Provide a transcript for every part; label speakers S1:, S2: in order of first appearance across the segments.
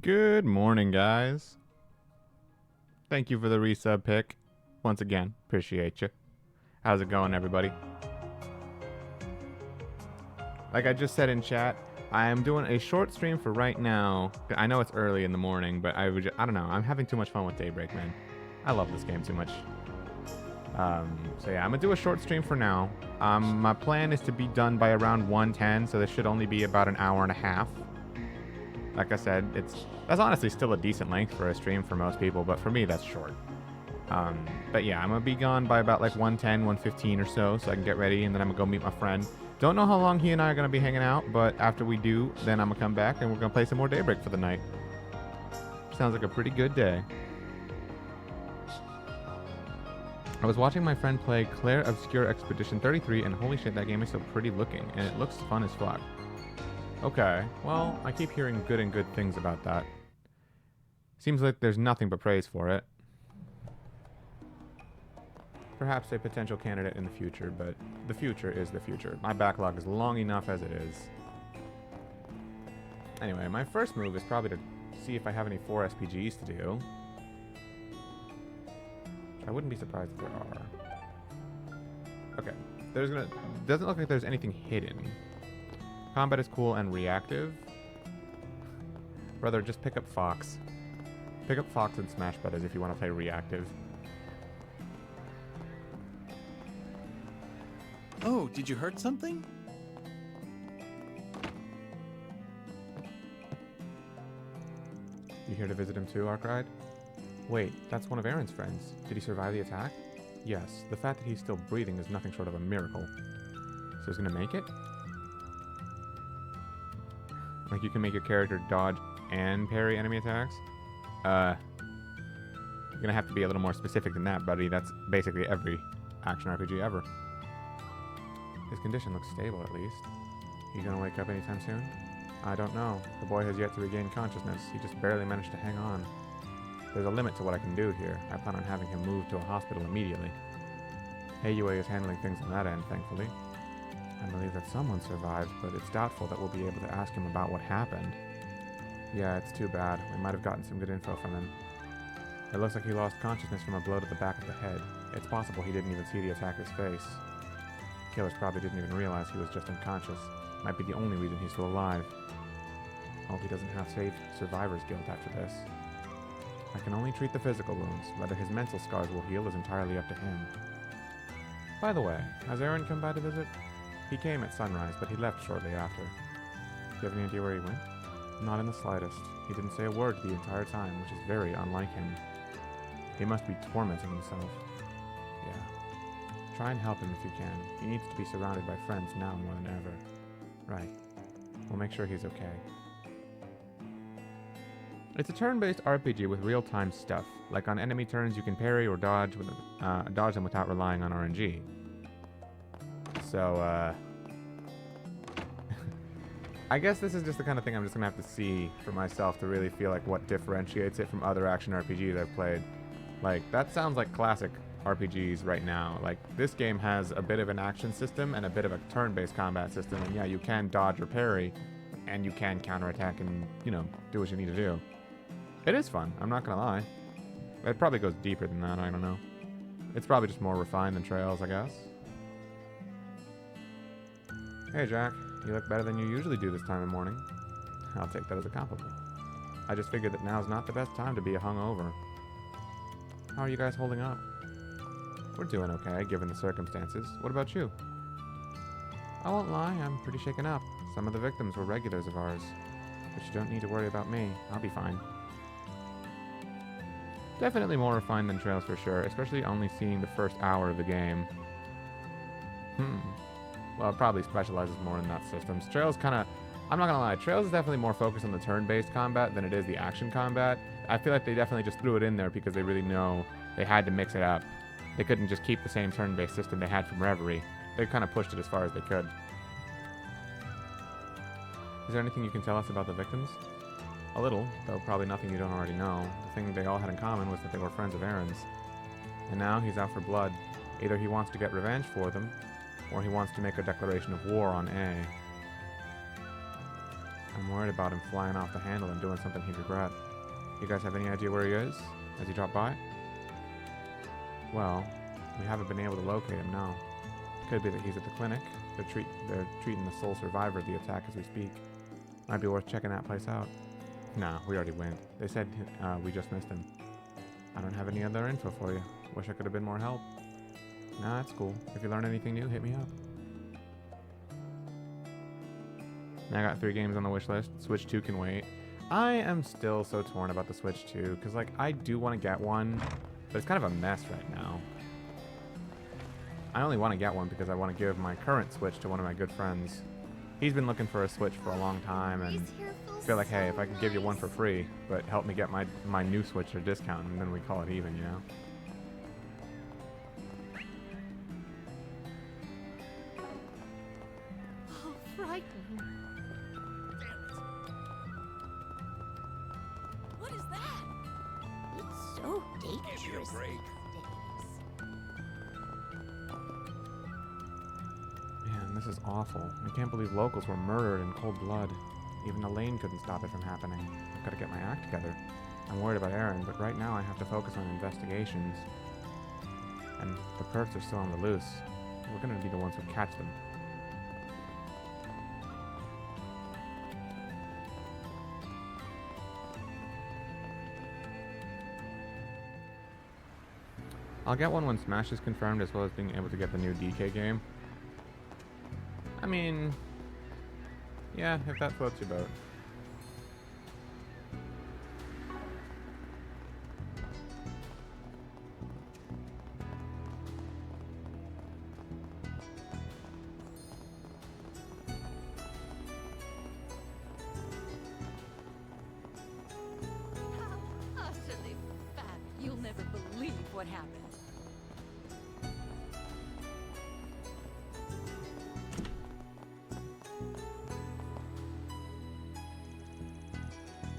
S1: Good morning, guys. Thank you for the resub pick. Once again, appreciate you. How's it going, everybody? Like I just said in chat, I am doing a short stream for right now. I know it's early in the morning, but I don't know. I'm having too much fun with Daybreak, man. I love this game too much. So yeah, I'm gonna do a short stream for now. My plan is to be done by around 1:10, so this should only be about an hour and a half. Like I said, that's honestly still a decent length for a stream for most people, but for me, that's short. But yeah, I'm gonna be gone by about like 1:10, 1:15 or so I can get ready, and then I'm gonna go meet my friend. Don't know how long he and I are gonna be hanging out, but after we do, then I'm gonna come back and we're gonna play some more Daybreak for the night. Sounds like a pretty good day. I was watching my friend play Claire Obscure Expedition 33, and holy shit, that game is so pretty looking, and it looks fun as fuck. Okay, well, I keep hearing good things about that. Seems like there's nothing but praise for it. Perhaps a potential candidate in the future, but the future is the future. My backlog is long enough as it is. Anyway, my first move is probably to see if I have any 4 SPGs to do. I wouldn't be surprised if there are. Okay, doesn't look like there's anything hidden. Combat is cool and reactive. Brother, just pick up Fox. Pick up Fox and Smash Brothers if you want to play reactive.
S2: Oh, did you hurt something?
S1: You here to visit him too, Arkride? Wait, that's one of Aaron's friends. Did he survive the attack? Yes, the fact that he's still breathing is nothing short of a miracle. So he's gonna make it? Like you can make your character dodge and parry enemy attacks? You're gonna have to be a little more specific than that, buddy. That's basically every action RPG ever. His condition looks stable, at least. He gonna wake up anytime soon? I don't know. The boy has yet to regain consciousness. He just barely managed to hang on. There's a limit to what I can do here. I plan on having him moved to a hospital immediately. AUA is handling things on that end, thankfully. I believe that someone survived, but it's doubtful that we'll be able to ask him about what happened. Yeah, it's too bad. We might have gotten some good info from him. It looks like he lost consciousness from a blow to the back of the head. It's possible he didn't even see the attacker's face. Killers probably didn't even realize he was just unconscious. Might be the only reason he's still alive. Hope he doesn't have saved survivor's guilt after this. I can only treat the physical wounds. Whether his mental scars will heal is entirely up to him. By the way, has Aaron come by to visit? He came at sunrise, but he left shortly after. Do you have any idea where he went? Not in the slightest. He didn't say a word the entire time, which is very unlike him. He must be tormenting himself. Yeah. Try and help him if you can. He needs to be surrounded by friends now more than ever. Right. We'll make sure he's okay. It's a turn-based RPG with real-time stuff. Like on enemy turns, you can parry or dodge them without relying on RNG. So, I guess this is just the kind of thing I'm just gonna have to see for myself to really feel like what differentiates it from other action RPGs I've played. Like, that sounds like classic RPGs right now. Like, this game has a bit of an action system and a bit of a turn-based combat system, and yeah, you can dodge or parry, and you can counterattack and, you know, do what you need to do. It is fun, I'm not gonna lie. It probably goes deeper than that, I don't know. It's probably just more refined than Trails, I guess. Hey Jack, you look better than you usually do this time of morning. I'll take that as a compliment. I just figured that now's not the best time to be hungover. How are you guys holding up? We're doing okay, given the circumstances. What about you? I won't lie, I'm pretty shaken up. Some of the victims were regulars of ours. But you don't need to worry about me. I'll be fine. Definitely more refined than Trails for sure, especially only seeing the first hour of the game. Well, it probably specializes more in that system. Trails kind of... I'm not gonna lie, Trails is definitely more focused on the turn-based combat than it is the action combat. I feel like they definitely just threw it in there because they really know they had to mix it up. They couldn't just keep the same turn-based system they had from Reverie. They kind of pushed it as far as they could. Is there anything you can tell us about the victims? A little, though probably nothing you don't already know. The thing they all had in common was that they were friends of Aaron's. And now he's out for blood. Either he wants to get revenge for them, or he wants to make a declaration of war on A. I'm worried about him flying off the handle and doing something he'd regret. You guys have any idea where he is? Has he dropped by? Well, we haven't been able to locate him, no. Could be that he's at the clinic. They're treating the sole survivor of the attack as we speak. Might be worth checking that place out. Nah, we already went. They said we just missed him. I don't have any other info for you. Wish I could have been more help. Nah, it's cool. If you learn anything new, hit me up. I got 3 games on the wish list. Switch 2 can wait. I am still so torn about the Switch 2, because, like, I do want to get one, but it's kind of a mess right now. I only want to get one because I want to give my current Switch to one of my good friends. He's been looking for a Switch for a long time, and I feel like, hey, if I can give you one for free, but help me get my new Switch at a discount, and then we call it even, you know?
S3: Oh, frightening. What is that? It's so dangerous.
S2: Give me a break.
S1: Man, this is awful. I can't believe locals were murdered in cold blood. Even Elaine couldn't stop it from happening. I've got to get my act together. I'm worried about Aaron, but right now I have to focus on investigations. And the perks are still on the loose. We're going to be the ones who catch them. I'll get one when Smash is confirmed, as well as being able to get the new DK game. I mean, yeah, if that floats your boat.
S3: How utterly fab. You'll never believe what happened.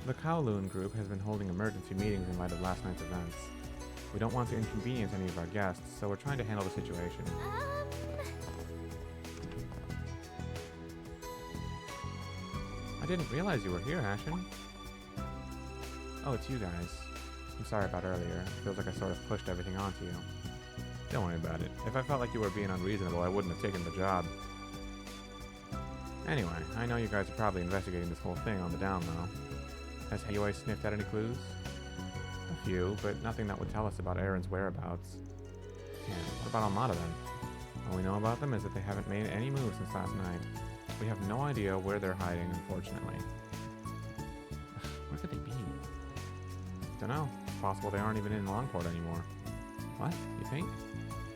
S1: The Kowloon group has been holding emergency meetings in light of last night's events. We don't want to inconvenience any of our guests, so we're trying to handle the situation. I didn't realize you were here, Ashen. Oh, it's you guys. I'm sorry about earlier. It feels like I sort of pushed everything onto you. Don't worry about it. If I felt like you were being unreasonable, I wouldn't have taken the job. Anyway, I know you guys are probably investigating this whole thing on the down low. Has Hayoi sniffed out any clues? A few, but nothing that would tell us about Aaron's whereabouts. Yeah, what about Almada then? All we know about them is that they haven't made any moves since last night. We have no idea where they're hiding, unfortunately. Where could they be? Dunno. It's possible they aren't even in Longport anymore. What? You think?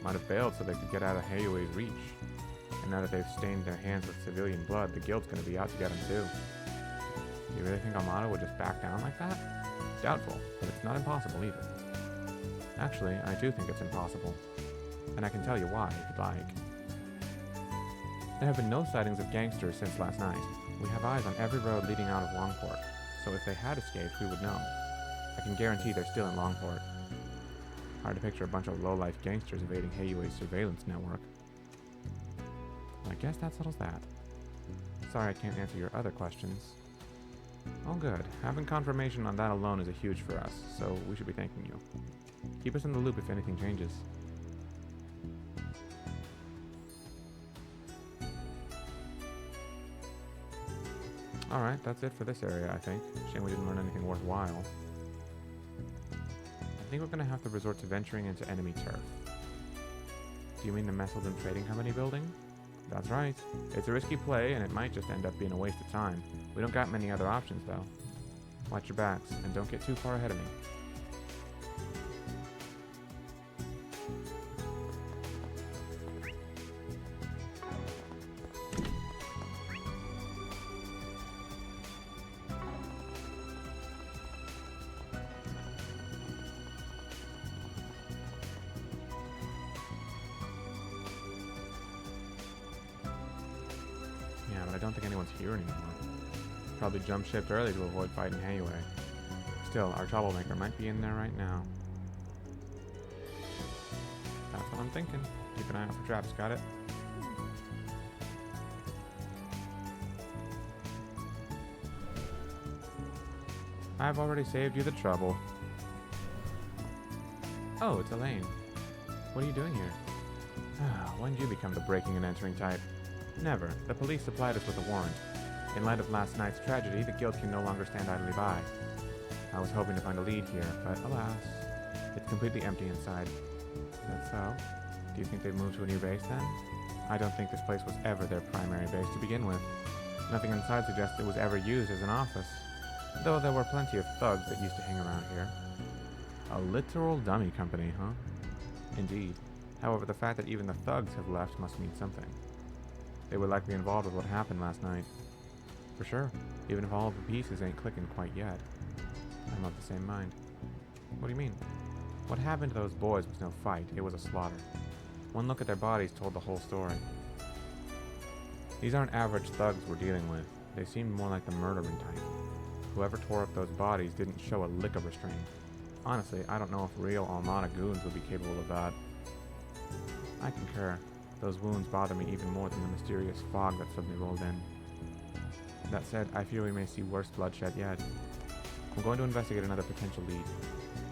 S1: Might have bailed so they could get out of Hayoi's reach. And now that they've stained their hands with civilian blood, the guild's gonna be out to get them too. You really think Almada would just back down like that? Doubtful, but it's not impossible either. Actually, I do think it's impossible. And I can tell you why, if you'd like. There have been no sightings of gangsters since last night. We have eyes on every road leading out of Longport, so if they had escaped, we would know. I can guarantee they're still in Longport. Hard to picture a bunch of low-life gangsters evading Hayue's surveillance network. I guess that settles that. Sorry I can't answer your other questions. Oh good. Having confirmation on that alone is a huge for us, so we should be thanking you. Keep us in the loop if anything changes. Alright, that's it for this area, I think. Shame we didn't learn anything worthwhile. I think we're gonna have to resort to venturing into enemy turf. Do you mean the Messeldon Trading Company building? That's right. It's a risky play, and it might just end up being a waste of time. We don't got many other options, though. Watch your backs, and don't get too far ahead of me. Yeah, but I don't think anyone's here anymore. Probably jumped ship early to avoid fighting Hayue. Still, our troublemaker might be in there right now. That's what I'm thinking. Keep an eye out for traps, got it? I've already saved you the trouble. Oh, it's Elaine. What are you doing here? When did you become the breaking and entering type? Never. The police supplied us with a warrant. In light of last night's tragedy, the guild can no longer stand idly by. I was hoping to find a lead here, but alas, it's completely empty inside. That's so? Do you think they've moved to a new base then? I don't think this place was ever their primary base to begin with. Nothing inside suggests it was ever used as an office, though there were plenty of thugs that used to hang around here. A literal dummy company, huh? Indeed. However, the fact that even the thugs have left must mean something. They were likely involved with what happened last night. For sure, even if all of the pieces ain't clicking quite yet. I'm of the same mind. What do you mean? What happened to those boys was no fight, it was a slaughter. One look at their bodies told the whole story. These aren't average thugs we're dealing with. They seemed more like the murdering type. Whoever tore up those bodies didn't show a lick of restraint. Honestly, I don't know if real Almada goons would be capable of that. I concur. Those wounds bother me even more than the mysterious fog that suddenly rolled in. That said, I fear we may see worse bloodshed yet. I'm going to investigate another potential lead.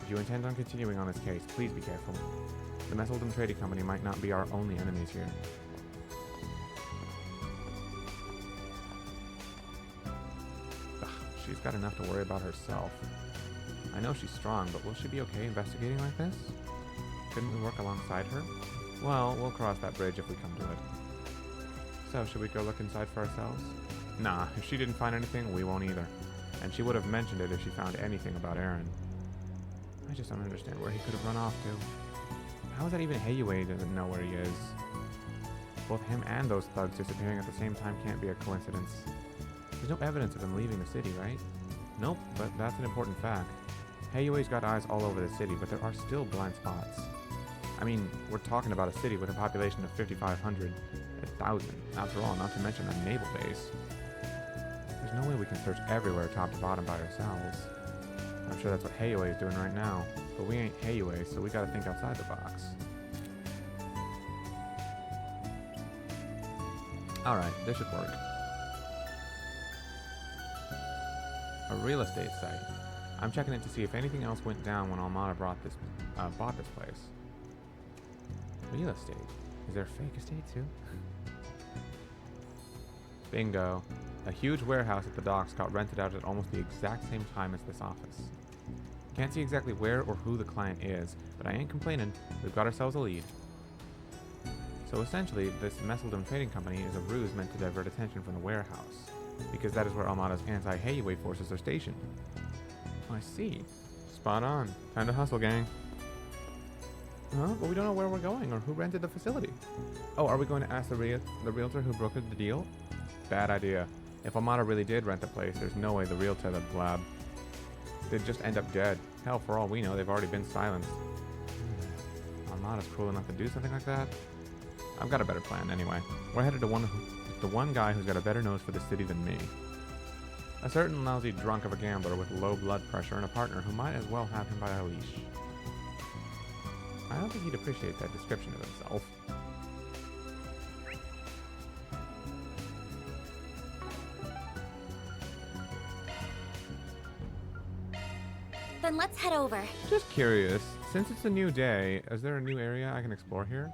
S1: If you intend on continuing on this case, please be careful. The Messeldom Trading Company might not be our only enemies here. Ugh, she's got enough to worry about herself. I know she's strong, but will she be okay investigating like this? Couldn't we work alongside her? Well, we'll cross that bridge if we come to it. So, should we go look inside for ourselves? Nah, if she didn't find anything, we won't either. And she would have mentioned it if she found anything about Aaron. I just don't understand where he could have run off to. How is that even Hayue doesn't know where he is? Both him and those thugs disappearing at the same time can't be a coincidence. There's no evidence of him leaving the city, right? Nope, but that's an important fact. Hayue's got eyes all over the city, but there are still blind spots. I mean, we're talking about a city with a population of 5,500, 1,000, after all, not to mention a naval base. There's no way we can search everywhere top to bottom by ourselves. I'm sure that's what Hayue is doing right now, but we ain't Hayue, so we gotta think outside the box. Alright, this should work. A real estate site. I'm checking it to see if anything else went down when Almada bought this place. Real estate? Is there a fake estate too? Bingo. A huge warehouse at the docks got rented out at almost the exact same time as this office. Can't see exactly where or who the client is, but I ain't complaining. We've got ourselves a lead. So essentially, this Messeldom Trading Company is a ruse meant to divert attention from the warehouse, because that is where Almada's anti-Hayue forces are stationed. Oh, I see. Spot on. Time to hustle, gang. Huh? But we don't know where we're going or who rented the facility. Oh, are we going to ask the realtor who brokered the deal? Bad idea. If Almada really did rent the place, there's no way the realtor would blab. They'd just end up dead. Hell, for all we know, they've already been silenced. Almada's cruel enough to do something like that? I've got a better plan anyway. We're headed to the one guy who's got a better nose for the city than me. A certain lousy drunk of a gambler with low blood pressure and a partner who might as well have him by a leash. I don't think he'd appreciate that description of himself.
S4: Then let's head over.
S1: Just curious, since it's a new day, is there a new area I can explore here?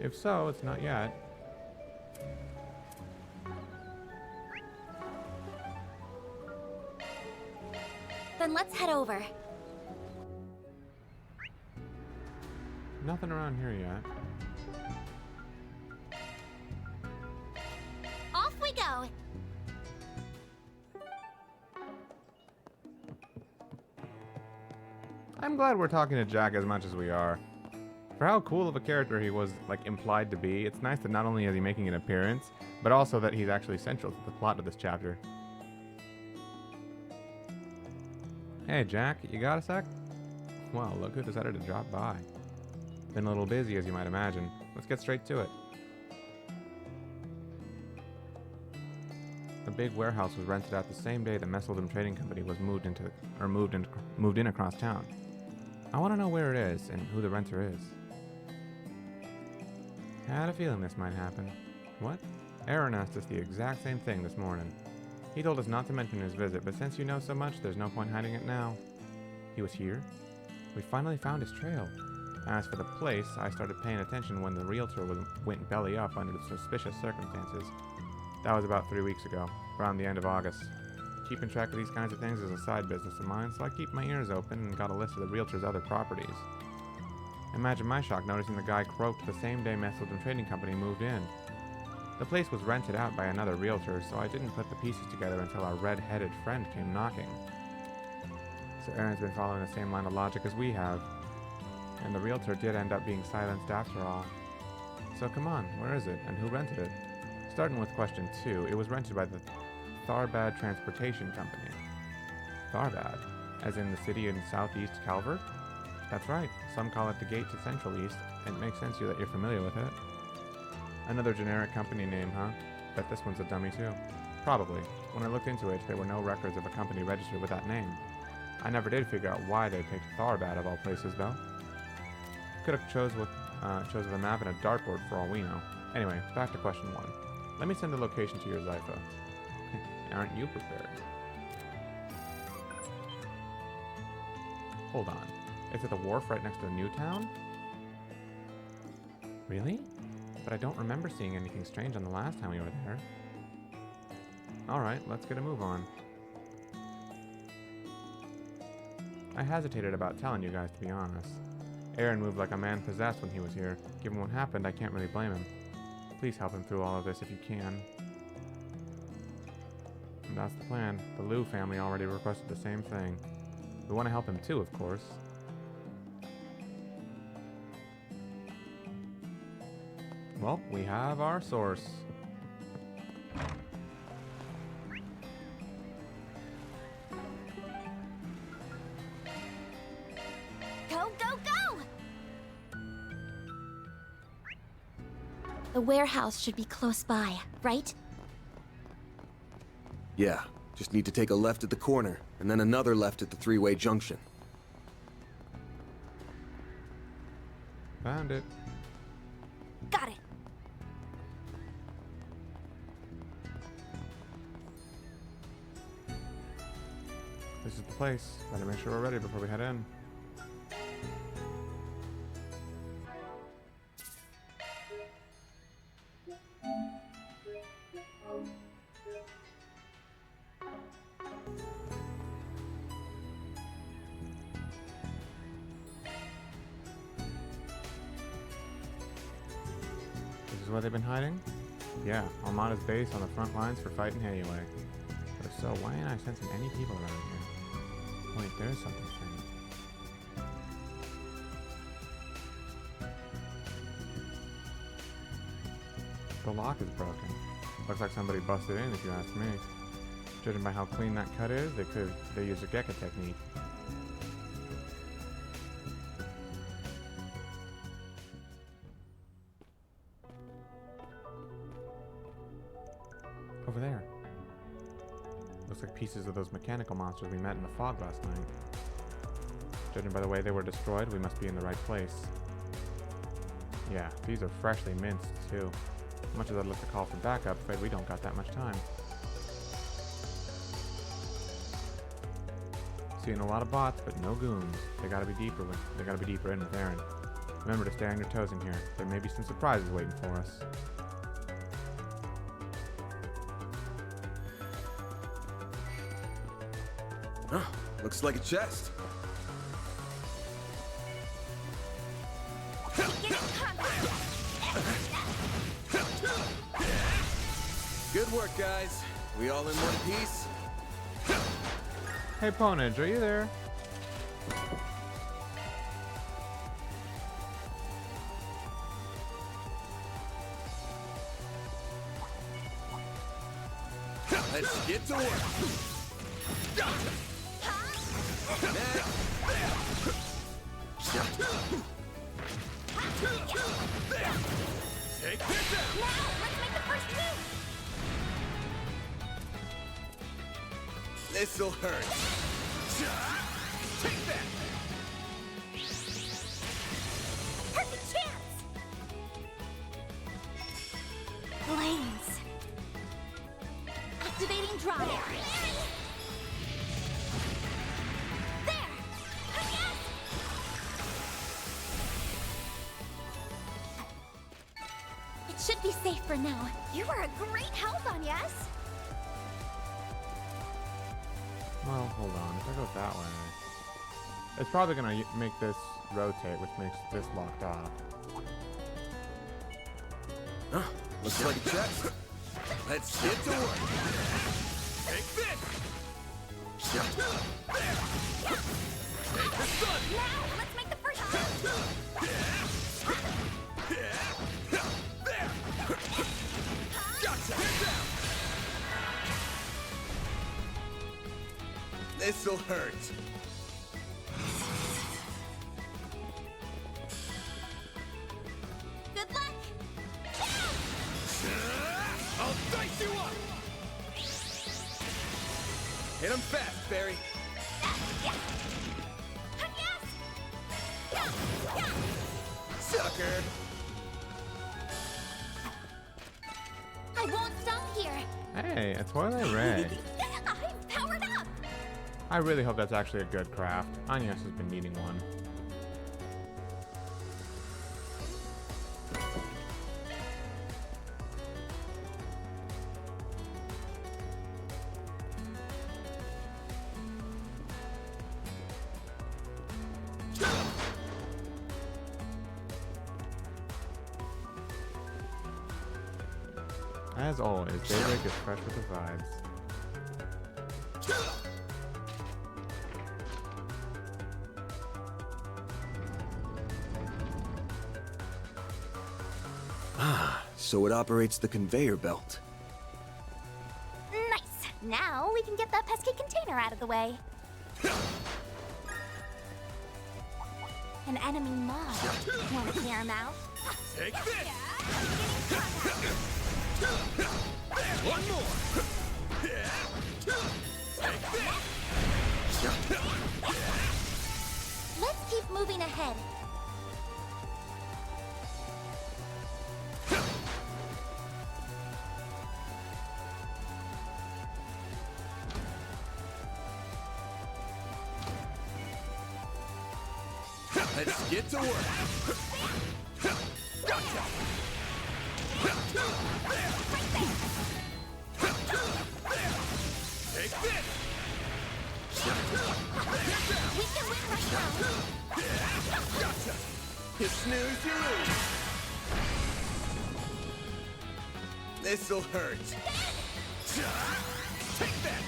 S1: If so, it's not yet.
S4: Then let's head over.
S1: Nothing around here yet.
S4: Off we go.
S1: I'm glad we're talking to Jack as much as we are. For how cool of a character he was, implied to be, it's nice that not only is he making an appearance, but also that he's actually central to the plot of this chapter. Hey, Jack, you got a sec? Well, look who decided to drop by. Been a little busy, as you might imagine. Let's get straight to it. The big warehouse was rented out the same day the Messeldom Trading Company was moved in across town. I want to know where it is and who the renter is. Had a feeling this might happen. What? Aaron asked us the exact same thing this morning. He told us not to mention his visit, but since you know so much, there's no point hiding it now. He was here? We finally found his trail. As for the place, I started paying attention when the realtor went belly up under suspicious circumstances. That was about 3 weeks ago, around the end of August. Keeping track of these kinds of things is a side business of mine, so I keep my ears open and got a list of the realtor's other properties. Imagine my shock noticing the guy croaked the same day Messeldom Trading Company moved in. The place was rented out by another realtor, so I didn't put the pieces together until our red-headed friend came knocking. So Aaron's been following the same line of logic as we have. And the realtor did end up being silenced after all. So come on, where is it, and who rented it? Starting with question 2, it was rented by the Tharbad Transportation Company. Tharbad? As in the city in southeast Calvert? That's right, some call it the Gate to Central East. It makes sense that you're familiar with it. Another generic company name, huh? Bet this one's a dummy too. Probably. When I looked into it, there were no records of a company registered with that name. I never did figure out why they picked Tharbad of all places, though. Could have chose with a map and a dartboard for all we know. Anyway, back to question 1. Let me send the location to your Zypha. Aren't you prepared? Hold on. Is it the wharf right next to the new town? Really? But I don't remember seeing anything strange on the last time we were there. Alright, let's get a move on. I hesitated about telling you guys, to be honest. Aaron moved like a man possessed when he was here. Given what happened, I can't really blame him. Please help him through all of this if you can. And that's the plan. The Liu family already requested the same thing. We want to help him too, of course. Well, we have our source.
S4: Go, go, go! The warehouse should be close by, right?
S5: Yeah, just need to take a left at the corner, and then another left at the three-way junction.
S1: Found it.
S4: Got it.
S1: This is the place. Better make sure we're ready before we head in. This is where they've been hiding? Yeah, Armada's base on the front lines for fighting Hayway. But if so, why ain't I sensing any people around here? Wait, there's something strange. The lock is broken. Looks like somebody busted in, if you ask me. Judging by how clean that cut is, they used a Gekka technique. Over there. Looks like pieces of those mechanical monsters we met in the fog last night. Judging by the way they were destroyed, we must be in the right place. Yeah, these are freshly minced, too. Much as I'd look to call for backup, afraid we don't got that much time. Seeing a lot of bots, but no goons. They gotta be deeper in with Aaron. Remember to stay on your toes in here. There may be some surprises waiting for us.
S5: Oh, looks like a chest. Good work, guys. We all in one piece?
S1: Hey, Ponage, are you there?
S5: Let's get to work. Take this out.
S4: Now, let's make the first move!
S5: This'll hurt.
S2: Take that!
S4: Perfect chance! Flames. Activating drive. There! Yes! It should be safe for now. You were a great help on yes.
S1: Well, hold on. If I go that way, it's probably gonna make this rotate, which makes this locked off.
S5: Huh? Looks like a check. Let's get to work.
S2: Take this!
S5: Shut up.
S2: Take the sun!
S4: Now, let's make the first
S2: There! Gotcha! Get down!
S5: This'll hurt.
S4: Good luck!
S2: I'll dice you up!
S5: Hit him fast, Barry. Sucker.
S4: I won't stop here.
S1: Hey, a Twilight Ray.
S4: I'm powered up.
S1: I really hope that's actually a good craft. Agnes has been needing one. As always, Daybreak is fresh with the vibes.
S5: So it operates the conveyor belt.
S4: Nice. Now we can get that pesky container out of the way. An enemy mob. Want to clear him out?
S2: Take this! One more! Take this!
S4: Let's keep moving ahead.
S5: Let's get to work.
S2: Gotcha! Take this!
S4: We can win right now.
S2: Gotcha!
S5: You snooze, you lose. This'll hurt.
S2: Take that!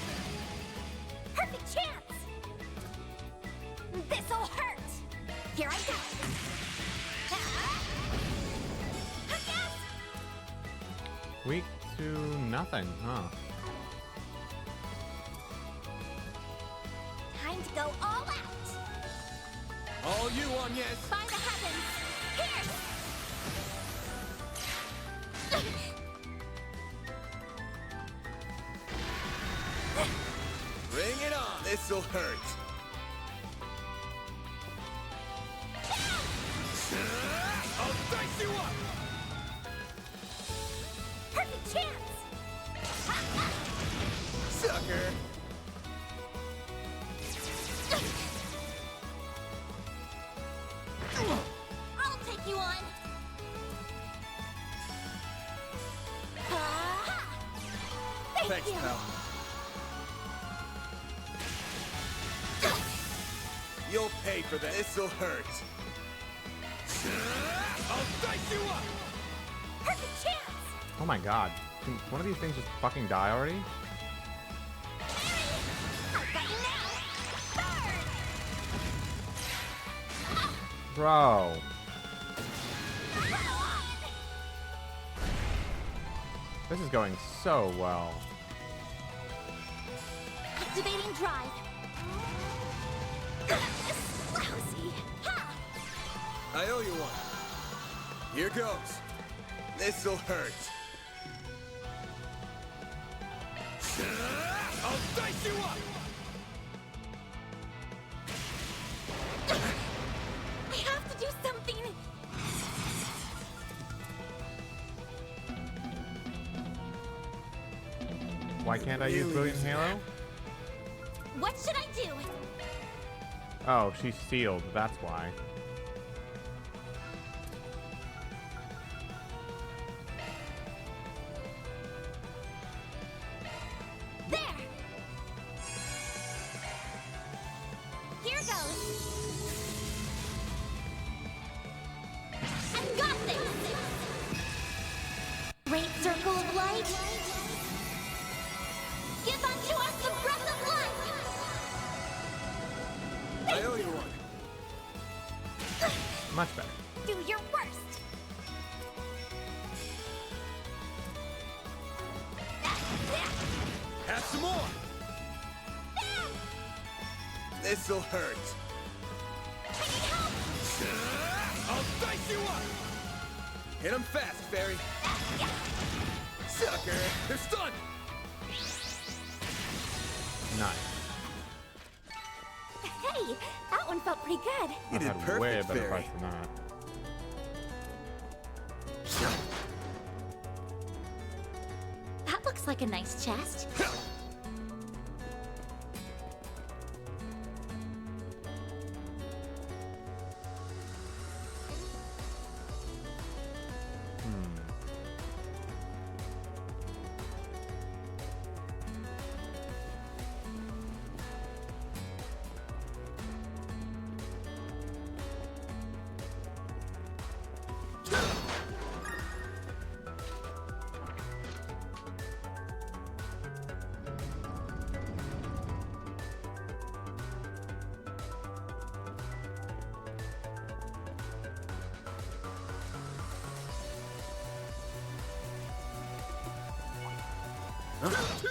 S4: Perfect chance. This'll hurt. Here I go. Yes!
S1: Weak to nothing, huh?
S4: Time to go all out.
S2: All you on, yes!
S4: By the heavens. Here.
S5: Bring it on. This'll hurt.
S2: I'll dice you up!
S4: Perfect chance.
S5: Sucker.
S4: I'll take you on. Ah! Thank
S5: Thanks,
S4: you.
S5: pal. You'll pay for that. This'll hurt.
S2: I'll dice you up!
S4: Perfect chance.
S1: Oh my god. Can one of these things just fucking die already?
S4: I've got you now. Burn.
S1: Bro. This is going so well.
S4: Activating drive. Lousy. Ha!
S5: I owe you one. Here goes. This'll hurt.
S2: I'll dice you up!
S1: Why can't I use Brilliant Halo?
S4: What should I do?
S1: Oh, she's sealed. That's why.
S4: There! Here goes! I've got this! Great circle of light! Give unto us the breath of life!
S5: I owe you one.
S1: Much better.
S4: Do your worst!
S5: Have some more. This'll hurt.
S2: I'll dice you up!
S5: Hit him fast, Fairy. Sucker.
S2: They're stunned!
S1: Nice.
S4: Hey, that one felt pretty good.
S5: You
S1: I've
S5: did
S1: had
S5: perfect,
S1: way better
S5: Fairy.
S1: fights than that.
S4: That looks like a nice chest.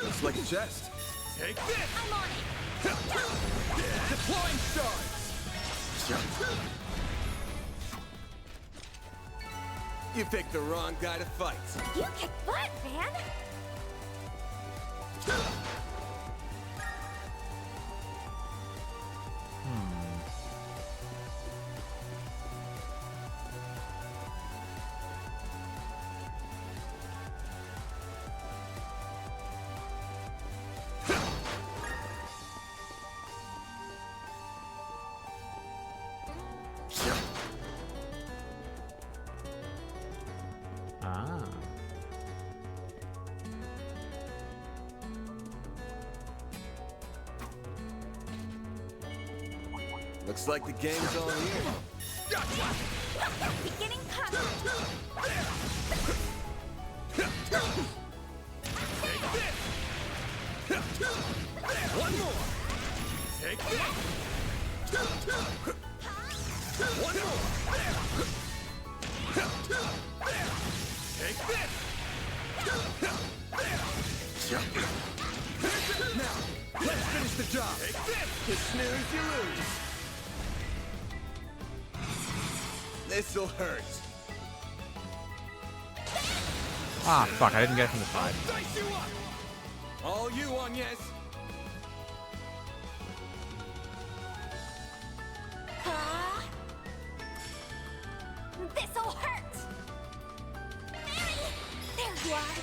S5: Looks like a chest.
S2: Take this!
S4: I'm on it!
S2: Deploying shards!
S5: You picked the wrong guy to fight.
S4: You kick butt, man!
S1: Ah.
S5: Looks like the game's all here.
S4: Beginning combat!
S2: One more! Take this! One more! Take this!
S5: Now, let's finish the job.
S2: Take this!
S5: You snooze, you lose. This'll hurt.
S1: Ah, fuck, I didn't get it from the side.
S2: Dice you up!
S5: All you, Agnes.
S4: This'll hurt! Mary! There you are!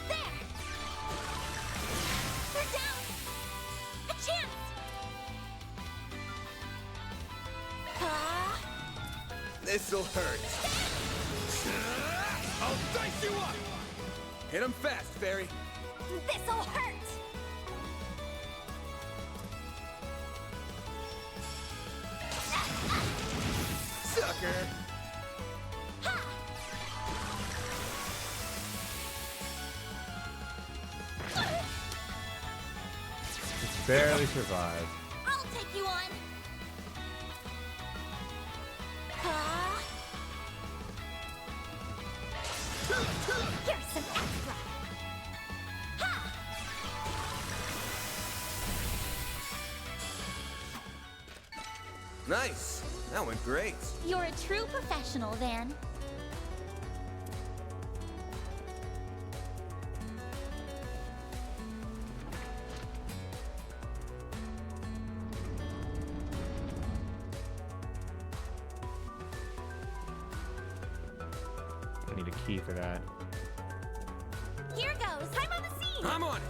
S4: There! They're down! A chance!
S5: This'll hurt.
S2: I'll dice you up!
S5: Hit him fast, Fairy.
S4: This'll hurt!
S5: Sucker.
S1: Just barely survived.
S4: I'll take you on! Here's some extra!
S5: Nice. That went great.
S4: You're a true professional, Van.
S1: I need a key for that.
S5: I'm on it.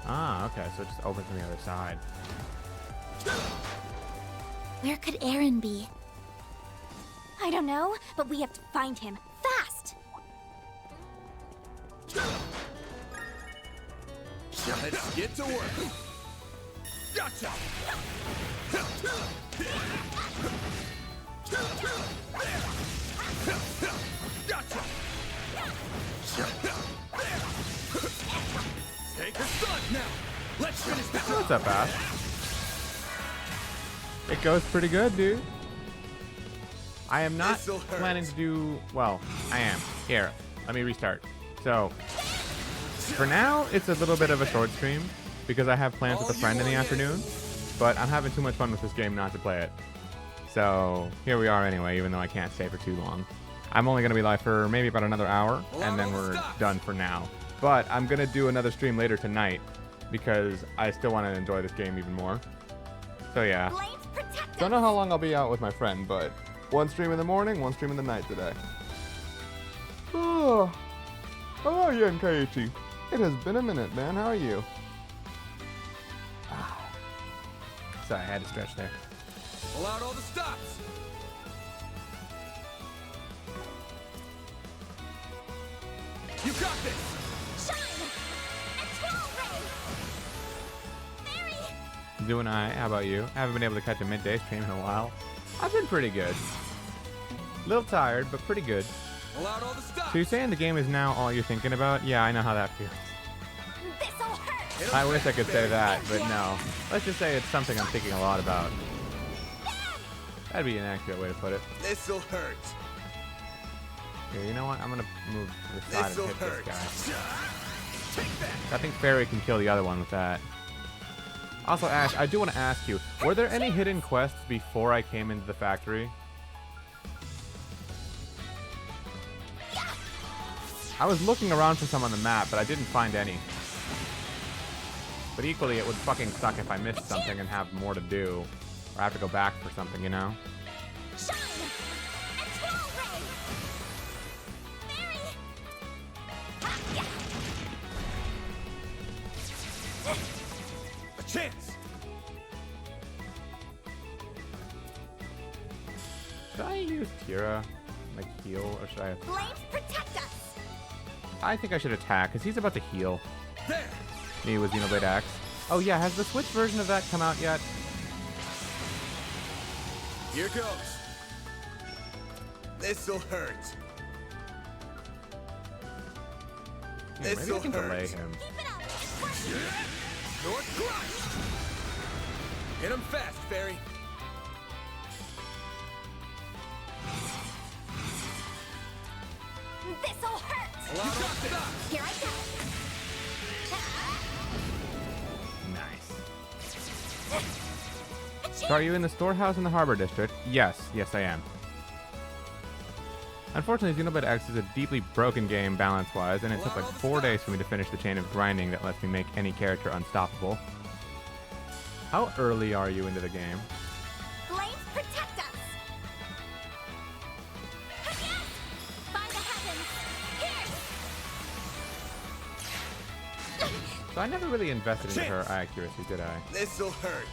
S1: Ah, okay, so it just opens from the other side.
S4: Where could Aaron be? I don't know, but we have to find him fast.
S5: Let's get to work. Gotcha. Gotcha. Take a shot now. Let's finish this
S1: What's
S5: up.
S1: up, Ash? It goes pretty good, dude. I am not
S5: This'll hurt.
S1: planning to do... Well, I am. Here, let me restart. So, for now, it's a little bit of a short stream because I have plans with a friend in the afternoon, but I'm having too much fun with this game not to play it. So, here we are anyway, even though I can't stay for too long. I'm only going to be live for maybe about another hour, and then we're done for now. But I'm going to do another stream later tonight because I still want to enjoy this game even more. So yeah.
S4: Flames protect
S1: Don't
S4: us.
S1: know how long I'll be out with my friend, but one stream in the morning, one stream in the night today. Oh, hello, Yankaichi. It has been a minute, man. How are you? Sorry, I had to stretch there.
S5: Pull out all the stops. You got this.
S4: Shine! Control ray! Mary!
S1: Doing I. How about you? I haven't been able to catch a midday stream in a while. I've been pretty good. Little tired, but pretty good.
S5: Pull out all the stops.
S1: So you're saying the game is now all you're thinking about? Yeah, I know how that feels.
S4: This'll hurt!
S5: Hit 'em
S1: I wish I
S5: fast,
S1: could say
S5: baby.
S1: that, but no. Let's just say it's something I'm thinking a lot about. That'd be an accurate way to put it.
S5: This'll hurt.
S1: Here, you know what? I'm gonna move to the side and
S5: This'll
S1: hit
S5: hurt.
S1: this guy.
S5: Take that.
S1: I think Fairy can kill the other one with that. Also, Ash, I do want to ask you, were there any hidden quests before I came into the factory? I was looking around for some on the map, but I didn't find any. But equally, it would fucking suck if I missed something and have more to do. Or I have to go back for something, you know?
S4: Shine! Control ray! Mary! Ha, yeah.
S5: A chance.
S1: Should I use Tira, like heal, or should I...
S4: Flames protect us!
S1: I think I should attack, because he's about to heal.
S5: There.
S1: Me with Xenoblade Axe. Oh yeah, has the Switch version of that come out yet?
S5: Here goes. This'll hurt.
S1: Yeah, maybe I
S5: This'll
S1: can delay
S5: hurt.
S1: him.
S4: Keep it up! It's working!
S5: North crush. Hit him fast, Fairy.
S4: This'll hurt!
S5: Pull out all the stops.
S4: Here I go!
S1: Nice. So are you in the storehouse in the Harbor District? Yes, yes I am. Unfortunately, Xenoblade X is a deeply broken game balance-wise, and it took like 4 days for me to finish the chain of grinding that lets me make any character unstoppable. How early are you into the game?
S4: Flames protect us! Yes! By the heavens! Here!
S1: So I never really invested into her accuracy, did I?
S5: This'll hurt.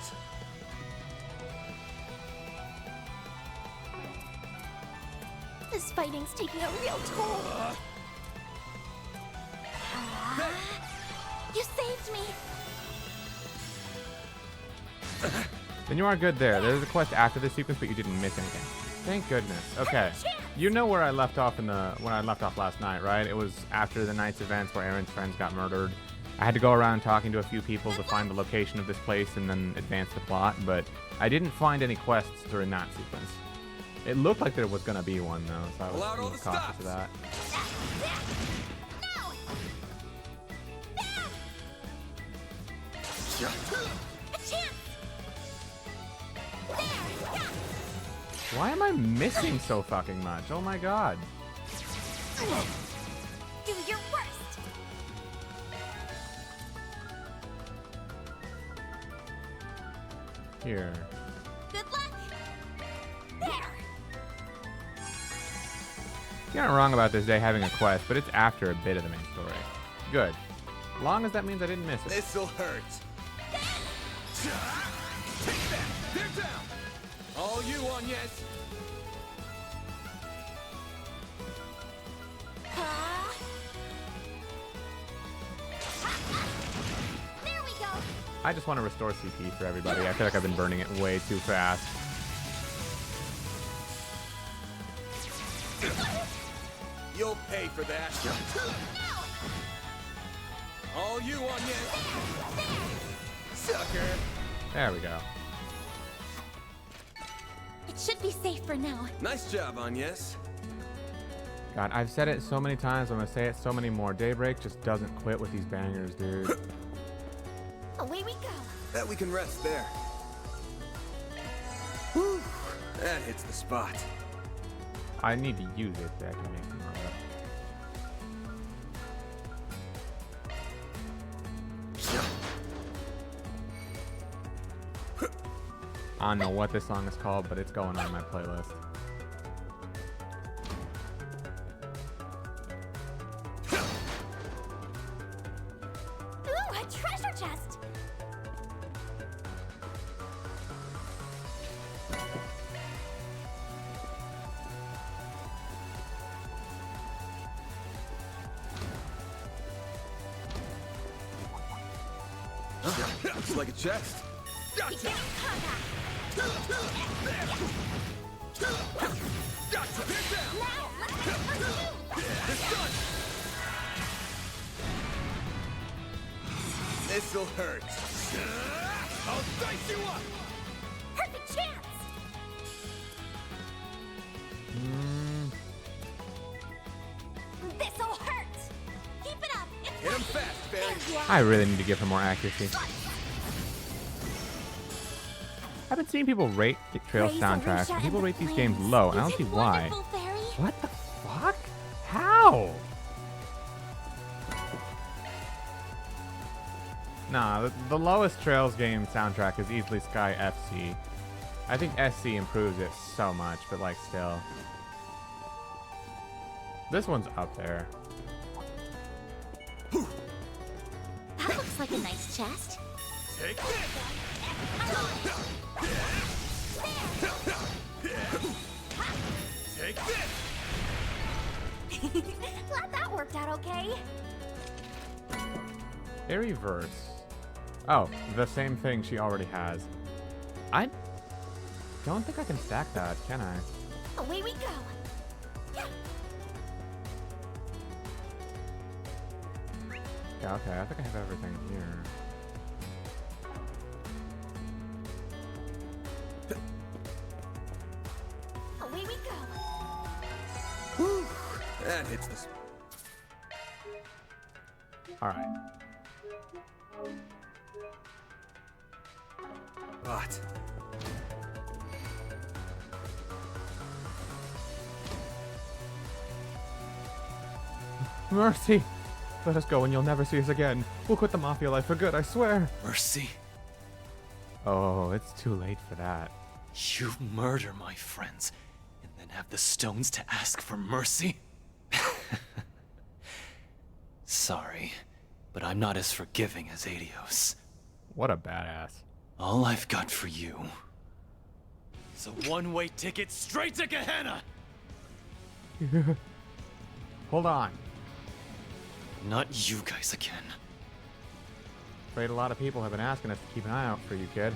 S4: This fighting's taking a real toll. You saved me!
S1: Then you are good there. There's a quest after this sequence, but you didn't miss anything. Thank goodness. Okay. You know where I left off when I left off last night, right? It was after the night's events where Aaron's friends got murdered. I had to go around talking to a few people to find the location of this place and then advance the plot, but I didn't find any quests during that sequence. It looked like there was gonna be one though, so I was
S5: Pull out
S1: a
S5: all
S1: little
S5: the
S1: cautious
S5: stops.
S1: of that.
S4: A chance! There! Yeah!
S1: Why am I missing so fucking much? Oh my god.
S4: Do your worst!
S1: Here.
S4: Good luck! There!
S1: You're not wrong about this day having a quest, but it's after a bit of the main story. Good. Long as that means I didn't miss it.
S5: This'll hurt.
S2: Take that! They're down!
S5: All you on, yes.
S4: There we go!
S1: I just want to restore CP for everybody. I feel like I've been burning it way too fast.
S5: You'll pay for that. All you on, yes. Sucker.
S1: There we go.
S4: It should be safe for now.
S5: Nice job, Agnes.
S1: God, I've said it so many times. I'm going to say it so many more. Daybreak just doesn't quit with these bangers, dude.
S4: Away we go.
S5: Bet we can rest there. Whew. That hits the spot.
S1: I need to use it to actually make more of it. I don't know what this song is called, but it's going on my playlist.
S4: Ooh, a treasure chest!
S5: Looks like a chest.
S2: Gotcha!
S4: Begin combat!
S2: Gotcha! They're down!
S4: Now, let's make a move!
S2: It's done!
S5: This'll hurt.
S2: I'll dice you up!
S4: Perfect chance! This'll hurt! Keep it up! It's
S5: Hit him fast, Barry.
S4: There you are.
S1: I really need to give her more accuracy. I've been seeing people rate the Trail
S4: Praise
S1: soundtracks,
S4: Alicia
S1: and people
S4: and the
S1: rate these games
S4: Flames.
S1: low, and I don't
S4: Is
S1: see
S4: it
S1: why.
S4: wonderful, Fairy?
S1: What the fuck? How? Nah, the lowest Trails game soundtrack is easily Sky FC. I think SC improves it so much, but like still. This one's up there.
S4: That looks like a nice chest.
S2: Take this! Take this!
S4: Glad that worked out okay.
S1: Airy verse. Oh, the same thing she already has. I don't think I can stack that, can I?
S4: Away we go.
S1: Yeah, okay, I think I have everything here.
S4: Away we go.
S5: Whew. That hits the spot.
S1: Alright.
S5: What?
S1: Mercy! Let us go and you'll never see us again. We'll quit the mafia life for good, I swear.
S6: Mercy?
S1: Oh, it's too late for that.
S6: You murder my friends, and then have the stones to ask for mercy? Sorry, but I'm not as forgiving as Adios.
S1: What a badass.
S6: All I've got for you is a one-way ticket straight to Gehenna!
S1: Hold on.
S6: Not you guys again.
S1: Afraid a lot of people have been asking us to keep an eye out for you, kid.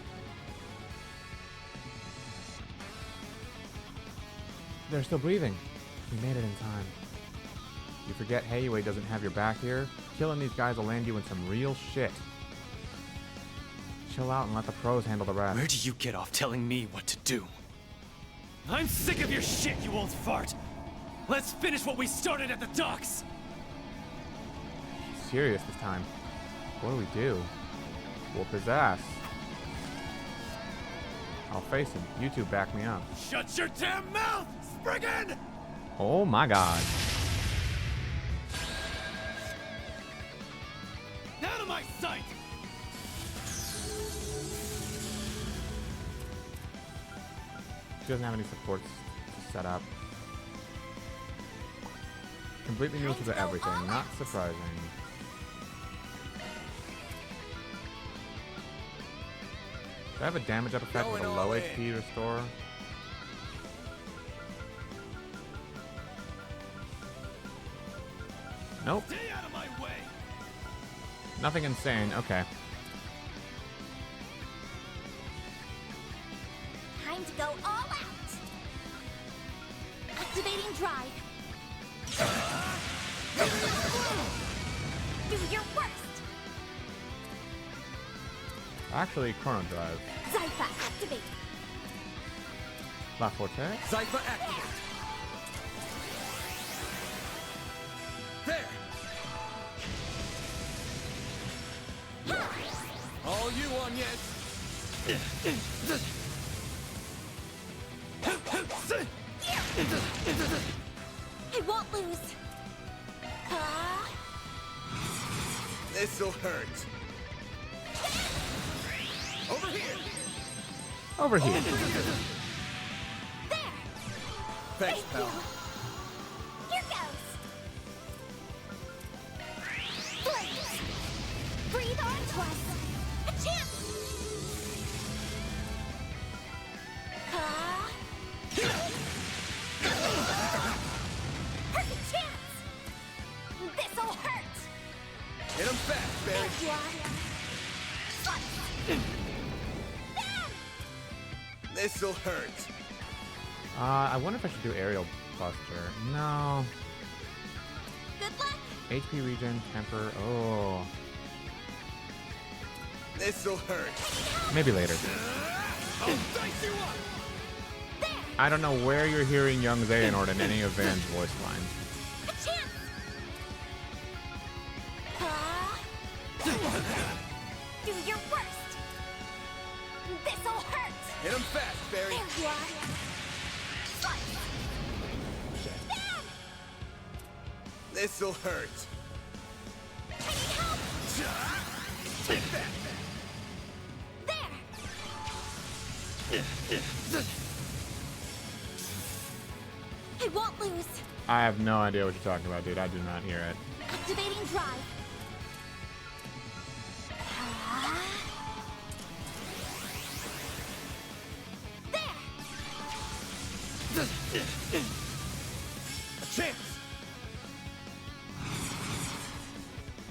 S1: They're still breathing. We made it in time. You forget Hayway doesn't have your back here? Killing these guys will land you in some real shit. Chill out and let the pros handle the rest.
S6: Where do you get off telling me what to do? I'm sick of your shit, you old fart! Let's finish what we started at the docks!
S1: Serious this time. What do we do? Whoop his ass. I'll face him. You two back me up.
S6: Shut your damn mouth, Spriggan!
S1: Oh my god.
S6: Out of my sight!
S1: She doesn't have any supports to set up. Completely new to everything. Not surprising. Do I have a damage up effect with a low HP restore? Nope.
S6: Stay out of my way!
S1: Nothing insane. Okay.
S4: Time to go all out. Activating drive. Do your worst.
S1: Actually, Chrono Drive.
S4: Zypha, activate.
S1: La Forte?
S5: Zypha activate. There. All you on yet?
S4: I won't lose.
S5: This'll hurt. Over here.
S1: Over here.
S4: There.
S5: Thanks,
S4: Thank
S5: pal.
S4: you. Here goes. Flames. Breathe on to us. A chance. Perfect chance. This'll hurt.
S5: Hit him fast, Barry. This'll hurt.
S1: I wonder if I should do Aerial Buster. No.
S4: Good luck.
S1: HP regen, temper. Oh.
S5: This'll hurt.
S1: Maybe later.
S2: I'll dice you up!
S4: There.
S1: I don't know where you're hearing young Xehanort in any of Van's voice lines.
S4: A chance. Do your worst. This'll hurt.
S5: Hit him fast, Barry.
S4: There you are. Bam!
S5: This'll hurt.
S4: I need help.
S5: Take that.
S4: There. I won't lose.
S1: I have no idea what you're talking about, dude. I do not hear it.
S4: Activating drive. There.
S5: A chance.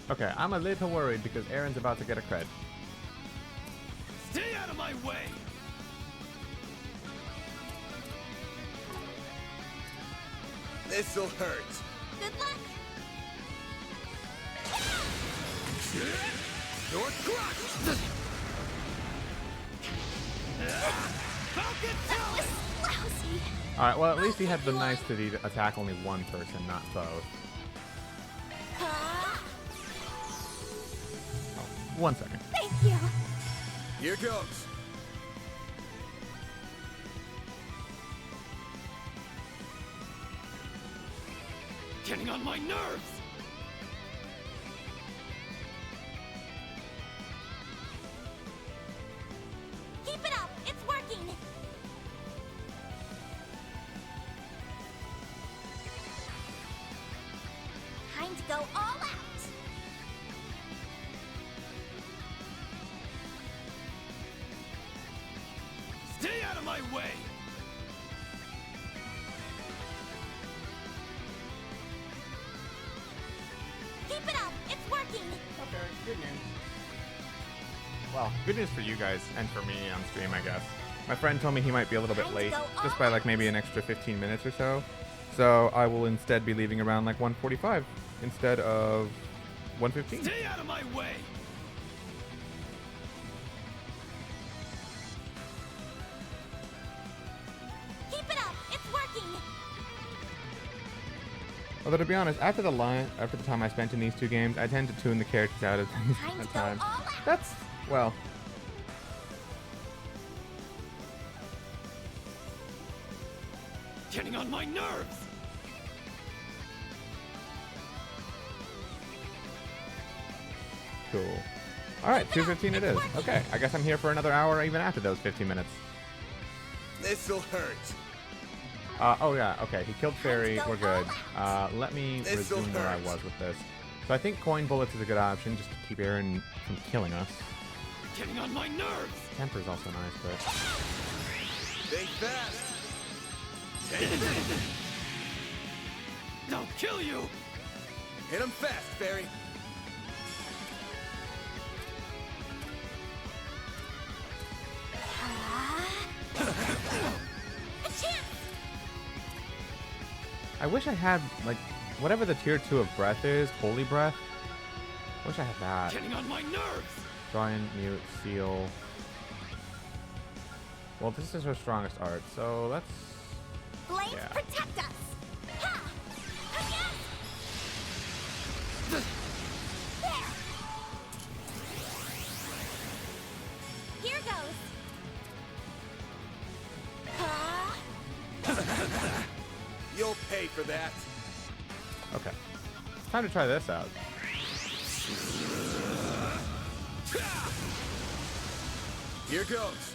S1: Okay, I'm a little worried because Aaron's about to get a cred.
S6: Stay out of my way!
S5: This'll hurt.
S4: Good luck.
S5: Your crush.
S6: Falcon
S4: That
S6: Talon!
S4: was lousy.
S1: Alright, well, at least he had the nicety to attack only one person, not both.
S4: Ah,
S1: 1 second.
S4: thank you.
S5: Here goes.
S6: Getting on my nerves!
S4: Keep it up. It's working. Time to go all out.
S6: Stay out of my way!
S4: Keep it up. It's working.
S1: Okay, good news. Well, good news for you guys and for me on stream, I guess. My friend told me he might be a little bit late, just by like maybe an extra 15 minutes or so. So I will instead be leaving around like 1:45 instead of 1:15.
S6: Stay out of my way!
S4: Keep it up. It's working.
S1: Although to be honest, after the time I spent in these two games, I tend to tune the characters out of things
S4: Time
S1: at
S4: to go
S1: times.
S4: all out.
S1: That's Well,
S6: Getting on my nerves!
S1: cool. Alright, 2:15 it is. Okay, I guess I'm here for another hour even after those 15 minutes.
S5: This'll hurt.
S1: Oh yeah, okay, he killed Fairy, we're good. Let me
S5: This'll
S1: resume where I
S5: hurt.
S1: was with this. So I think coin bullets is a good option, just to keep Aaron from killing us.
S6: Getting on my nerves!
S1: Temper's also nice, but...
S5: Think fast.
S6: I'll kill you!
S5: Hit him fast, Fairy.
S4: A chance!
S1: I wish I had, like, whatever the tier 2 of breath is, holy breath. Wish I had that.
S6: Getting on my nerves!
S1: Giant, mute, seal. Well, this is her strongest art, so let's...
S4: Flames
S1: Yeah.
S4: protect us! Ha! Ha-ya! There! Here goes! Ha!
S5: You'll pay for that.
S1: Okay. Time to try this out.
S5: Here goes.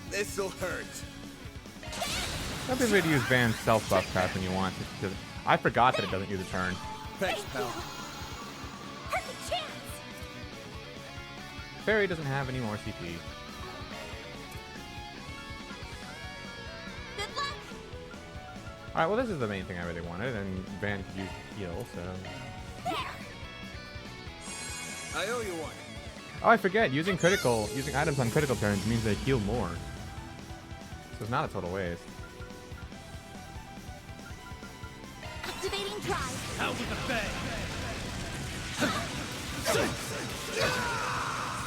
S5: This'll hurt.
S1: Don't be afraid to use Van's self-buff card when you want to, because I forgot that it doesn't use a turn.
S5: Thanks, pal.
S4: Perfect chance!
S1: Fairy doesn't have any more CP.
S4: Good luck!
S1: Alright, well this is the main thing I really wanted, and Van could use heal, so...
S4: There!
S5: I owe you one.
S1: Oh, I forget, using items on critical turns means they heal more. So it's not a total waste.
S4: Activating drive!
S6: Out with the bang!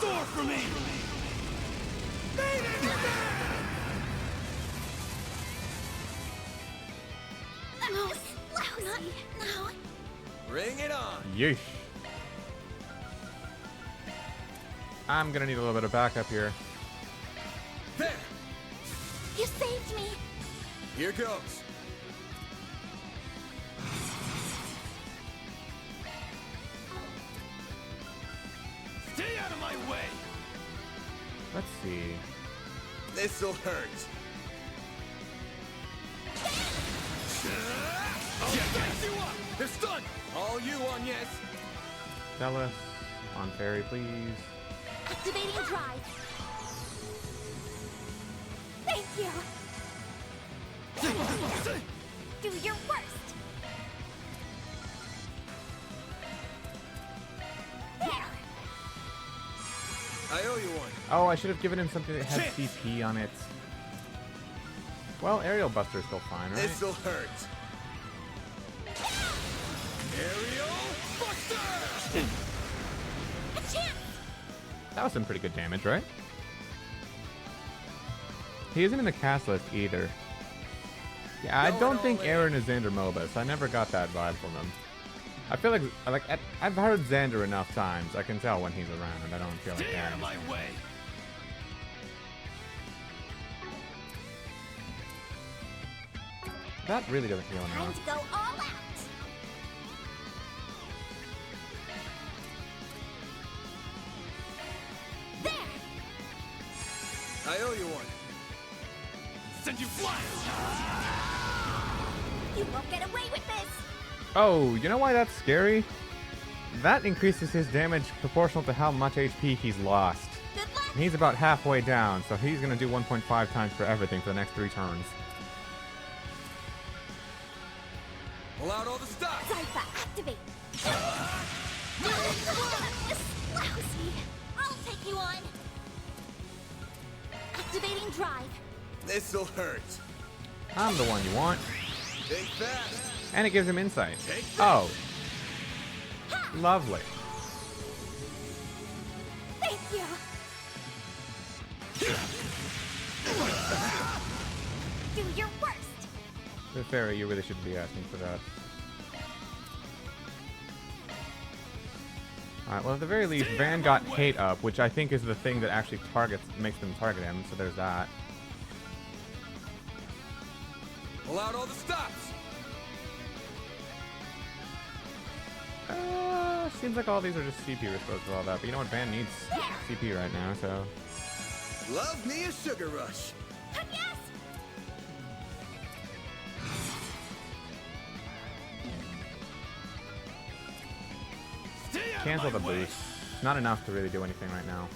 S6: Soar for me!
S4: No, lousy! No!
S5: Bring it on.
S1: Yeesh. I'm gonna need a little bit of backup here.
S5: There.
S4: You saved me!
S5: Here goes.
S6: Stay out of my way!
S1: Let's see.
S5: This'll hurt. I'll dice you up. They're stunned. All you on, yes.
S1: Dallas, on Fairy, please.
S4: Activating drive! Thank you! Do your worst! There!
S5: I owe you one.
S1: Oh, I should have given him something that had CP on it. Well, Aerial Buster is still fine, right?
S5: This'll hurt. Aerial Buster!
S4: A chance!
S1: That was some pretty good damage, right? He isn't in the cast list either. Yeah, I
S5: Going
S1: don't
S5: all
S1: think
S5: in.
S1: Aaron is Xander Mobus. I never got that vibe from him. I feel like I've heard Xander enough times. I can tell when he's around, and I don't feel like
S6: Stay out
S1: Aaron.
S6: of my way!
S1: That really doesn't feel
S4: Time
S1: enough.
S4: to go all out! There!
S5: I owe you one.
S6: Send you flying!
S4: You won't get away with this!
S1: Oh, you know why that's scary? That increases his damage proportional to how much HP he's lost.
S4: Good luck!
S1: And he's about halfway down, so he's gonna do 1.5 times for everything for the next 3 turns.
S5: Pull out all the stops.
S4: Cypher, activate! Lousy! I'll take you on! Activating drive!
S5: This'll hurt.
S1: I'm the one you want.
S5: Think fast.
S1: And it gives him insight.
S5: Take this.
S1: Oh. Lovely.
S4: Thank you! Do your worst!
S1: The Fairy, you really shouldn't be asking for that. Alright, well, at the very least, Van got hate up, which I think is the thing that actually makes them target him, so there's that.
S5: Pull out all the stops.
S1: Seems like all these are just CP restores for all that, but you know what? Van needs CP right now, so...
S5: Love me a sugar rush.
S4: Yes!
S6: Stay out
S1: Cancel
S6: of
S1: the
S6: my way.
S1: boost. Not enough to really do anything right now.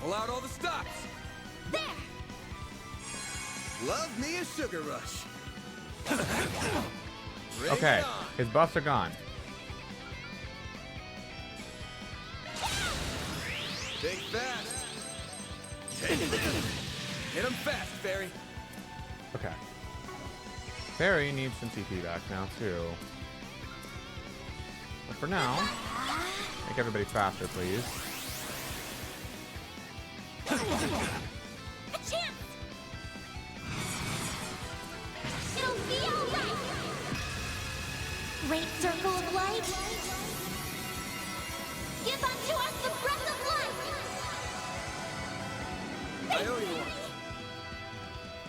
S5: Pull out all the stops.
S4: There!
S5: Love me a sugar rush. Bring
S1: Okay,
S5: it on.
S1: his buffs are gone.
S5: Think fast. Take this. Hit him fast, Fairy.
S1: Okay. Barry needs some CP back now, too. But for now, make everybody faster, please.
S4: A chance! It'll be alright! Great circle of light! Give unto us the breath of life!
S5: I owe you one.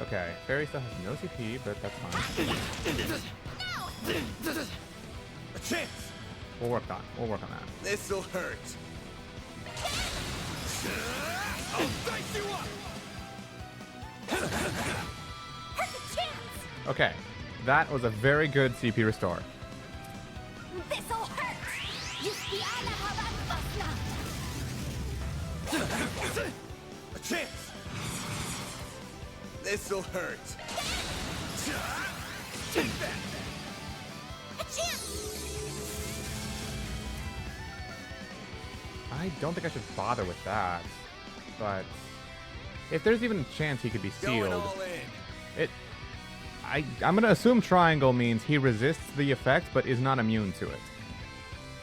S1: Okay, Barry still has no CP, but that's fine.
S5: A chance.
S1: We'll work on that.
S5: This'll hurt. I'll dice you up.
S4: Here's a chance!
S1: Okay, that was a very good CP restore.
S4: This'll hurt! Just the ala Havana.
S5: A chance. This'll hurt. Take that.
S4: A chance!
S1: I don't think I should bother with that, but if there's even a chance he could be
S5: Going
S1: sealed,
S5: all in.
S1: I'm gonna assume triangle means he resists the effect but is not immune to it.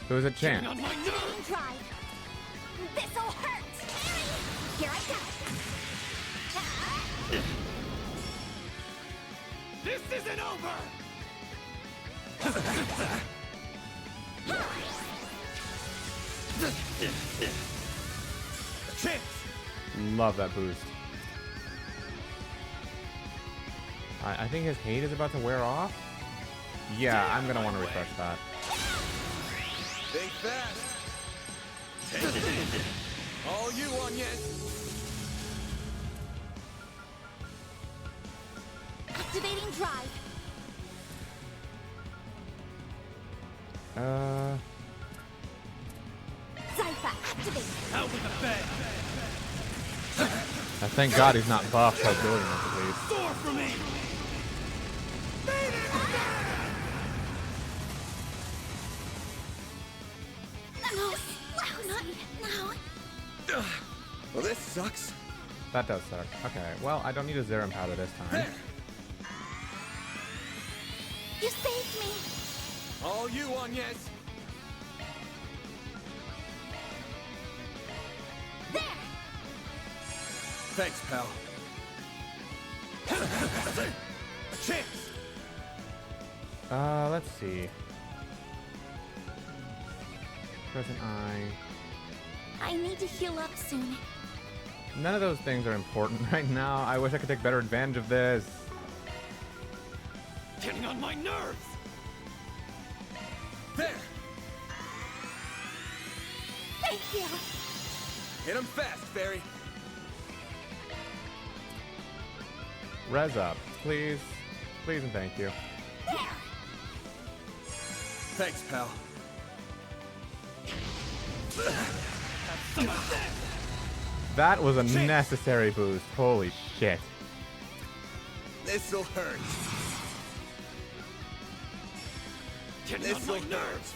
S1: So there's a chance.
S6: On my nerves.
S4: Activating drive. This'll hurt! Here I go!
S6: This isn't over.
S5: A chance.
S1: Love that boost. I think his hate is about to wear off. Yeah, I'm gonna want to refresh that.
S5: Think fast. Take it. All you want yet?
S4: Activating drive. Zypha, activate.
S6: Out with the bed.
S1: Thank God he's not buffed by brilliance at least.
S6: Soar for me.
S4: No, not now.
S5: Well, this sucks.
S1: That does suck. Okay, well, I don't need a Zerum powder this time.
S5: There.
S4: You saved me.
S5: All you want yet?
S4: There.
S5: Thanks, pal. A chance.
S1: Let's see. Present eye.
S4: I need to heal up soon.
S1: None of those things are important right now. I wish I could take better advantage of this.
S6: Getting on my nerves.
S5: There.
S4: Thank you.
S5: Hit him fast, Fairy.
S1: Res up, please. Please and thank you.
S4: There.
S5: Thanks, pal.
S1: That was a necessary boost. Holy shit.
S5: This'll hurt.
S6: Getting on
S5: This'll
S6: my
S5: hurt.
S6: nerves.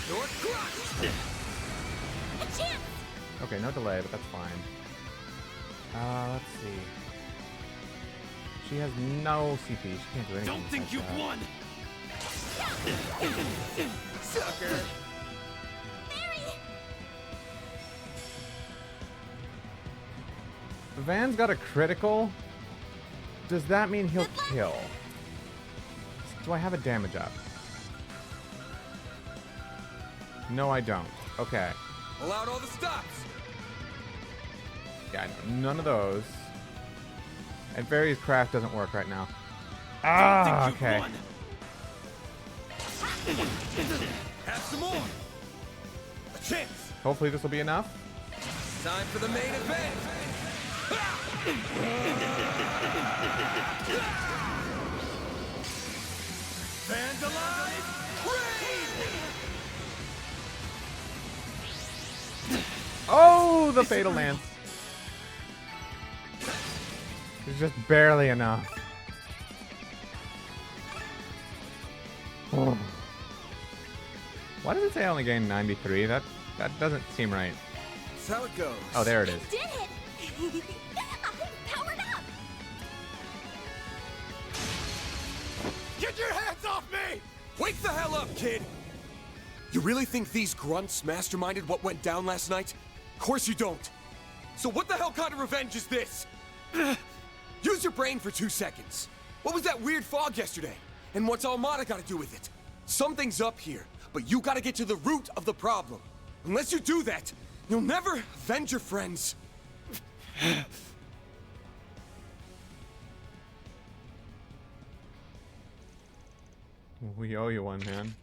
S5: Your crush.
S4: A chance.
S1: Okay, no delay, but that's fine. Let's see. She has no CP. She can't do anything.
S6: Don't think
S1: besides
S6: you've
S1: that.
S6: won.
S5: Sucker.
S1: Van's got a critical. Does that mean he'll kill? do I have a damage up? No, I don't. Okay.
S5: Pull out all the stops.
S1: Yeah, none of those. And Fairy's craft doesn't work right now. Ah, okay.
S5: Have some more. A chance.
S1: Hopefully this will be enough.
S5: Time for the main event. Fans alive, raid!
S1: Oh, the Fatal Lance. It's just barely enough. Oh. Why does it say I only gained 93? That doesn't seem right.
S5: That's how it goes.
S1: Oh, there it is.
S4: Did it! I'm powered up!
S5: Get your hands off me! Wake the hell up, kid! You really think these grunts masterminded what went down last night? Of course you don't. So what the hell kind of revenge is this? Use your brain for 2 seconds. What was that weird fog yesterday? And what's Armada got to do with it? Something's up here, but you got to get to the root of the problem. Unless you do that, you'll never avenge your friends.
S1: We owe you one, man.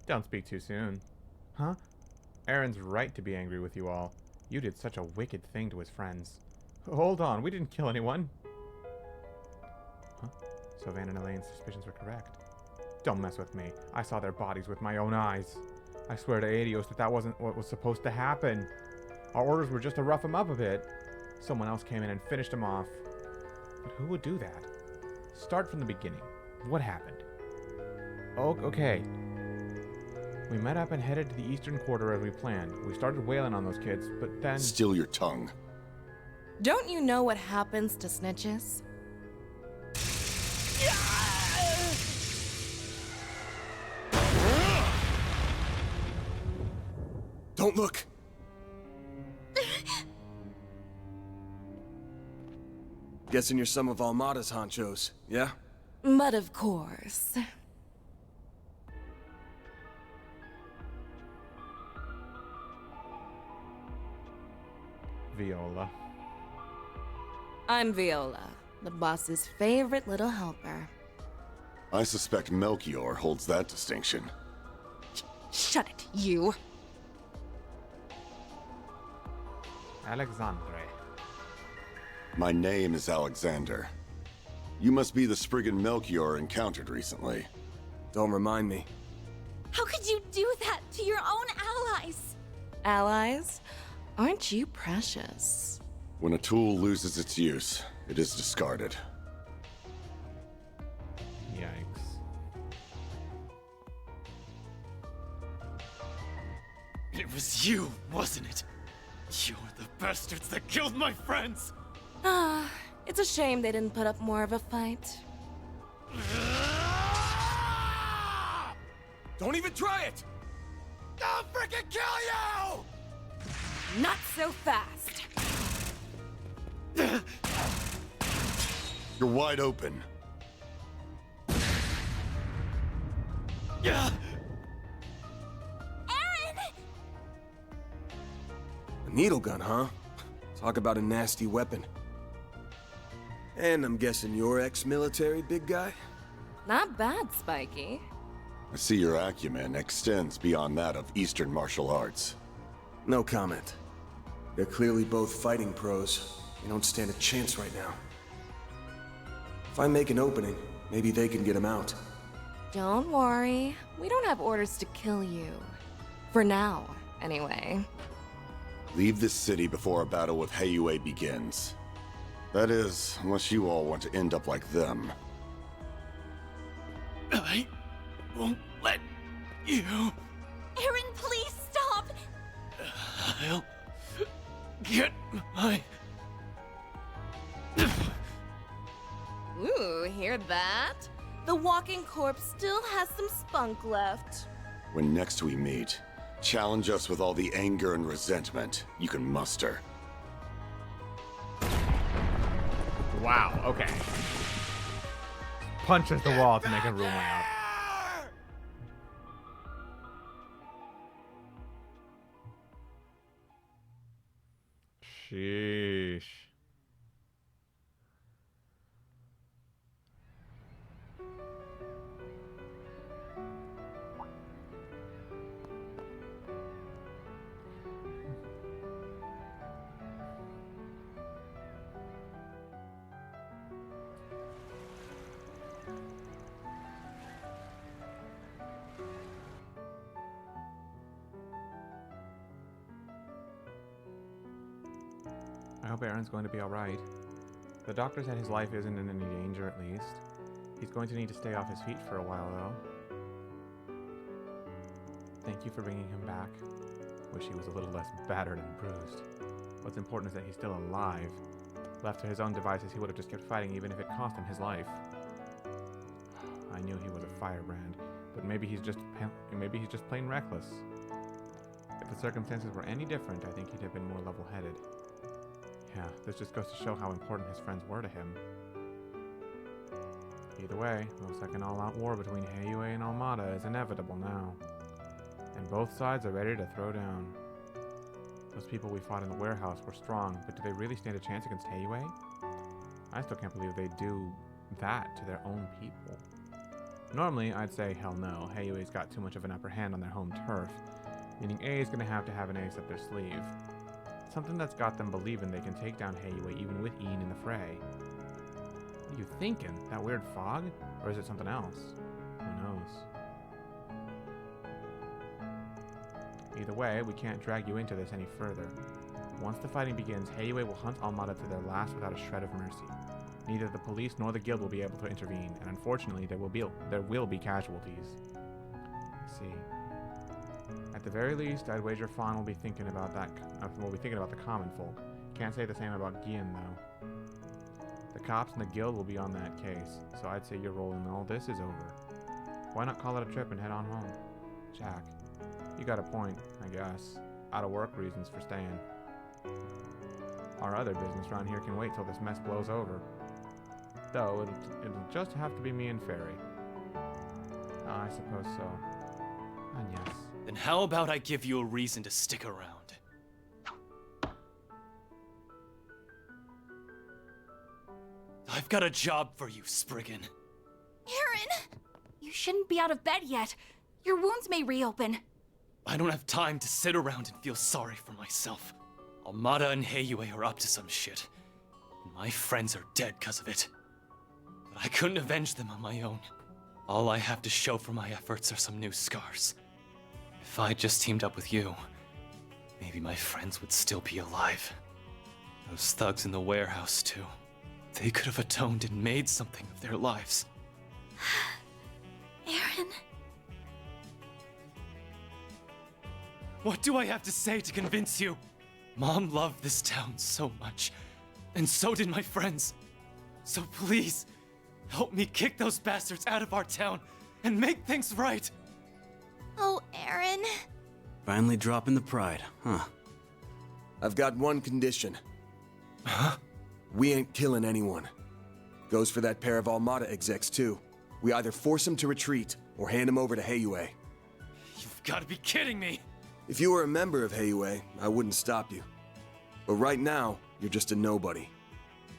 S1: Don't speak too soon. Huh? Aaron's right to be angry with you all. You did such a wicked thing to his friends. Hold on, we didn't kill anyone. Huh? So Van and Elaine's suspicions were correct. Don't mess with me. I saw their bodies with my own eyes. I swear to Adios that wasn't what was supposed to happen. Our orders were just to rough him up a bit. Someone else came in and finished him off. But who would do that? Start from the beginning. What happened? Oh, okay. We met up and headed to the eastern quarter as we planned. We started wailing on those kids, but then...
S7: Still your tongue.
S8: Don't you know what happens to snitches?
S5: Don't look. Guessing you're some of Armada's honchos, yeah?
S8: But of course.
S1: Viola.
S8: I'm Viola, the boss's favorite little helper.
S7: I suspect Melchior holds that distinction.
S8: Shut it, you.
S1: Alexandre.
S7: My name is Alexander. You must be the Spriggan Melchior encountered recently.
S5: Don't remind me.
S4: How could you do that to your own allies?
S8: Allies? Aren't you precious?
S7: When a tool loses its use, it is discarded.
S1: Yikes.
S6: It was you, wasn't it? You were the bastards that killed my friends!
S8: Ah, it's a shame they didn't put up more of a fight.
S5: Don't even try it!
S6: I'll freaking kill you!
S8: Not so fast.
S7: You're wide open.
S6: Yeah.
S4: Aaron!
S5: A needle gun, huh? Talk about a nasty weapon. And I'm guessing you're ex-military, big guy?
S8: Not bad, Spiky.
S7: I see your acumen extends beyond that of Eastern martial arts.
S5: No comment. They're clearly both fighting pros. You don't stand a chance right now. If I make an opening, maybe they can get him out.
S8: Don't worry. We don't have orders to kill you. For now, anyway.
S7: Leave this city before a battle with Heiyue begins. That is, unless you all want to end up like them.
S6: I won't let you.
S4: Aaron, please stop!
S6: I'll get my...
S8: Ooh, hear that? The walking corpse still has some spunk left.
S7: When next we meet, challenge us with all the anger and resentment you can muster.
S1: Wow, okay. punches the wall to make a room layout. Sheesh. I hope Aaron's going to be alright. The doctor said his life isn't in any danger, at least. He's going to need to stay off his feet for a while, though. Thank you for bringing him back. Wish he was a little less battered and bruised. What's important is that he's still alive. Left to his own devices, he would have just kept fighting even if it cost him his life. I knew he was a firebrand, but maybe he's just plain reckless. If the circumstances were any different, I think he'd have been more level-headed. Yeah, this just goes to show how important his friends were to him. Either way, looks like an all-out war between Heiyue and Almada is inevitable now. And both sides are ready to throw down. Those people we fought in the warehouse were strong, but do they really stand a chance against Heiyue? I still can't believe they do that to their own people. Normally, I'd say hell no, Heiyue's got too much of an upper hand on their home turf, meaning A is gonna have to have an ace up their sleeve. Something that's got them believing they can take down Heiyue even with Ian in the fray. What are you thinking? That weird fog? Or is it something else? Who knows? Either way, we can't drag you into this any further. Once the fighting begins, Heiyue will hunt Almada to their last without a shred of mercy. Neither the police nor the guild will be able to intervene, and unfortunately there will be casualties. I see. At the very least, I'd wager Fawn will be thinking about the common folk. Can't say the same about Gian, though. The cops and the guild will be on that case, so I'd say your role in all this is over. Why not call it a trip and head on home? Jack, you got a point, I guess. Out of work reasons for staying. Our other business around here can wait till this mess blows over. Though, it'll just have to be me and Fairy. I suppose so. And yes.
S6: Then how about I give you a reason to stick around? I've got a job for you, Spriggan.
S4: Aaron! You shouldn't be out of bed yet. Your wounds may reopen.
S6: I don't have time to sit around and feel sorry for myself. Almada and Heiyue are up to some shit. And my friends are dead because of it. But I couldn't avenge them on my own. All I have to show for my efforts are some new scars. If I just teamed up with you, maybe my friends would still be alive. Those thugs in the warehouse, too. They could have atoned and made something of their lives.
S4: Aaron...
S6: What do I have to say to convince you? Mom loved this town so much, and so did my friends. So please, help me kick those bastards out of our town and make things right.
S4: Oh, Aaron.
S9: Finally dropping the pride, huh?
S5: I've got one condition.
S6: Huh?
S5: We ain't killing anyone. Goes for that pair of Almada execs, too. We either force them to retreat, or hand them over to Heiyue.
S6: You've got to be kidding me!
S5: If you were a member of Heiyue, I wouldn't stop you. But right now, you're just a nobody.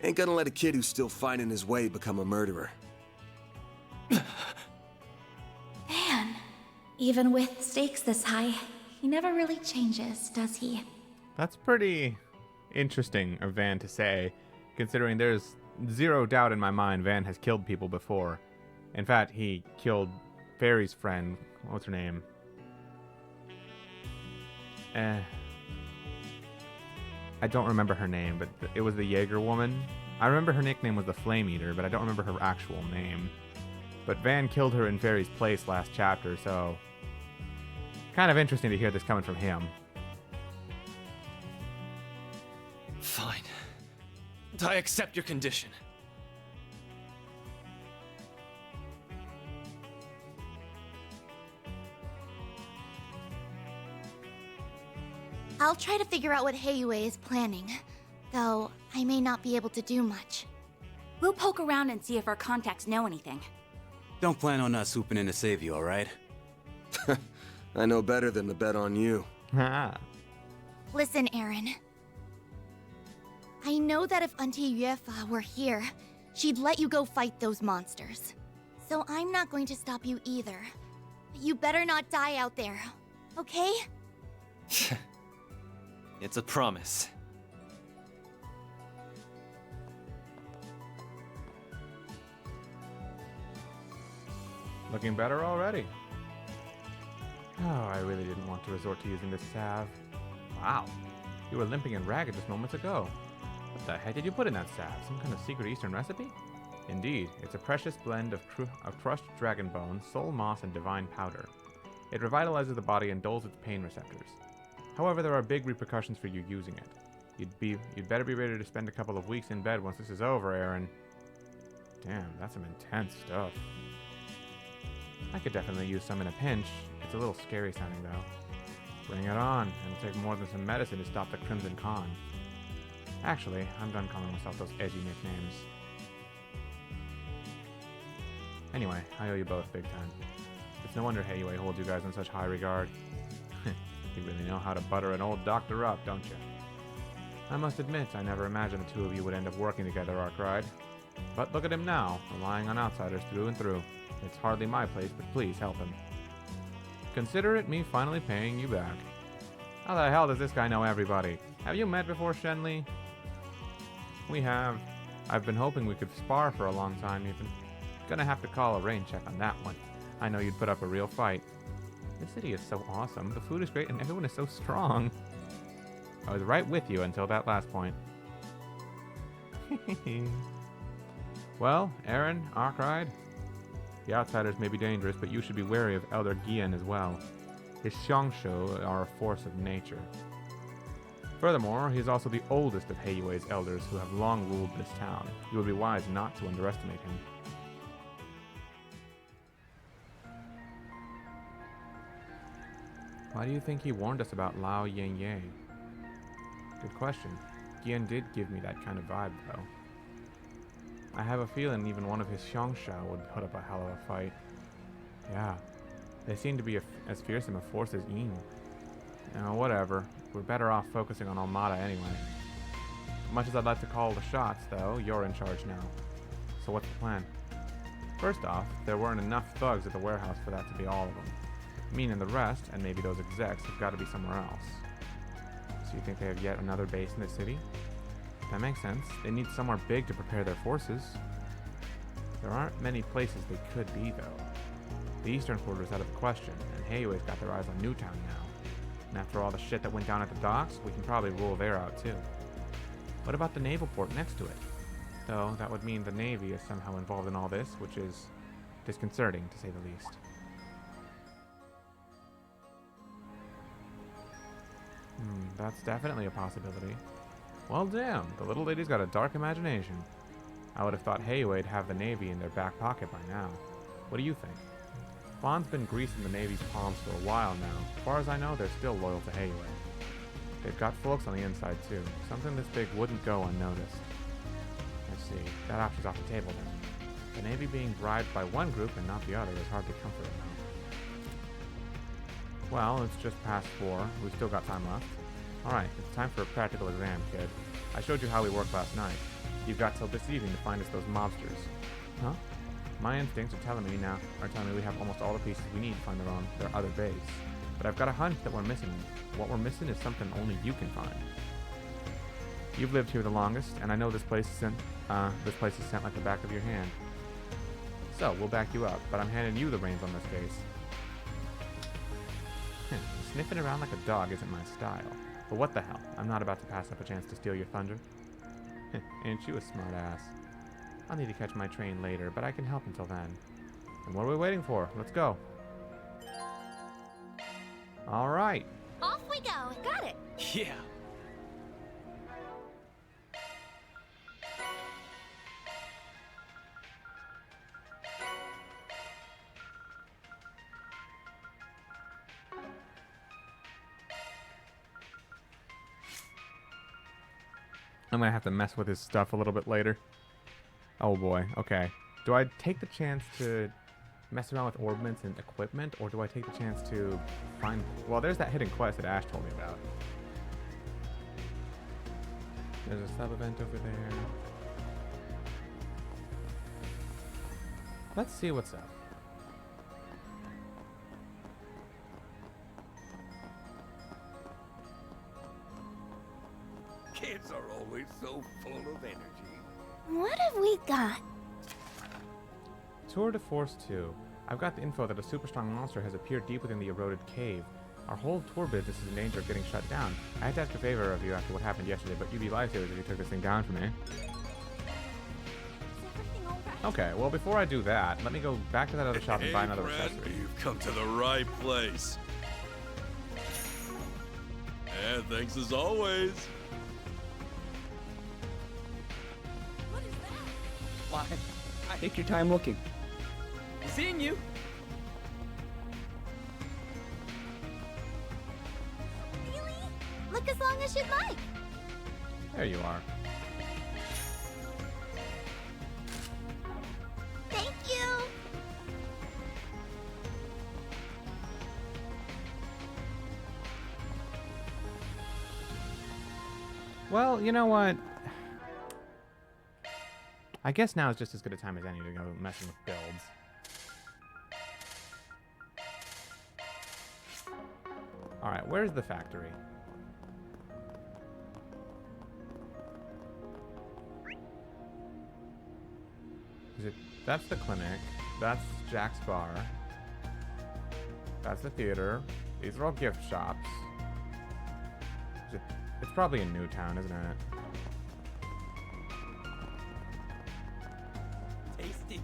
S5: Ain't gonna let a kid who's still finding his way become a murderer.
S4: Man, even with stakes this high, he never really changes, does he?
S1: That's pretty interesting of Van to say, considering there's zero doubt in my mind Van has killed people before. In fact, he killed Fairy's friend. What's her name? I don't remember her name, but it was the Jaeger woman. I remember her nickname was the Flame Eater, but I don't remember her actual name. But Van killed her in Fairy's place last chapter, so... kind of interesting to hear this coming from him.
S6: Fine. I accept your condition.
S10: I'll try to figure out what Heiyue is planning, though I may not be able to do much.
S4: We'll poke around and see if our contacts know anything.
S9: Don't plan on us swooping in to save you, alright?
S5: I know better than to bet on you.
S1: Ha.
S10: Listen, Aaron. I know that if Auntie Yuefa were here, she'd let you go fight those monsters. So I'm not going to stop you either. But you better not die out there, okay?
S6: It's a promise.
S1: Looking better already. Oh, I really didn't want to resort to using this salve. Wow, you were limping and ragged just moments ago. What the heck did you put in that salve? Some kind of secret Eastern recipe? Indeed, it's a precious blend of crushed dragon bones, soul moss, and divine powder. It revitalizes the body and dulls its pain receptors. However, there are big repercussions for you using it. You'd better be ready to spend a couple of weeks in bed once this is over, Aaron. Damn, that's some intense stuff. I could definitely use some in a pinch. It's a little scary sounding though. Bring it on. It'll take more than some medicine to stop the Crimson Khan. Actually, I'm done calling myself those edgy nicknames. Anyway, I owe you both big time. It's no wonder Heiyue holds you guys in such high regard. You really know how to butter an old doctor up, don't you? I must admit, I never imagined the two of you would end up working together, Arkwright. But look at him now, relying on outsiders through and through. It's hardly my place, but please help him. Consider it me finally paying you back. How the hell does this guy know everybody? Have you met before, Shenli? We have. I've been hoping we could spar for a long time, even. Gonna have to call a rain check on that one. I know you'd put up a real fight. This city is so awesome, the food is great, and everyone is so strong. I was right with you until that last point. Well, Aaron, Arkwright, the outsiders may be dangerous, but you should be wary of Elder Gian as well. His Xiangshu are a force of nature. Furthermore, he is also the oldest of Heiyue's elders who have long ruled this town. You would be wise not to underestimate him. Why do you think he warned us about Lao Yingye? Good question. Gian did give me that kind of vibe, though. I have a feeling even one of his Xiangshu would put up a hell of a fight. Yeah, they seem to be as fearsome a force as Yin. Whatever. We're better off focusing on Almada anyway. Much as I'd like to call the shots, though, you're in charge now. So what's the plan? First off, there weren't enough thugs at the warehouse for that to be all of them. Meaning the rest, and maybe those execs, have got to be somewhere else. So you think they have yet another base in the city? That makes sense. They need somewhere big to prepare their forces. There aren't many places they could be, though. The eastern quarter is out of the question, and Heiyue's got their eyes on Newtown now. And after all the shit that went down at the docks, we can probably rule there out too. What about the naval port next to it? Though, that would mean the Navy is somehow involved in all this, which is disconcerting, to say the least. That's definitely a possibility. Well, damn, the little lady's got a dark imagination. I would have thought Heiyue'd have the Navy in their back pocket by now. What do you think? Fawn's been greasing the Navy's palms for a while now. As far as I know, they're still loyal to Heiyue. They've got folks on the inside, too. Something this big wouldn't go unnoticed. I see. That option's off the table, then. The Navy being bribed by one group and not the other is hardly comforting now. Well, it's just past 4. We've still got time left. Alright, it's time for a practical exam, kid. I showed you how we worked last night. You've got till this evening to find us those mobsters. Huh? My instincts are telling me we have almost all the pieces we need to find their other base. But I've got a hunch that we're missing. What we're missing is something only you can find. You've lived here the longest, and I know this place is sent like the back of your hand. So, we'll back you up, but I'm handing you the reins on this case. Sniffing around like a dog isn't my style. But what the hell? I'm not about to pass up a chance to steal your thunder. Ain't you a smart ass? I'll need to catch my train later, but I can help until then. And what are we waiting for? Let's go. All right.
S10: Off we go. Got it.
S6: Yeah.
S1: I'm gonna have to mess with his stuff a little bit later. Oh boy, okay. Do I take the chance to mess around with orbments and equipment, or do I take the chance to find... Well, there's that hidden quest that Ash told me about. There's a sub-event over there. Let's see what's up.
S2: Kids are always so full of energy.
S10: What have we got?
S1: Tour de Force 2. I've got the info that a super strong monster has appeared deep within the eroded cave. Our whole tour business is in danger of getting shut down. I had to ask a favor of you after what happened yesterday, but you'd be lifesavers if you took this thing down for me. Okay, well before I do that, let me go back to that other shop and buy another accessory.
S2: You've come to the right place. And thanks as always.
S3: What is that?
S11: Why, take your time looking. Seeing you.
S10: Really? Look as long as you'd like.
S1: There you are.
S10: Thank you.
S1: Well, you know what? I guess now is just as good a time as any to go messing with builds. Alright, where's the factory? Is it... That's the clinic. That's Jack's bar. That's the theater. These are all gift shops. Is it... It's probably in Newtown, isn't it?
S11: Tasty.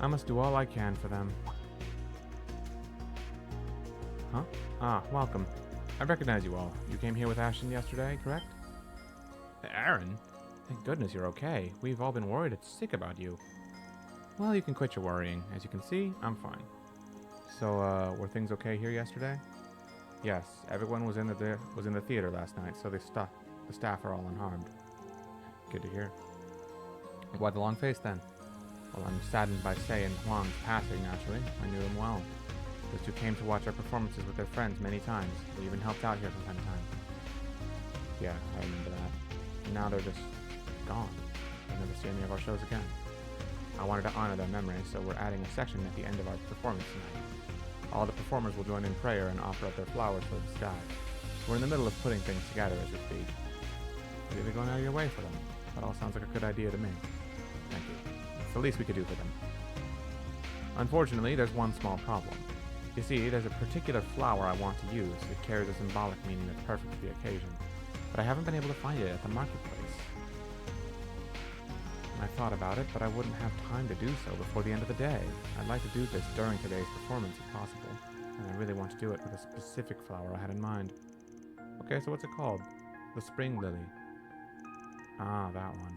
S1: I must do all I can for them. Huh? Ah, welcome. I recognize you all. You came here with Ashton yesterday, correct? Aaron? Thank goodness you're okay. We've all been worried and sick about you. Well, you can quit your worrying. As you can see, I'm fine. So, were things okay here yesterday? Yes, everyone was in the theater last night, so the staff are all unharmed. Good to hear. Why the long face then? Well, I'm saddened by Sei and Huang's passing, naturally. I knew them well. Those two came to watch our performances with their friends many times. They even helped out here from time to time. Yeah, I remember that. And now they're just gone. I'll never see any of our shows again. I wanted to honor their memory, so we're adding a section at the end of our performance tonight. All the performers will join in prayer and offer up their flowers for the sky. We're in the middle of putting things together as we speak. You're really going out of your way for them. That all sounds like a good idea to me. Thank you. It's the least we could do for them. Unfortunately, there's one small problem. You see, there's a particular flower I want to use. It carries a symbolic meaning that's perfect for the occasion. But I haven't been able to find it at the marketplace. I thought about it, but I wouldn't have time to do so before the end of the day. I'd like to do this during today's performance if possible, and I really want to do it with a specific flower I had in mind. Okay, so what's it called? The Spring Lily. Ah, that one.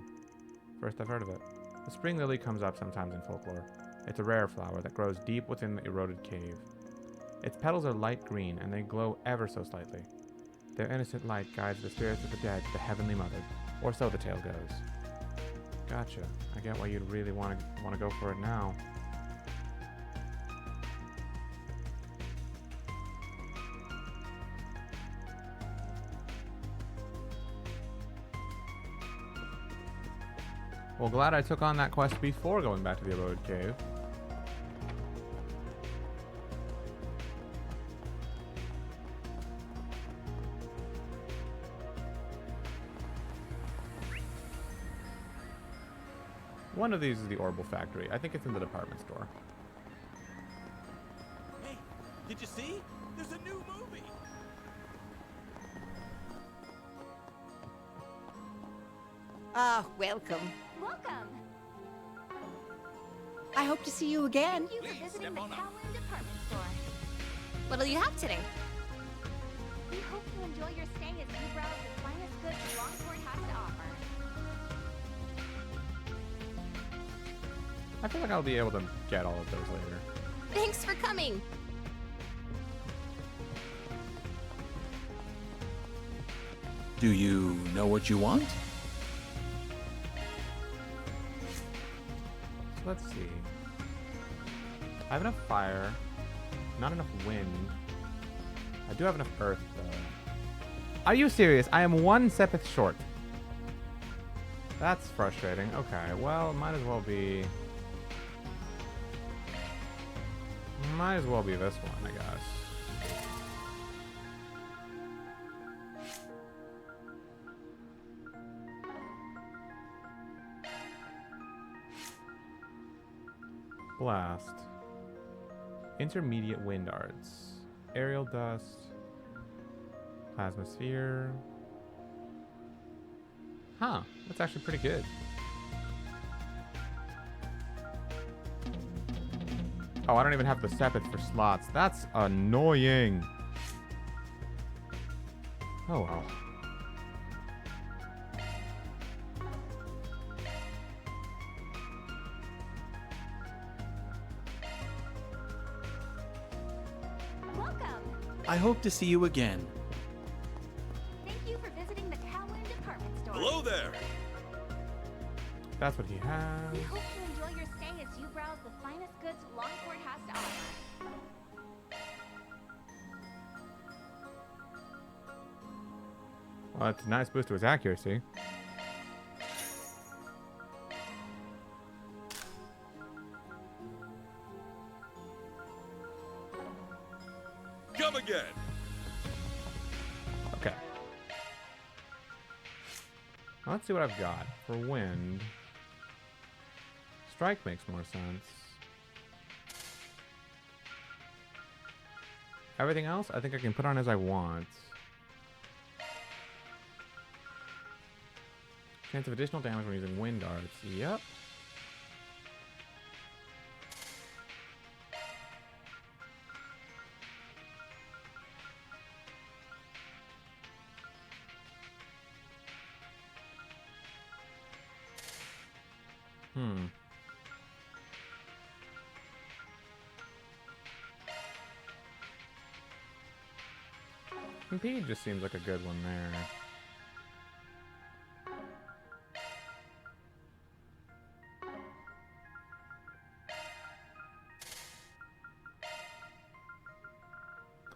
S1: First I've heard of it. The Spring Lily comes up sometimes in folklore. It's a rare flower that grows deep within the eroded cave. Its petals are light green, and they glow ever so slightly. Their innocent light guides the spirits of the dead to the Heavenly Mother, or so the tale goes. Gotcha. I get why you'd really want to go for it now. Well, glad I took on that quest before going back to the eroded cave. One of these is the Orbital Factory. I think it's in the department store.
S11: Hey, did you see? There's a new movie.
S12: Ah, welcome.
S10: Welcome.
S12: I hope to see you again.
S10: Thank you for visiting the Kowloon department store.
S8: What'll you have today?
S10: We hope you enjoy your stay as you browse the finest goods Longport has to offer.
S1: I feel like I'll be able to get all of those later.
S8: Thanks for coming.
S13: Do you know what you want?
S1: So let's see. I have enough fire, not enough wind. I do have enough earth, though. Are you serious? I am one sepith short. That's frustrating. Okay, well, might as well be this one, I guess. Blast. Intermediate wind arts. Aerial dust. Plasma sphere. Huh, that's actually pretty good. Oh, I don't even have the sepith for slots. That's annoying. Oh well.
S13: I hope to see you again.
S10: Thank you for visiting the Kowloon department store.
S2: Hello there.
S1: That's what he has.
S10: We hope you enjoy your stay as you browse the finest goods Longport has to offer.
S1: Well, it's a nice boost to his accuracy.
S2: Come again.
S1: Okay. Let's see what I've got. For wind, strike makes more sense. Everything else, I think I can put on as I want. Chance of additional damage when using wind arts. Yep. Impede just seems like a good one there.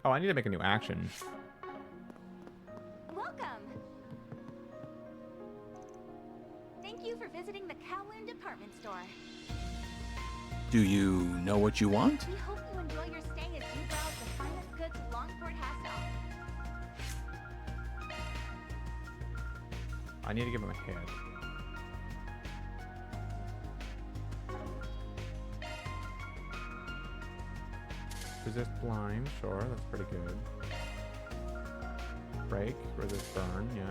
S1: Oh, I need to make a new action.
S10: Welcome. Thank you for visiting the Kowloon department store.
S13: Do you know what you want?
S10: We hope you enjoy your stay as you browse the finest goods Longport has to offer.
S1: I need to give him a hit. Resist blind, sure, that's pretty good. Break, resist burn, yeah.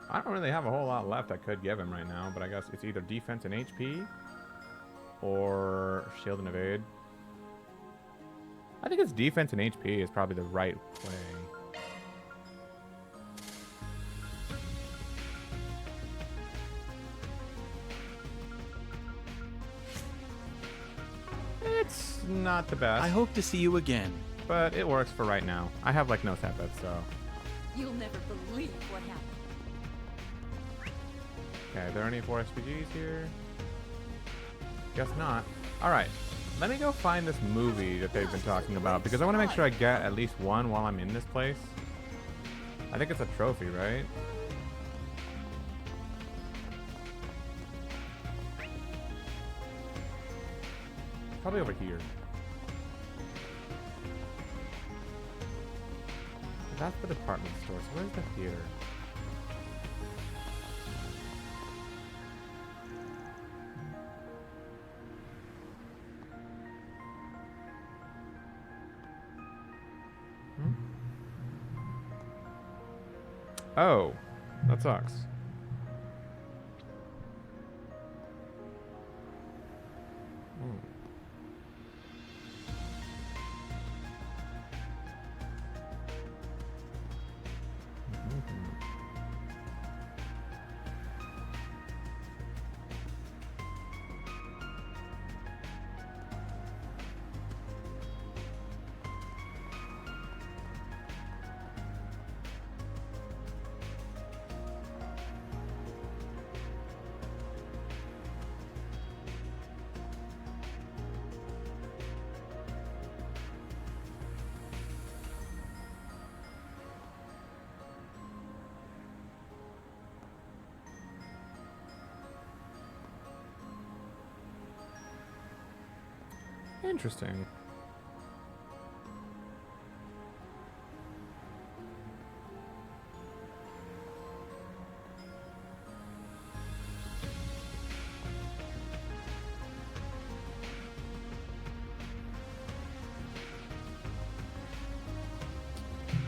S1: I don't really have a whole lot left I could give him right now, but I guess it's either defense and HP or shield and evade. I think it's defense and HP is probably the right play. It's not the best.
S13: I hope to see you again.
S1: But it works for right now. I have like no sepith, so.
S3: You'll never believe what happened.
S1: Okay, are there any 4 SPGs here? Guess not. Alright, let me go find this movie that they've been talking about, because I want to make sure I get at least one while I'm in this place. I think it's a trophy, right? Probably over here. That's the department store, so where's the theater? Oh, that sucks. Interesting.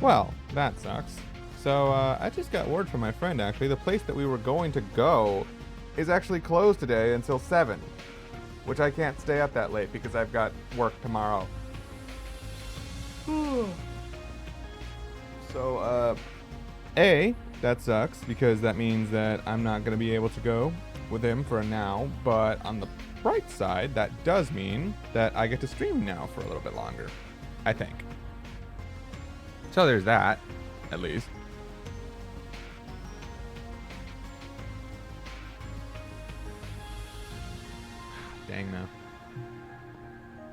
S1: Well, that sucks. So, I just got word from my friend, actually. The place that we were going to go is actually closed today until 7. Which I can't stay up that late because I've got work tomorrow. So, A, that sucks because that means that I'm not going to be able to go with him for now. But on the bright side, that does mean that I get to stream now for a little bit longer. I think. So there's that, at least. Dang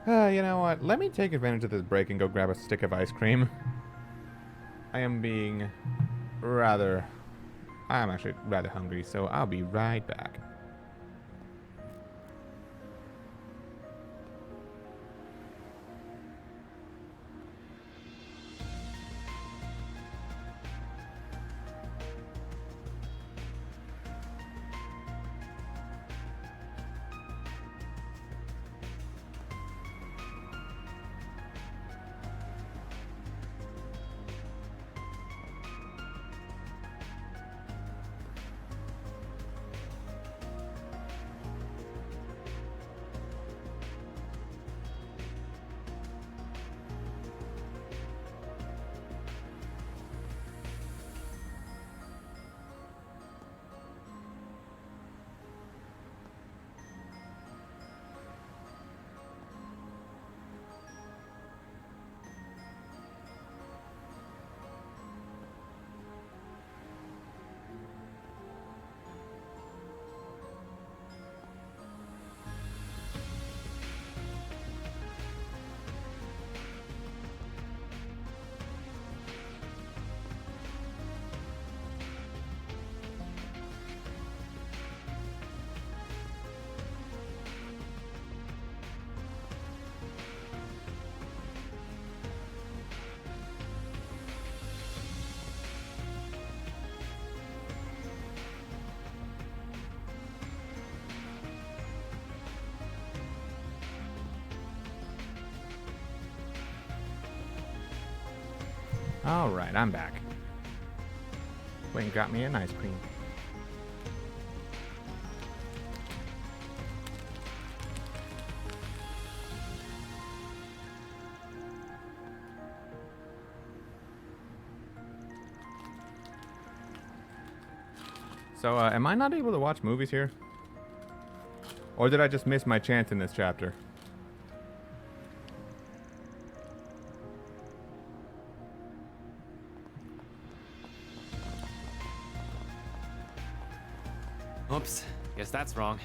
S1: no. You know what? Let me take advantage of this break and go grab a stick of ice cream. I'm actually rather hungry, so I'll be right back. Alright, I'm back. Went and got me an ice cream. So, am I not able to watch movies here? Or did I just miss my chance in this chapter?
S6: Oops, guess that's wrong.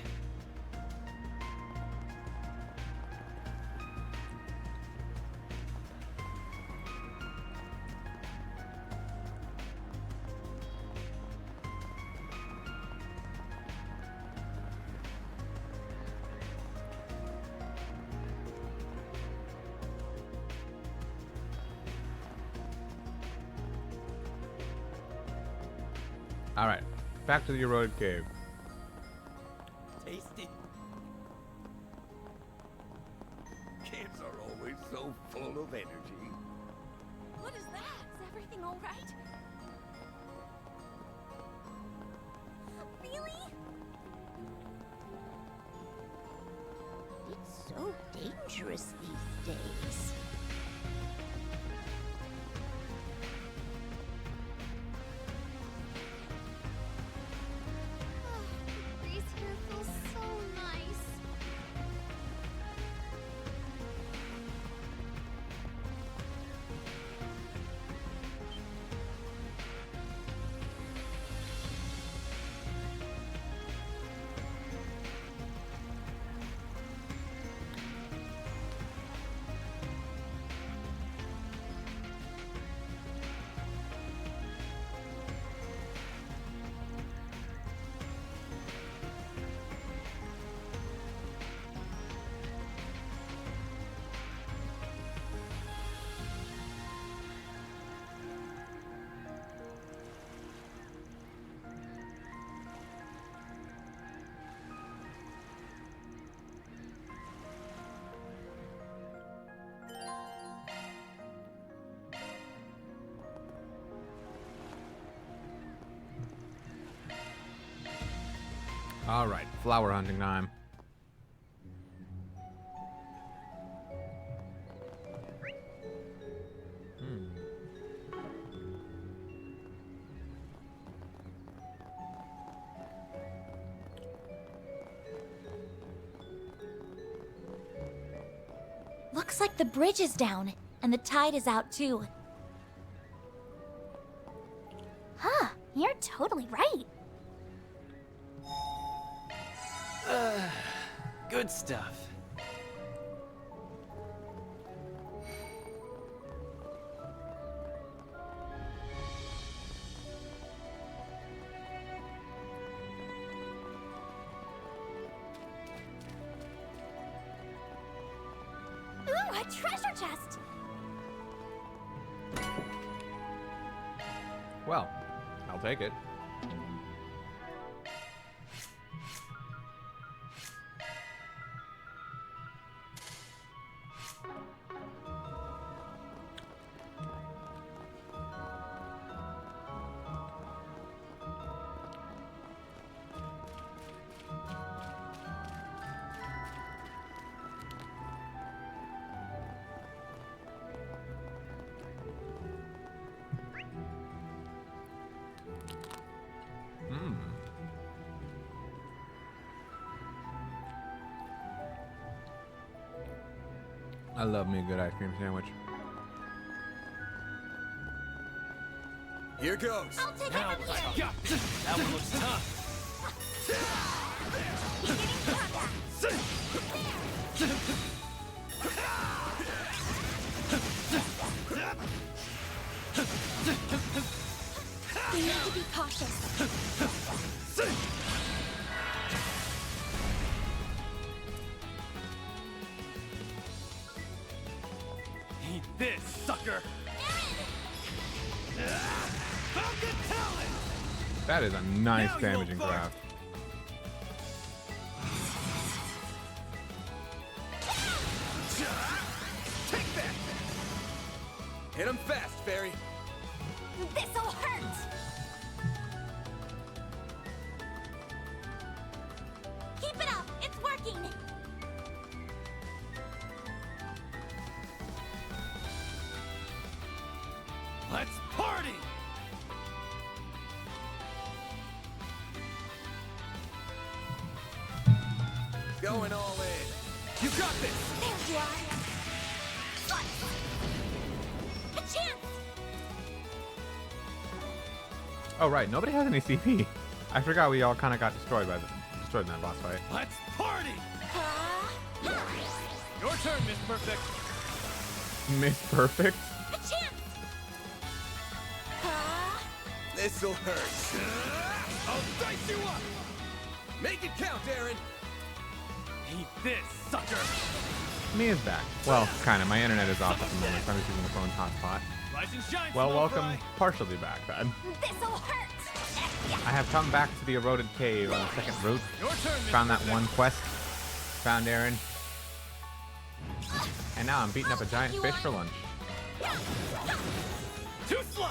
S1: Alright, back to the eroded cave.
S2: Tasty. Kids are always so full of energy.
S3: What is that? Is everything all right? Really?
S12: It's so dangerous these days.
S3: The breeze here feels so nice.
S1: All right, flower hunting time.
S4: Looks like the bridge is down, and the tide is out too.
S10: Huh, you're totally right.
S6: Good stuff.
S10: Ooh, a treasure chest!
S1: Well, I'll take it. I love me a good ice cream sandwich.
S5: Here goes.
S10: I'll take
S6: Now
S10: it from
S6: I
S10: here!
S6: got this. That one looks tough.
S10: We need to be cautious.
S6: Eat this, sucker. Falcon talent.
S1: That is a nice
S6: Now you
S1: damaging
S6: won't bark.
S1: craft.
S5: Take that! Hit him fast, Fairy.
S10: This'll hurt! Keep it up! It's working!
S6: Let's party.
S5: Going all in. You got this!
S10: There you are! A chance!
S1: Oh right, nobody has any CP. I forgot we all kind of got destroyed in that boss fight.
S6: Let's party. Your turn, Miss Perfect.
S1: Miss Perfect.
S10: A chance!
S5: This'll hurt. I'll dice you up! Make it count, Aaron!
S6: Eat this, sucker.
S1: Me is back. Well, kind of. My internet is off at the moment, so I'm just using the phone's hotspot.
S6: Rise and shine.
S1: Well,
S6: small
S1: welcome
S6: fry.
S1: partially back then.
S10: This'll hurt!
S1: I have come back to the eroded cave on the second route.
S6: Your turn, Miss
S1: Found that
S6: Perfect.
S1: one quest. Found Aaron. And now I'm beating up a giant fish for lunch.
S6: Too slow.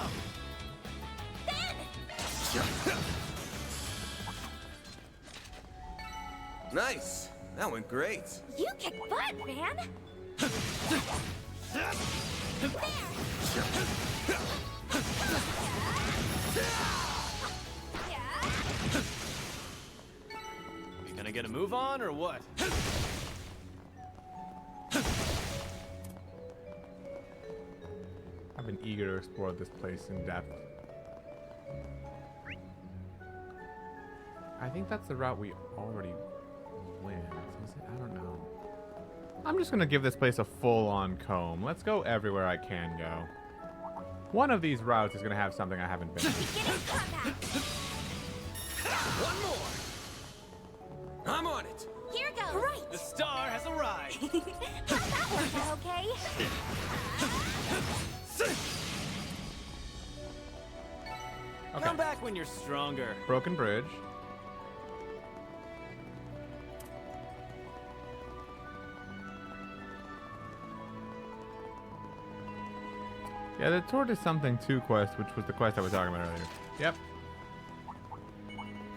S5: Nice. That went great.
S10: You kick butt, man!
S6: You gonna get a move on or what?
S1: I've been eager to explore this place in depth. I think that's the route we already went. Is it? I don't know. I'm just gonna give this place a full-on comb. Let's go everywhere I can go. One of these routes is gonna have something I haven't been to.
S5: One more! I'm on it!
S10: Here goes! Right!
S6: The star has arrived.
S10: How's that working, okay?
S1: Okay.
S6: Come back when you're stronger.
S1: Broken bridge. Yeah, the Tortoise Something 2 quest, which was the quest I was talking about earlier. Yep.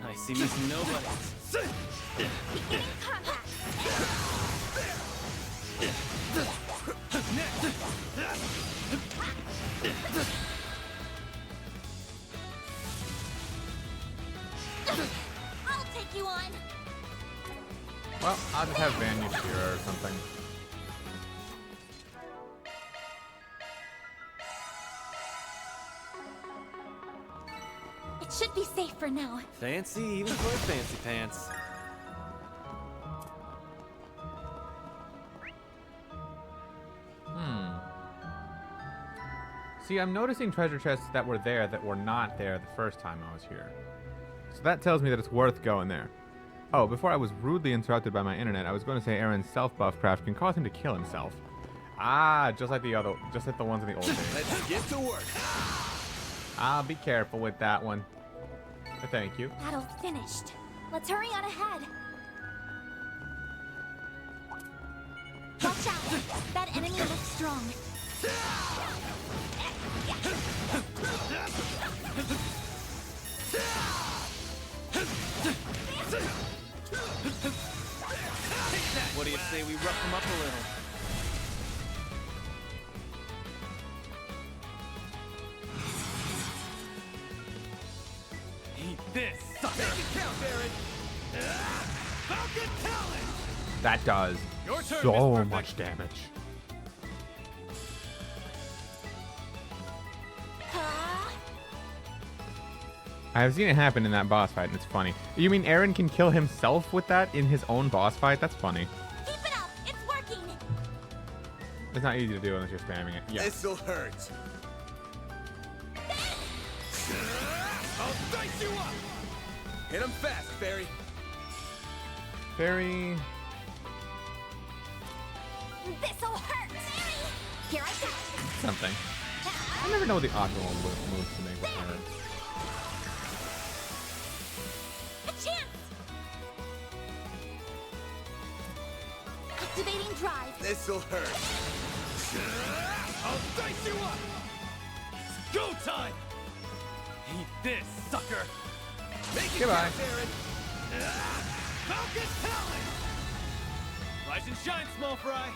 S6: I See me some nobodies.
S10: Beginning combat. I'll take you on.
S1: Well, I'll just have Van use Shira or something.
S10: It should be safe for now.
S6: Fancy, even for fancy pants.
S1: See, I'm noticing treasure chests that were there that were not there the first time I was here. So that tells me that it's worth going there. Oh, before I was rudely interrupted by my internet, I was going to say Aaron's self-buff craft can cause him to kill himself. Ah, just like the ones in the old days.
S5: Let's get to work.
S1: I'll be careful with that one. But thank you.
S10: Battle's finished. Let's hurry on ahead. Watch out! That enemy looks strong.
S6: What do you say we rough him up a little? Eat this, sucker! Make it count, Baron! Falcon Talon!
S1: That does
S6: Your turn,
S1: so
S6: Miss
S1: much damage. I have seen it happen in that boss fight, and it's funny. You mean Aaron can kill himself with that in his own boss fight? That's funny.
S10: Keep it up! It's working!
S1: It's not easy to do unless you're spamming it. Yeah.
S5: This'll hurt. I'll dice you up! Hit him fast, Fairy.
S1: Fairy.
S10: This'll hurt! Here I go!
S1: Something. I never know the optimal moves to make with her.
S10: A chance! Activating drive.
S5: This'll hurt.
S6: I'll dice you up! It's go time! Eat this, sucker!
S5: Make it
S1: Goodbye.
S5: count, Baron.
S6: Falcon Talon! Rise and shine, small fry!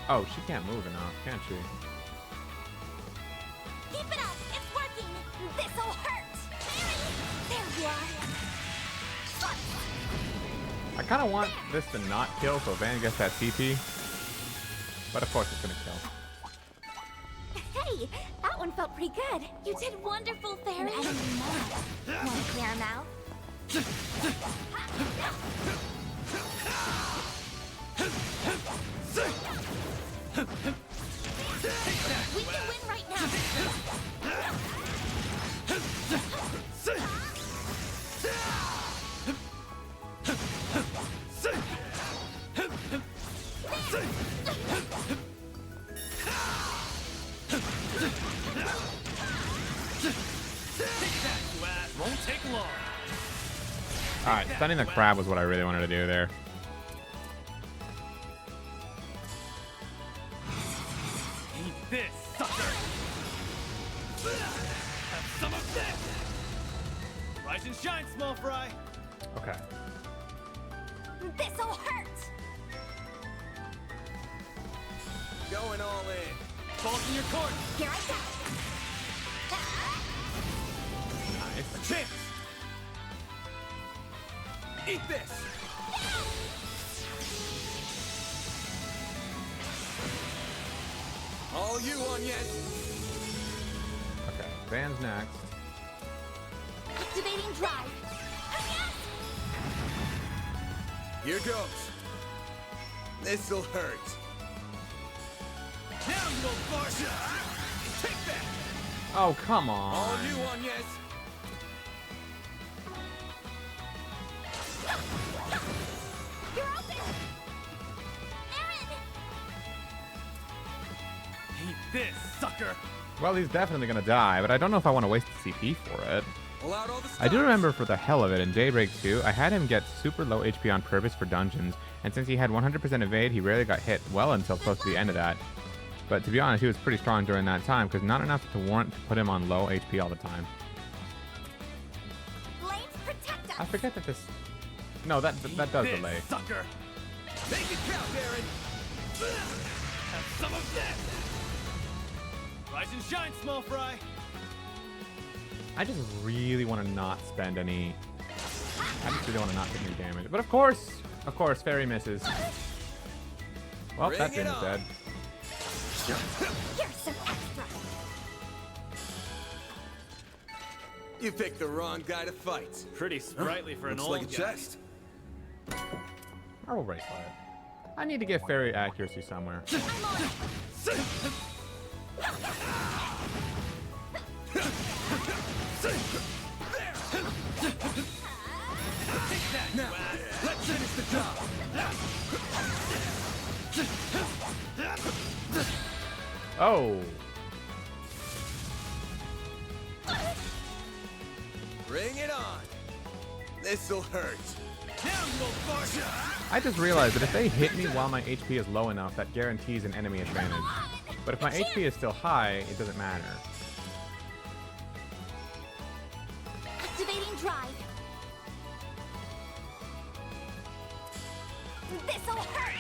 S1: Oh, she can't move enough, can she?
S10: Keep it up! It's working! This'll hurt! There you are!
S1: I kind of want this to not kill so Van gets that TP. But of course it's going to kill.
S10: Hey! That one felt pretty good. You did wonderful, Fairy. Want to clear him out? We can win right now.
S6: Won't take long.
S1: Alright, stunning the crab was what I really wanted to do there.
S6: Eat this, sucker! Have some of this! Rise and shine, small fry!
S1: Okay.
S10: This'll hurt!
S5: Going all in.
S6: Falls in your court!
S10: Here I go!
S1: Nice.
S5: A chance. Eat this. All you on yet?
S1: Okay, Van's next.
S10: Activating drive.
S5: Here goes. This'll hurt.
S6: Down, you old Barsha!
S5: Take that.
S1: Oh, come on.
S5: All you on yet?
S10: You're open! Aaron!
S6: Eat this, sucker!
S1: Well, he's definitely going to die, but I don't know if I want to waste the CP for it.
S5: Pull out all the
S1: I do
S5: stops.
S1: remember for the hell of it in Daybreak 2, I had him get super low HP on purpose for dungeons, and since he had 100% evade, he rarely got hit well until close to the end of that. But to be honest, he was pretty strong during that time, because not enough to warrant to put him on low HP all the time. I forget that this. No, that does delay.
S6: Sucker!
S5: Make it count, Aaron!
S6: Have some of this! Rise and shine, small fry!
S1: I just really want to not spend any. I just really want to not take any damage. But of course, Fairy misses. Well,
S5: Bring
S1: that
S5: it
S1: thing's
S5: on.
S1: dead.
S10: Here's some extra.
S5: You picked the wrong guy to fight.
S6: Pretty sprightly for an
S5: Looks
S6: old
S5: like a
S6: guy.
S5: chest.
S1: I will race fire. I need to get Fairy accuracy somewhere.
S5: Now, let's finish the job.
S1: Oh.
S5: Bring it on. This'll hurt.
S1: I just realized that if they hit me while my HP is low enough, that guarantees an enemy advantage. But if my HP is still high, it doesn't matter.
S10: Activating drive. This'll hurt.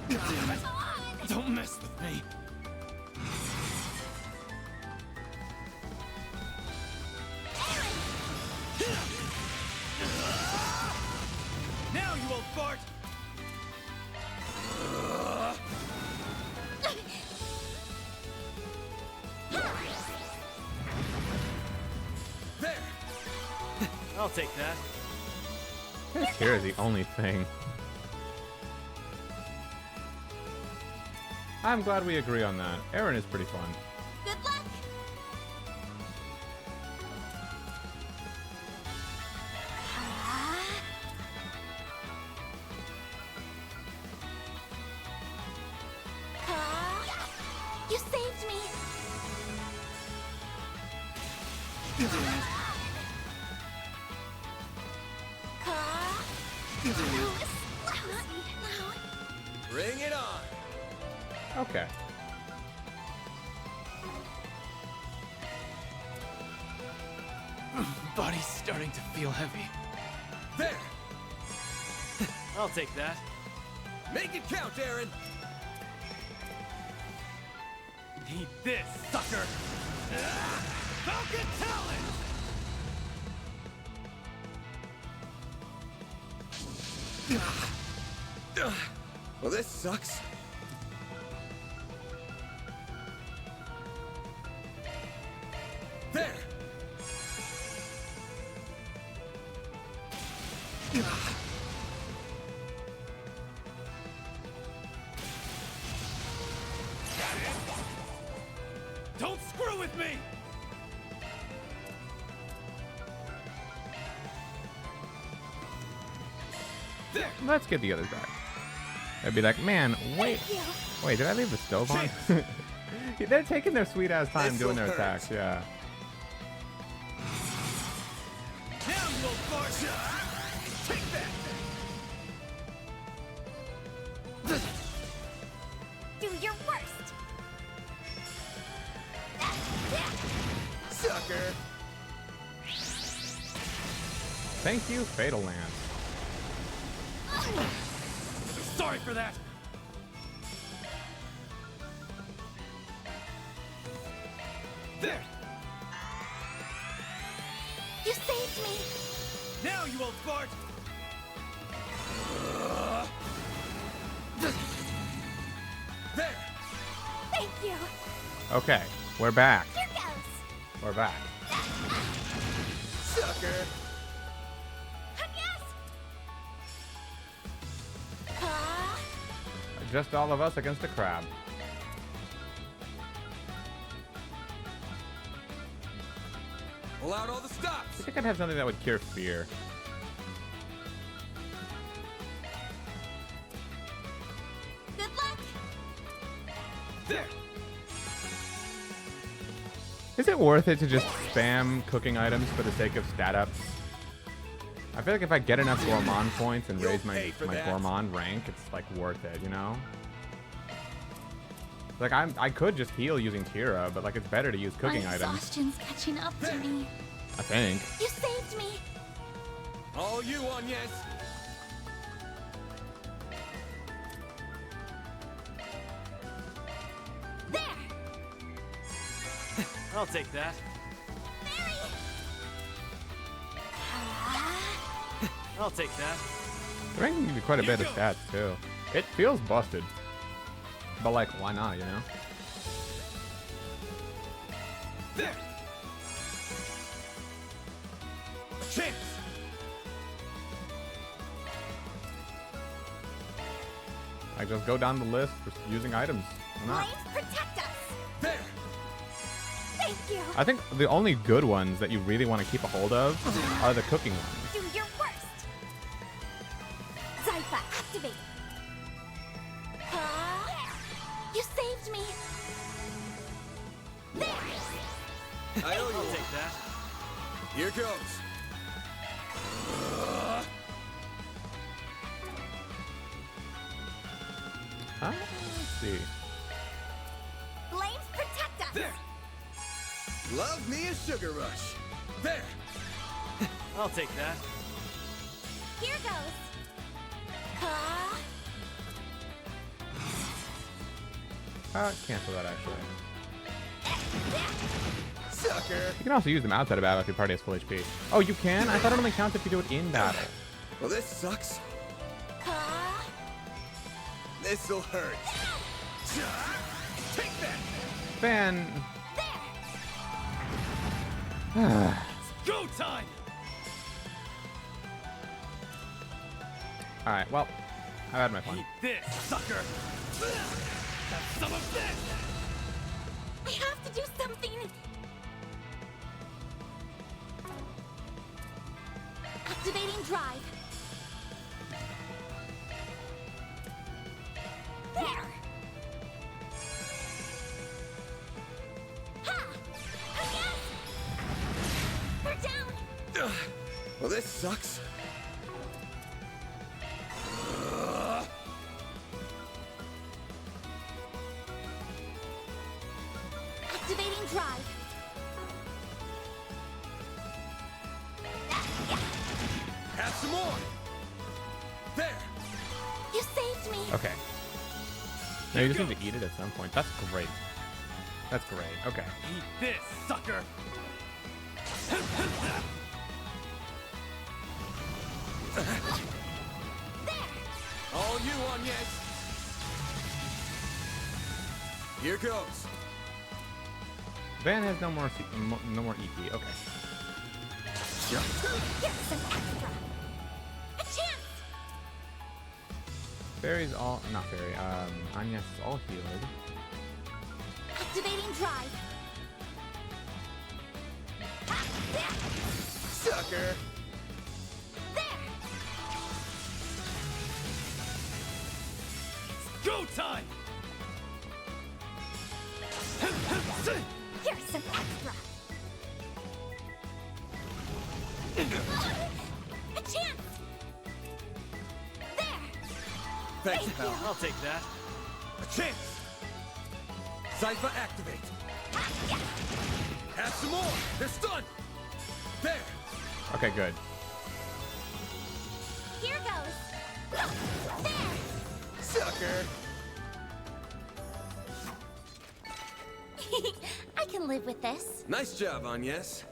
S6: Damn it! Don't mess with me. Now, you old fart!
S5: There.
S6: I'll take that.
S1: This here is the only thing. I'm glad we agree on that. Aaron is pretty fun.
S10: Good luck. You saved me.
S5: Bring it on.
S1: Okay.
S6: Body's starting to feel heavy.
S5: There.
S6: I'll take that.
S5: Make it count, Aaron.
S6: Need this, sucker! Falcon Talon!
S5: Well, this sucks. There.
S6: Don't screw with me!
S5: There.
S1: Let's get the others back. I'd be like, man, wait, did I leave the stove on? They're taking their sweet ass time doing their attacks, yeah.
S6: Now, you old fart! Take that!
S10: Do your worst.
S5: Sucker.
S1: Thank you, Fatal Lance.
S6: Sorry for that!
S5: There.
S10: You saved me.
S6: Now, you old fart!
S5: There.
S10: Thank you.
S1: Okay, we're back.
S10: Here goes.
S1: We're back.
S5: Sucker.
S1: Just all of us against a crab.
S5: Pull out all the stops.
S1: I think I'd have something that would cure fear.
S10: Good luck.
S5: There.
S1: Is it worth it to just spam cooking items for the sake of stat ups? I feel like if I get enough Gourmand points and raise my Gourmand rank, it's like worth it, you know? Like I could just heal using Tira, but like it's better to use cooking
S4: My
S1: items.
S4: exhaustion's catching up to me.
S1: I think.
S4: You saved me.
S5: All you on, yes.
S10: There!
S6: I'll take that. I'll take that.
S1: The rank can give you quite a bit of stats too. It feels busted, but like, why not? You know.
S5: There! A chance!
S1: I just go down the list for using items. Why not?
S10: Flames protect us!
S5: There!
S10: Thank you!
S1: I think the only good ones that you really want to keep a hold of are the cooking ones.
S10: Do your worst! Zypha, activate! You saved me! There!
S5: I owe you.
S6: I'll take that.
S5: Here goes.
S1: Let's see.
S10: Flames protect us!
S5: There! Love me a sugar rush. There!
S6: I'll take that.
S10: Here goes!
S1: Cancel that actually.
S5: Sucker!
S1: You can also use them outside of battle if your party has full HP. Oh, you can? I thought it only counts if you do it in battle.
S5: Well, this sucks. This'll hurt. Take that!
S1: Fan.
S6: Go time!
S1: Alright, well, I've had my fun.
S6: Eat this, sucker! Have some of this!
S10: I have to do something! Activating drive. There! Ha! Yes! We're down!
S5: Well, this sucks.
S10: Activating drive.
S5: Have some more! There!
S10: You saved me!
S1: Okay. No, you just need to eat it at some point. That's great. That's great. Okay.
S6: Eat this, sucker!
S5: All you on, yes. Here goes.
S1: Van has no more no more EP. Okay.
S10: Here's some extra. A chance!
S1: Fairy's all not fairy. Anya's is all healed.
S10: Activating drive.
S5: Sucker!
S10: There!
S6: Go time!
S10: Here's some extra. A chance! There!
S5: Thanks,
S10: Thank
S5: pal.
S10: you.
S6: I'll take that.
S5: A chance! Zypha, activate! Have some more! They're stunned! There!
S1: Okay, good.
S10: Here goes. There!
S5: Sucker!
S10: I can live with this.
S5: Nice job, Agnes.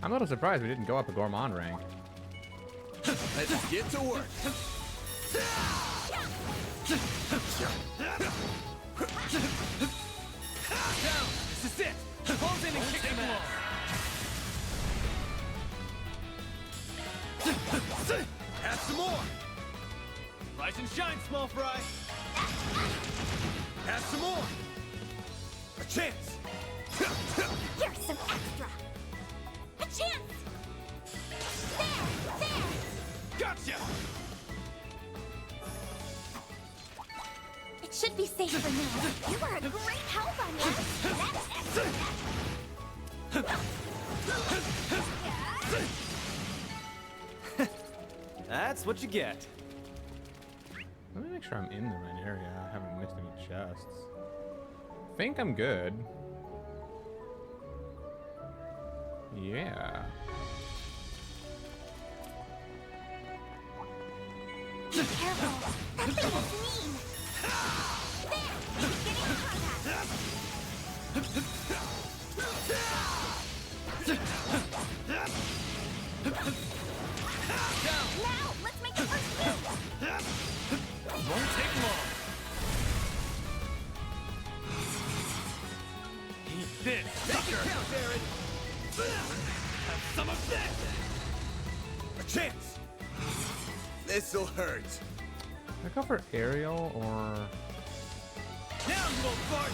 S1: I'm a little surprised we didn't go up a gourmand rank.
S5: Let's get to work.
S6: Down! This is it! Close in and kick him off!
S5: Have some more!
S6: Rise and shine, small fry!
S5: Have some more! A chance!
S10: Here's some extra. A chance! There! There!
S6: Gotcha!
S10: It should be safe for now. You were a great help on
S6: That's what you get.
S1: Let me make sure I'm in the right area. I haven't missed any chests. Think I'm good. Yeah.
S10: Be careful. That thing is mean. There. Getting in contact. Now, let's make the first hit.
S6: Won't take long. Eat this, sucker!
S5: Count, Aaron.
S6: Have some of this!
S5: A chance. This'll hurt.
S1: Should I go for aerial or?
S6: Now you won't fart!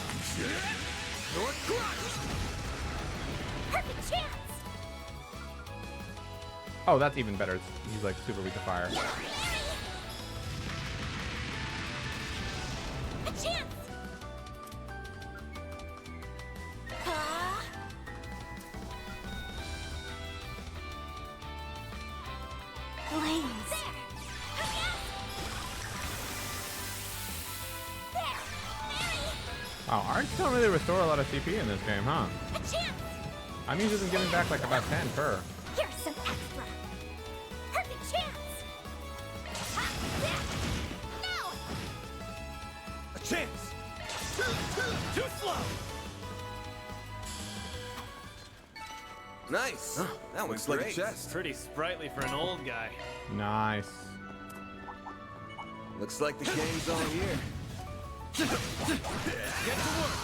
S5: Your crunch.
S10: Perfect chance.
S1: Oh, that's even better. He's like super weak to fire.
S10: A chance. Blaze.
S1: Wow, arcs don't really restore a lot of CP in this game, huh?
S10: A chance.
S1: I'm usually just getting back like about 10 per.
S10: Here's some extra. Perfect chance. Now.
S5: A chance.
S6: Too slow!
S5: Nice. That
S6: Looks
S5: looks like a chest.
S6: Pretty sprightly for an old guy.
S1: Nice.
S5: Looks like the game's all here.
S6: Get to work!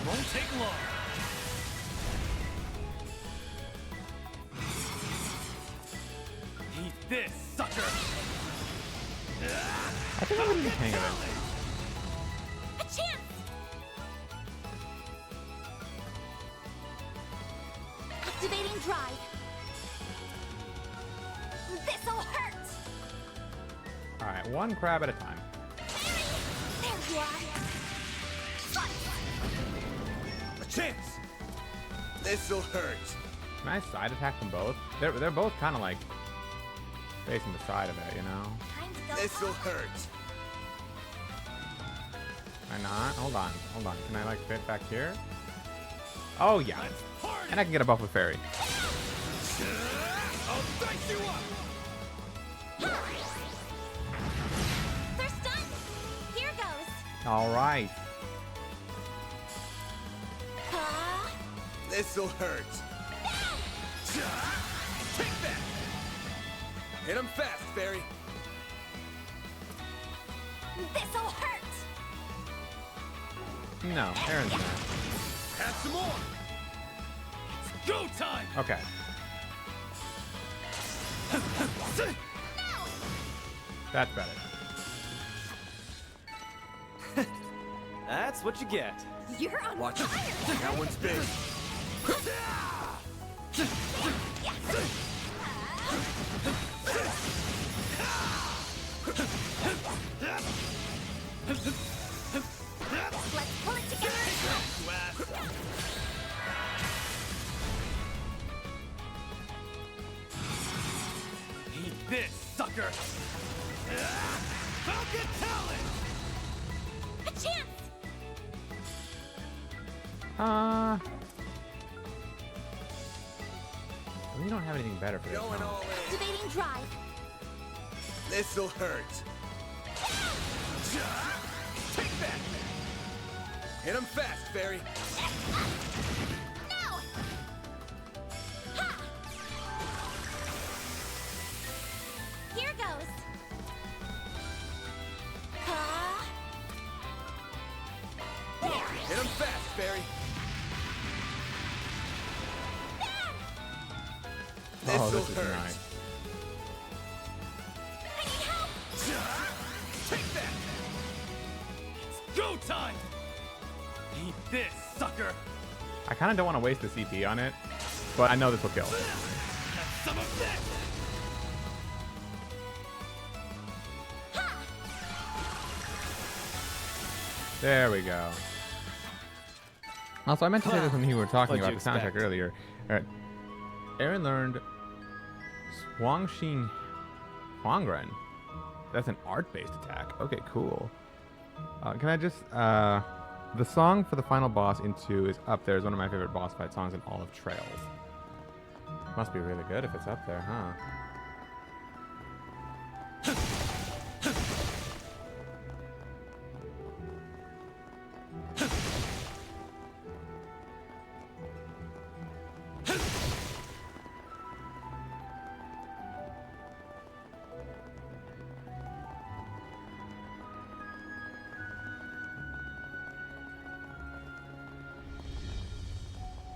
S6: Won't take long. Eat this, sucker!
S1: I think I'm gonna get the hang of it.
S10: A chance. Activating drive. This'll hurt.
S1: Alright, one crab at a time.
S10: There you are.
S5: A chance. This'll hurt.
S1: Can I side attack them both? They're both kind of like facing the side of it, you know?
S5: This'll hurt.
S1: Can I not? Hold on. Can I like fit back here? Oh yeah. And I can get a buff with fairy.
S5: I'll dice you up.
S10: They're stunned. Here goes.
S1: Alright.
S5: This'll hurt. Take that. Hit him fast, Barry.
S10: This'll hurt.
S1: No, Aaron's not.
S5: Have some more.
S6: It's go time!
S1: Okay. That's better.
S6: That's what you get.
S10: You're on
S5: Watch it.
S10: fire.
S5: That one's big.
S10: Let's pull it together.
S6: Eat this, sucker! Falcon talent!
S10: A chance.
S1: We don't have anything better for this.
S5: Going
S1: Huh?
S5: all in.
S10: Activating drive.
S5: This'll hurt. Take that. Hit him fast, Barry.
S10: Now. Ha. Here goes. There.
S5: Hit him fast, Barry.
S1: Oh,
S5: This'll
S1: this is
S5: hurt.
S1: nice.
S10: I need help.
S5: Take that.
S6: It's go time! Eat this, sucker!
S1: I kind of don't want to waste the CP on it, but I know this will kill.
S6: Have some of this!
S1: There we go. Also, I meant to say this when we were talking
S6: What'd
S1: about the
S6: you
S1: soundtrack
S6: expect?
S1: earlier. Alright. Aaron learned Swangxing Huangren. That's an art-based attack. Okay, cool. Can I just... the song for the final boss in 2 is up there. It's one of my favorite boss fight songs in all of Trails. Must be really good if it's up there, huh?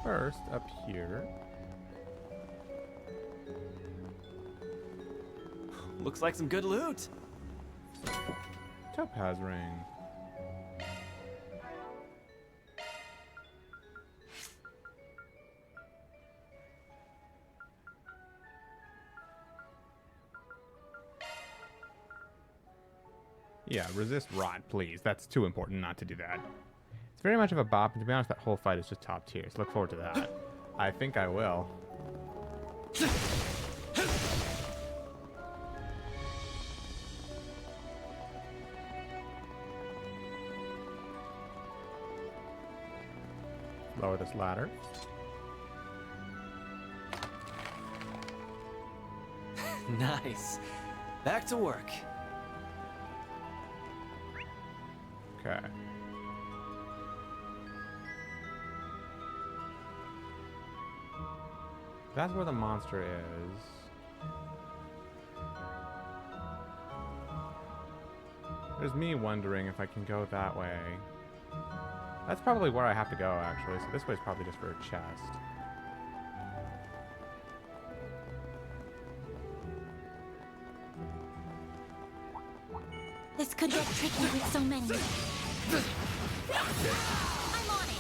S1: First, up here.
S6: Looks like some good loot.
S1: Topaz ring. Yeah, resist rot, please. That's too important not to do that. It's very much of a bop, and to be honest, that whole fight is just top tier, so look forward to that. I think I will. Lower this ladder.
S6: Nice. Back to work.
S1: Okay. That's where the monster is. There's me wondering if I can go that way. That's probably where I have to go, actually. So this way's probably just for a chest.
S4: This could get tricky with so many. I'm on it.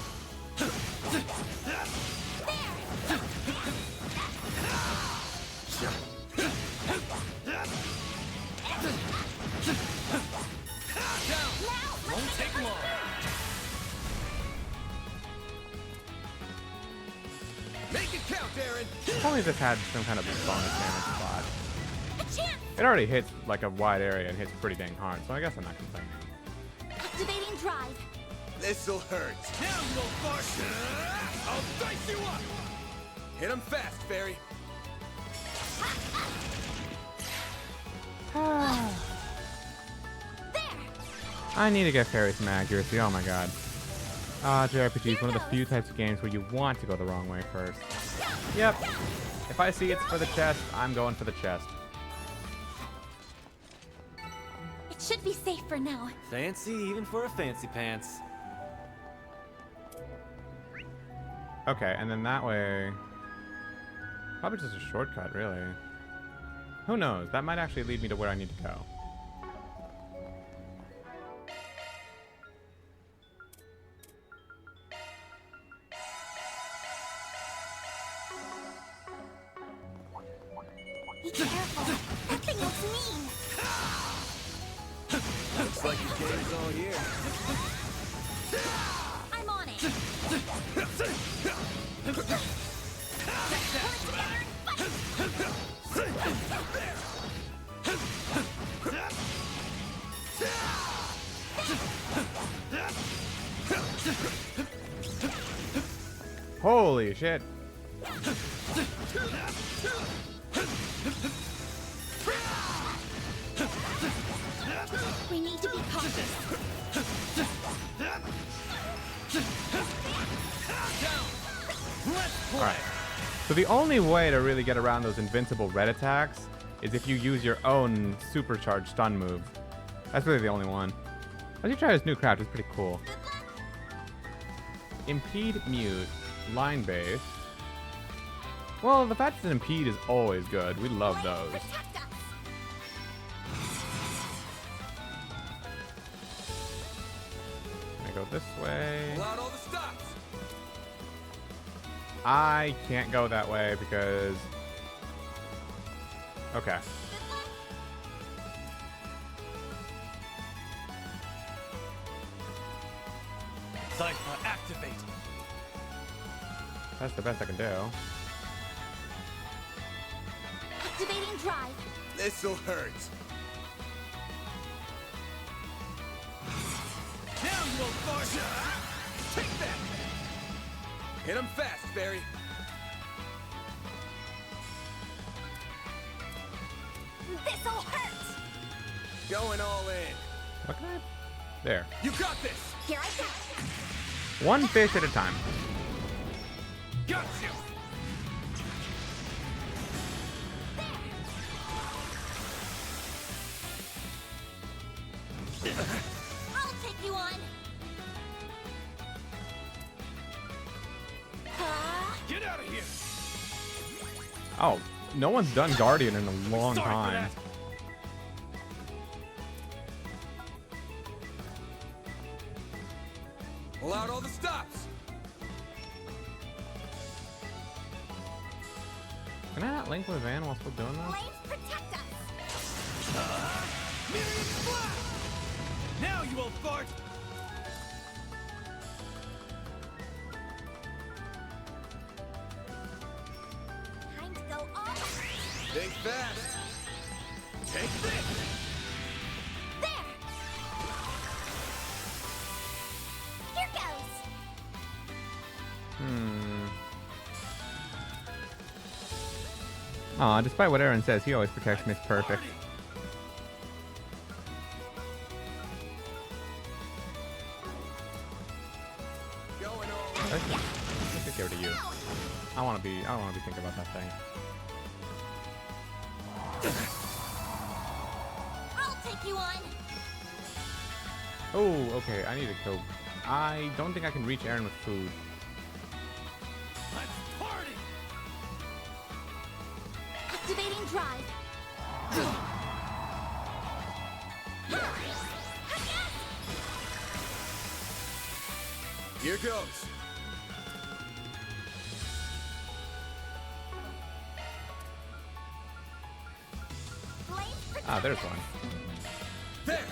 S6: Won't take long.
S5: Make it count, Aaron.
S1: If only this had some kind of bonus damage spot. It already hits like a wide area and hits pretty dang hard, so I guess I'm not complaining.
S4: Activating drive.
S5: This'll hurt. Now, you little fart. I'll dice you up. Hit him fast, Fairy.
S1: I need to get Fairy some accuracy, oh my god. JRPG is one of the few types of games where you want to go the wrong way first. Yep. If I see it's for the chest, I'm going for the chest.
S4: It should be safe for now.
S6: Fancy even for a fancy pants.
S1: Okay, and then that way... Probably just a shortcut, really. Who knows? That might actually lead me to where I need to go.
S4: Be careful. That thing looks mean.
S5: Looks like your game's all here.
S4: I'm on it.
S1: Holy shit.
S4: We need to be cautious.
S1: Alright. So the only way to really get around those invincible red attacks is if you use your own supercharged stun moves. That's really the only one. Let's you try this new craft, it's pretty cool. Impede mute. Line base. Well, the fact that impede is always good. We love those. I go this way.
S5: Pull out all the stops.
S1: I can't go that way because... Okay.
S6: Cypher, activate.
S1: That's the best I can do.
S10: Activating drive.
S5: This'll hurt.
S2: Now you won't fart. Take that.
S5: Hit him fast, Barry.
S10: This'll hurt.
S5: Going all in.
S1: What can I? There.
S5: You got this.
S10: Here I go.
S1: One fish at a time.
S2: Got you.
S10: I'll take you on.
S2: Get out of here.
S1: Oh, no one's done Guardian in a long
S2: Sorry for
S1: time.
S2: that.
S5: Pull out all the stops.
S1: Can I not link with Van while still doing this?
S10: Flames protect us.
S2: Million blast. Now you won't fart.
S10: Time to go all out.
S5: Think fast.
S2: Take this.
S10: There. Here goes.
S1: Aw, despite what Aaron says, he always protects Miss Perfect.
S5: Going all in.
S1: Let's just give it to you. I don't wanna be thinking about that thing.
S10: I'll take you on.
S1: Oh, okay, I need to go. I don't think I can reach Aaron with food.
S2: Let's party.
S10: Activating drive.
S5: Here goes.
S1: Ah, there's one.
S5: There.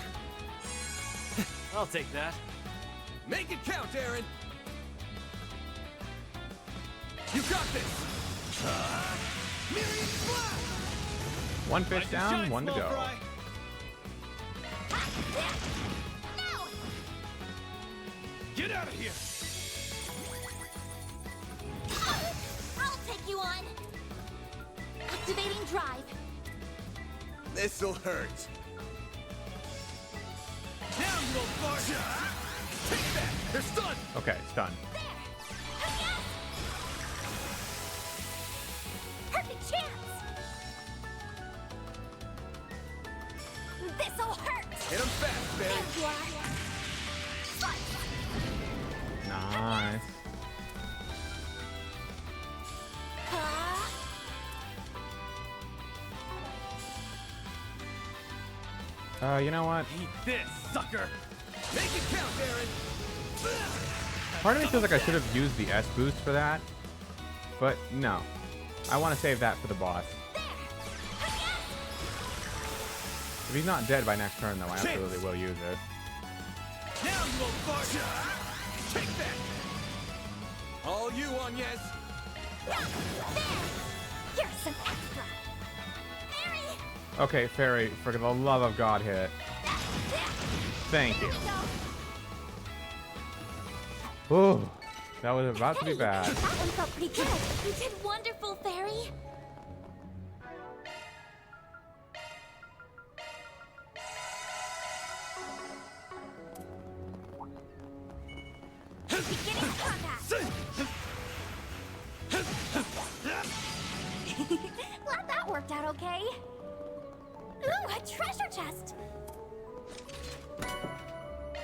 S6: I'll take that.
S5: Make it count, Aaron. You got this.
S2: Million blast.
S1: One fish
S6: Rise and
S1: down,
S6: shine,
S1: one to
S6: small
S1: go.
S6: fry.
S10: No.
S2: Get out of here.
S10: I'll take you on. Activating drive.
S5: This'll hurt.
S2: Now you won't fart. Take that.
S5: They're stunned.
S1: Okay, it's done.
S10: Perfect chance. This'll hurt.
S5: Hit him fast, Barry.
S10: There you are.
S1: Nice. You know what?
S6: Eat this, sucker.
S5: Make it count, Aaron.
S1: Part of me feels like I should have used the S boost for that, but no. I want to save that for the boss. If he's not dead by next turn, though, I absolutely will use it.
S2: Now you won't fart. Take that.
S5: All you on, yes.
S10: There. Here's some extra. Mary.
S1: Okay, Fairy, for the love of God, hit. Thank you. Ooh, that was about to be bad.
S10: That one felt pretty good. You did wonderful, Fairy. Beginning combat. Glad that worked out okay. Ooh, a treasure chest.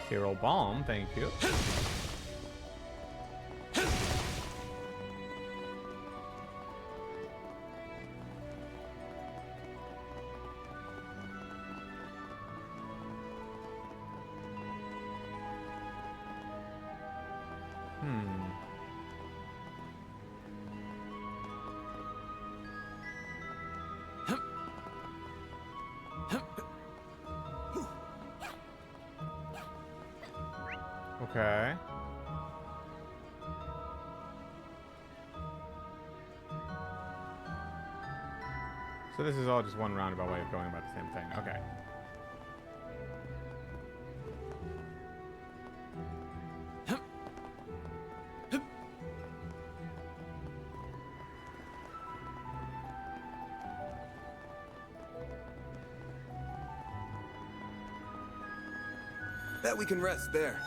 S1: Hero Bomb, thank you. Okay. So this is all just one roundabout way of going about the same thing. Okay.
S5: Bet we can rest there.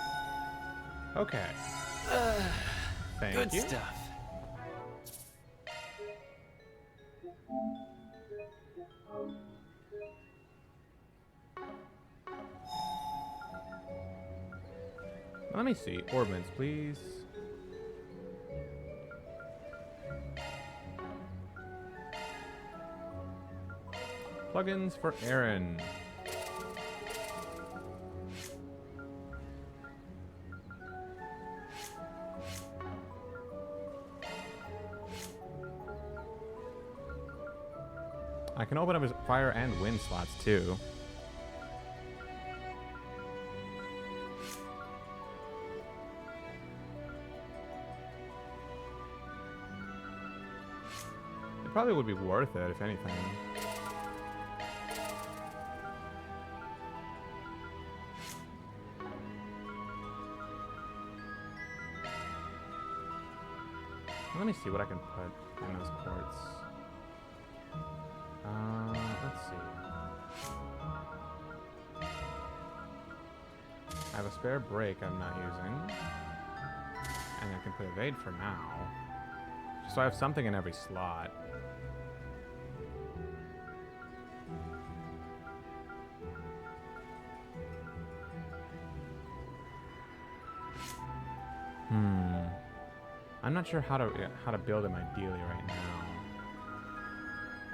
S1: Okay. Thank
S6: Good
S1: you.
S6: stuff.
S1: Let me see. Orbments, please. Plugins for Aaron. I can open up his fire and wind slots too. It probably would be worth it, if anything. Let me see what I can put in those ports. Let's see. I have a spare break I'm not using. And I can put evade for now. So I have something in every slot. I'm not sure how to build him ideally right now.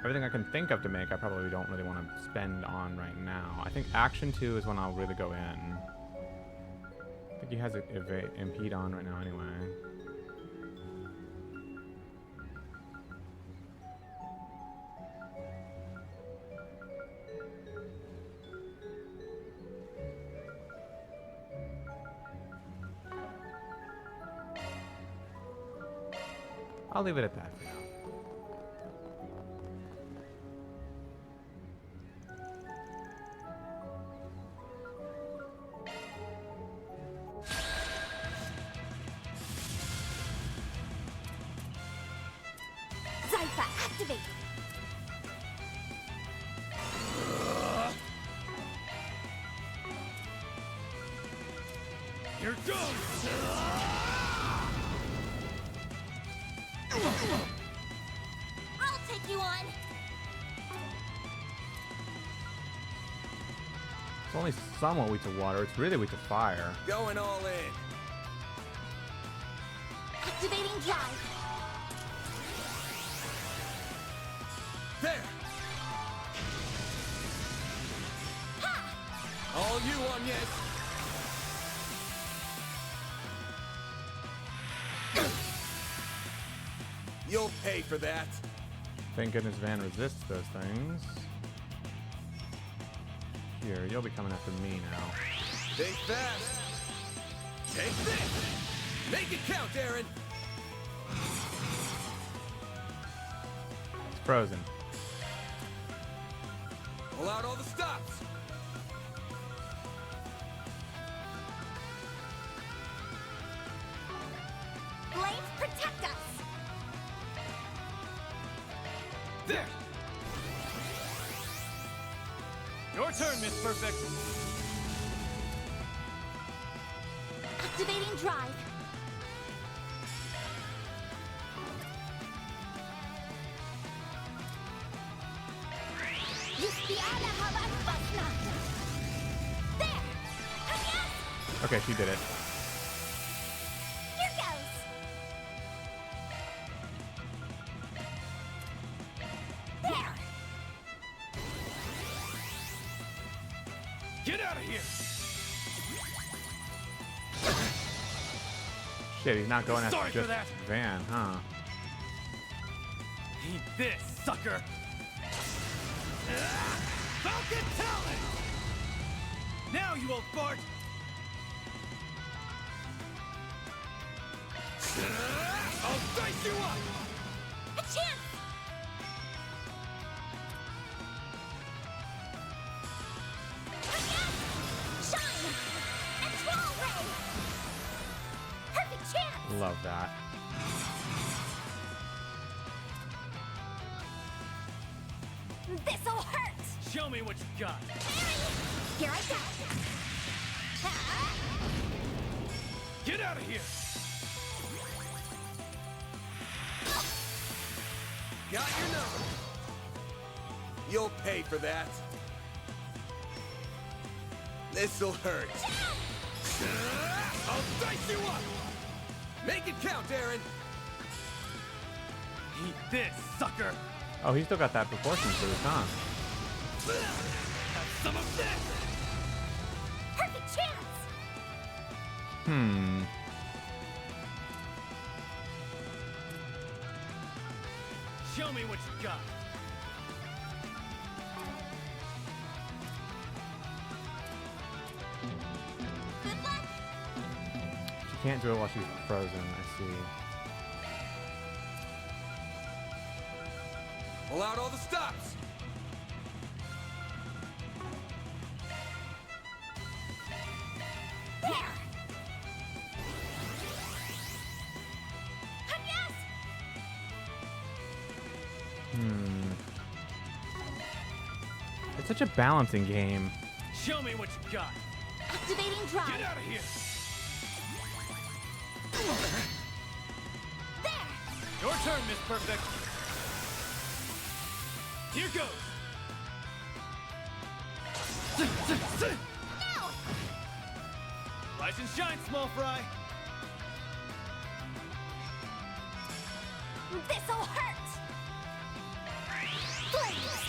S1: Everything I can think of to make, I probably don't really want to spend on right now. I think Action 2 is when I'll really go in. I think he has Impede on right now anyway. I'll leave it at that for now.
S10: Zypha, activate!
S2: Here goes!
S10: I'll take you on!
S1: It's only somewhat weak to water. It's really weak to fire.
S5: Going all in.
S10: Activating drive.
S5: There!
S10: Ha!
S5: All you on, yes! You'll pay for that.
S1: Thank goodness Van resists those things. Here, you'll be coming after me now.
S5: Think fast. Take this! Make it count, Aaron!
S1: It's frozen.
S5: Pull out all the stops!
S10: Flames protect us!
S5: There!
S6: Your turn, Miss Perfect.
S10: Activating drive. There!
S1: Okay, she did it.
S10: Here goes! There!
S2: Get out of here!
S1: Shit, he's not going after
S6: Sorry for
S1: just
S6: that.
S1: Van, huh?
S6: Eat this, sucker!
S2: Falcon Talon! Now you won't fart! I'll dice you up!
S10: A chance!
S1: of that.
S10: This'll hurt!
S6: Show me what you got.
S10: Here I go!
S6: Get out of here!
S5: Got your number. You'll pay for that. This'll hurt. I'll dice you up! Make it count, Aaron!
S6: Eat this, sucker!
S1: Oh, he's still got that proportion to his tongue.
S6: Have some of this!
S10: Perfect chance!
S1: Hmm.
S6: Show me what you got.
S10: Good luck!
S1: She can't do it while she's frozen, I see.
S5: Pull out all the stops!
S10: There! Yes!
S1: It's such a balancing game.
S6: Show me what you got.
S10: Activating drive.
S6: Get out of here!
S10: There!
S6: Your turn, Miss Perfect. Here goes.
S10: Now!
S6: Rise and shine, small fry.
S10: This'll hurt! Flames!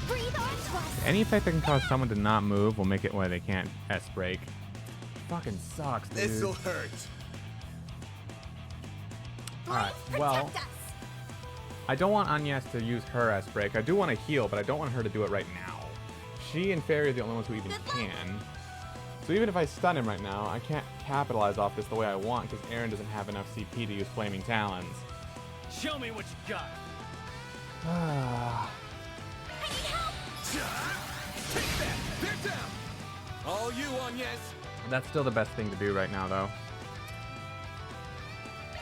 S10: Breathe on trust!
S1: Any effect that can cause someone to not move will make it where they can't S-break. Fucking sucks, dude.
S5: This'll hurt.
S1: Alright,
S10: Flames
S1: well,
S10: protect us!
S1: I don't want Agnes to use her S-break. I do want to heal, but I don't want her to do it right now. She and Fairy are the only ones who even can. So even if I stun him right now, I can't capitalize off this the way I want because Aaron doesn't have enough CP to use Flaming Talons.
S6: Show me what you got.
S10: I need help!
S5: Take that! They're down! All you, Agnes!
S1: That's still the best thing to do right now, though.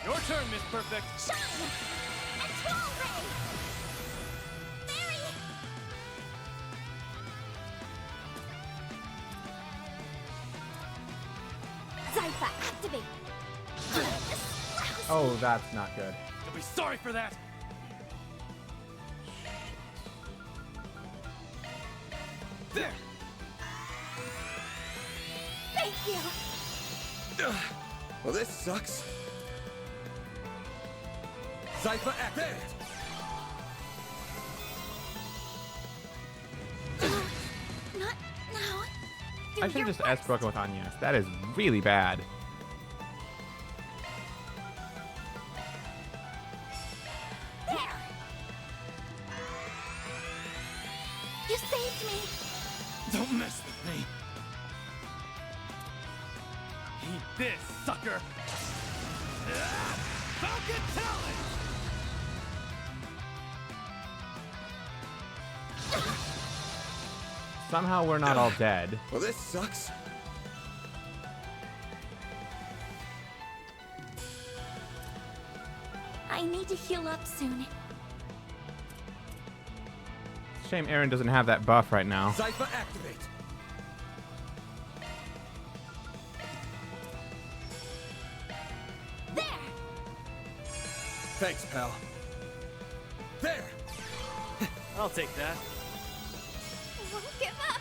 S6: Your turn, Miss Perfect.
S10: Shine! And Troll Ray! Fairy! Zypha, activate!
S1: Oh, that's not good.
S6: You'll be sorry for that. There.
S10: Thank you!
S5: Well, this sucks. Zypha, activate!
S10: Not now.
S1: I should have just S-broken with Agnes. That is really bad.
S10: There! You saved me!
S6: Don't mess with me. Eat this, sucker. Falcon Talon!
S1: Somehow we're not all dead.
S5: Well, this sucks.
S4: I need to heal up soon.
S1: Shame Aaron doesn't have that buff right now.
S5: Zypha, activate!
S10: There!
S5: Thanks, pal. There!
S6: I'll take that.
S10: Won't give up!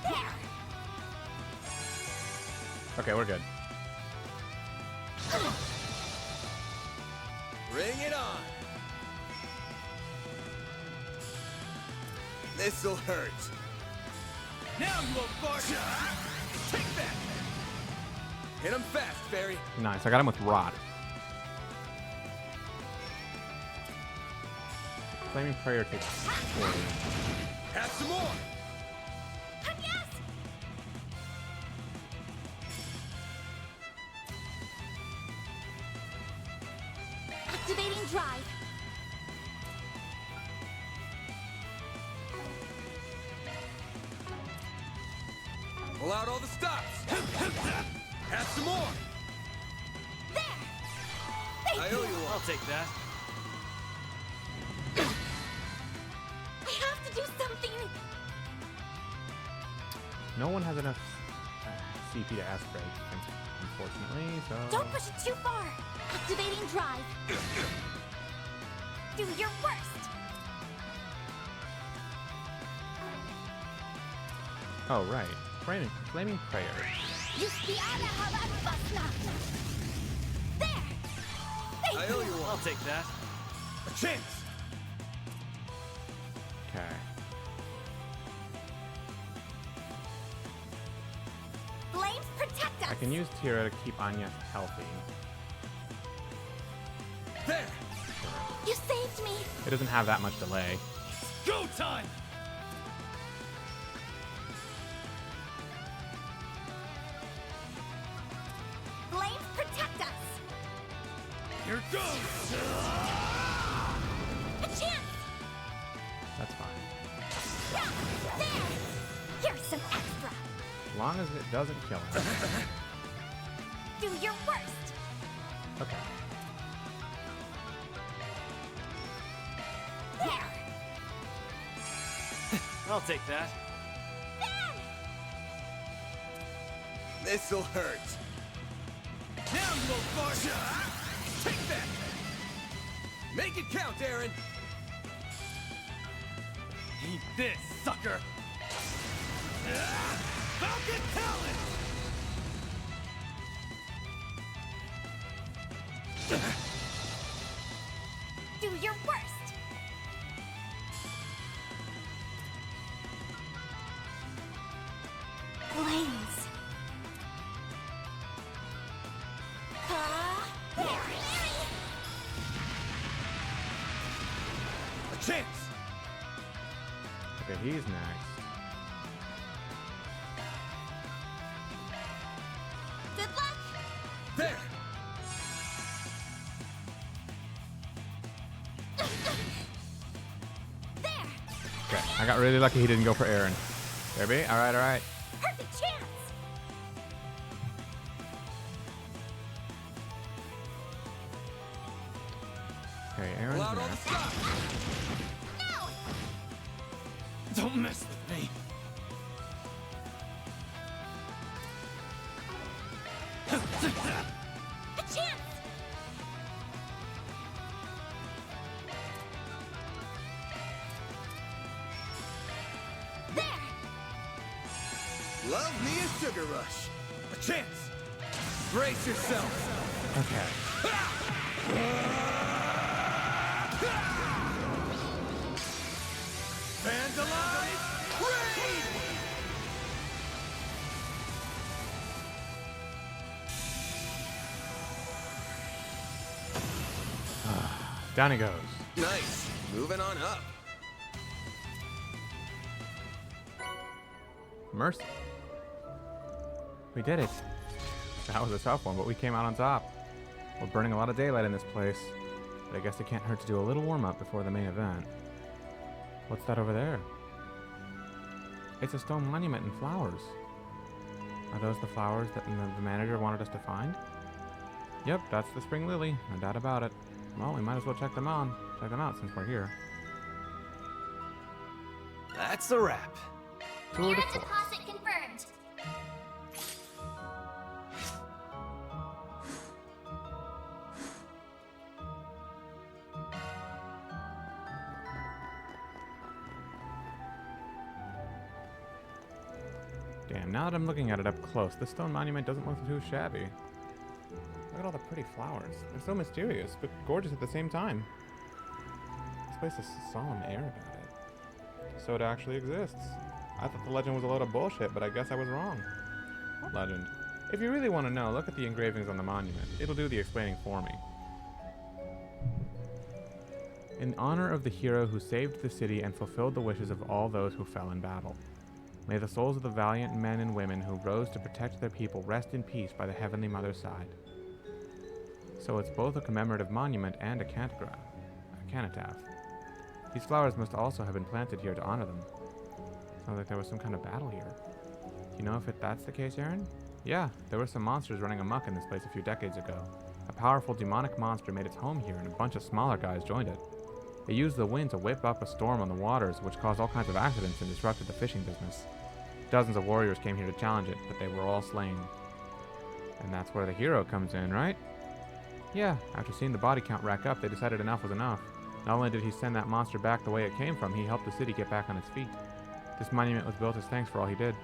S10: There!
S1: Okay, we're good.
S5: Bring it on! This'll hurt.
S6: Now you won't bark.
S5: Take that! Hit him fast, Fairy.
S1: Nice, I got him with Rod. Flaming Prayer takes 40.
S5: Have some more!
S10: Yes! Activating drive.
S5: Pull out all the stops!
S6: take that.
S10: I have to do something!
S1: No one has enough CP to aspirate, unfortunately, so...
S10: Don't push it too far! Activating drive! Do your worst!
S1: Oh, right. Flaming prayer.
S10: There!
S5: I owe you one.
S6: I'll take that.
S5: A chance!
S1: Okay.
S10: Flames protect us!
S1: I can use Tira to keep Anya healthy.
S5: There!
S10: You saved me!
S1: It doesn't have that much delay.
S6: Go time!
S10: Flames protect us!
S5: Here goes!
S10: A chance!
S1: That's fine.
S10: There! Here's some extra!
S1: As long as it doesn't kill him.
S10: Do your worst!
S1: Okay.
S10: There!
S6: I'll take that.
S5: This'll hurt. Now you won't fart! Take that! Make it count, Aaron!
S6: Eat this, sucker!
S5: Falcon Talon!
S10: Do your worst! Flames!
S5: A chance!
S1: Okay, he's next.
S10: Good luck!
S5: There!
S10: There!
S1: Okay, I got really lucky he didn't go for Aaron. There be? Alright, alright.
S10: Perfect chance!
S1: Okay, Aaron's
S5: Allow all the
S1: next.
S5: stuff!
S10: No!
S6: Don't mess with me.
S10: A chance! There!
S5: Love me a sugar rush! A chance! Brace yourself!
S1: Okay.
S5: Fans alive! Raid!
S1: Down he goes.
S5: Nice. Moving on up.
S1: Mercy. We did it. That was a tough one, but we came out on top. We're burning a lot of daylight in this place, but I guess it can't hurt to do a little warm-up before the main event. What's that over there? It's a stone monument and flowers. Are those the flowers that the manager wanted us to find? Yep, that's the spring lily, no doubt about it. Well, we might as well check them out since we're here.
S6: That's a wrap.
S1: Tour de force.
S10: deposit confirmed!
S1: Damn, now that I'm looking at it up close, the stone monument doesn't look too shabby. Look at all the pretty flowers. They're so mysterious, but gorgeous at the same time. This place has a solemn air about it. So it actually exists. I thought the legend was a load of bullshit, but I guess I was wrong. What legend? If you really want to know, look at the engravings on the monument. It'll do the explaining for me. In honor of the hero who saved the city and fulfilled the wishes of all those who fell in battle. May the souls of the valiant men and women who rose to protect their people rest in peace by the Heavenly Mother's side. So it's both a commemorative monument and a canitaph. These flowers must also have been planted here to honor them. Sounds like there was some kind of battle here. Do you know if that's the case, Aaron? Yeah, there were some monsters running amok in this place a few decades ago. A powerful demonic monster made its home here, and a bunch of smaller guys joined it. It used the wind to whip up a storm on the waters, which caused all kinds of accidents and disrupted the fishing business. Dozens of warriors came here to challenge it, but they were all slain. And that's where the hero comes in, right? Yeah, after seeing the body count rack up, they decided enough was enough. Not only did he send that monster back the way it came from, he helped the city get back on its feet. This monument was built as thanks for all he did.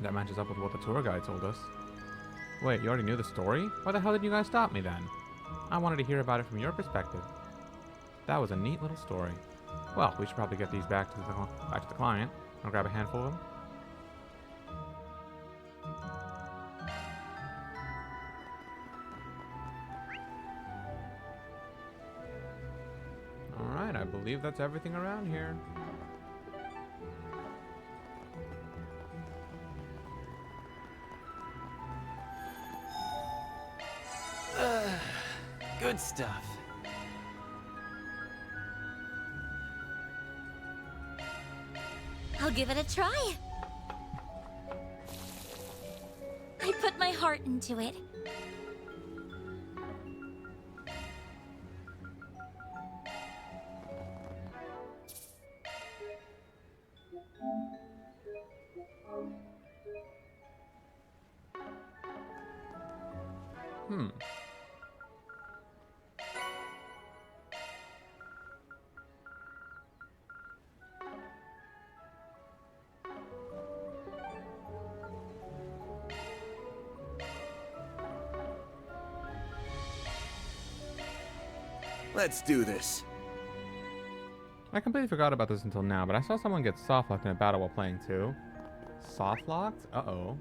S1: That matches up with what the tour guide told us. Wait, you already knew the story? Why the hell did you guys stop me then? I wanted to hear about it from your perspective. That was a neat little story. Well, we should probably get these back to the client. I'll grab a handful of them. Alright, I believe that's everything around here.
S6: Good stuff.
S4: I'll give it a try. I put my heart into it.
S5: Let's do this.
S1: I completely forgot about this until now, but I saw someone get soft-locked in a battle while playing too. Soft-locked? Uh-oh.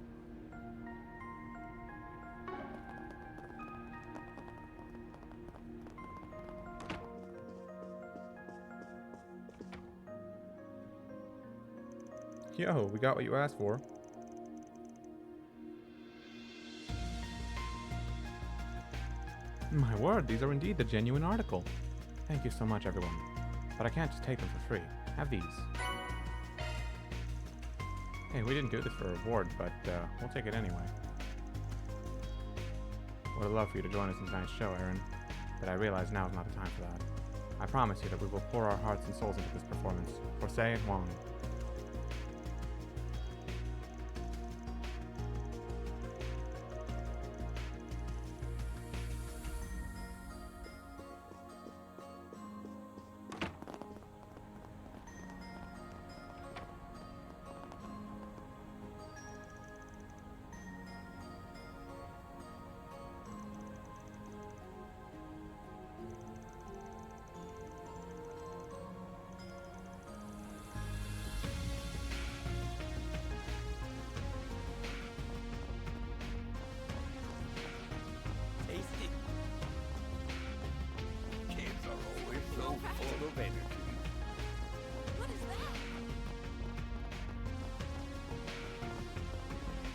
S1: Yo, we got what you asked for. My word, these are indeed the genuine article. Thank you so much, everyone. But I can't just take them for free. Have these. Hey, we didn't do this for a reward, but we'll take it anyway. Would love for you to join us in tonight's show, Aaron. But I realize now is not the time for that. I promise you that we will pour our hearts and souls into this performance. For Say and Wong.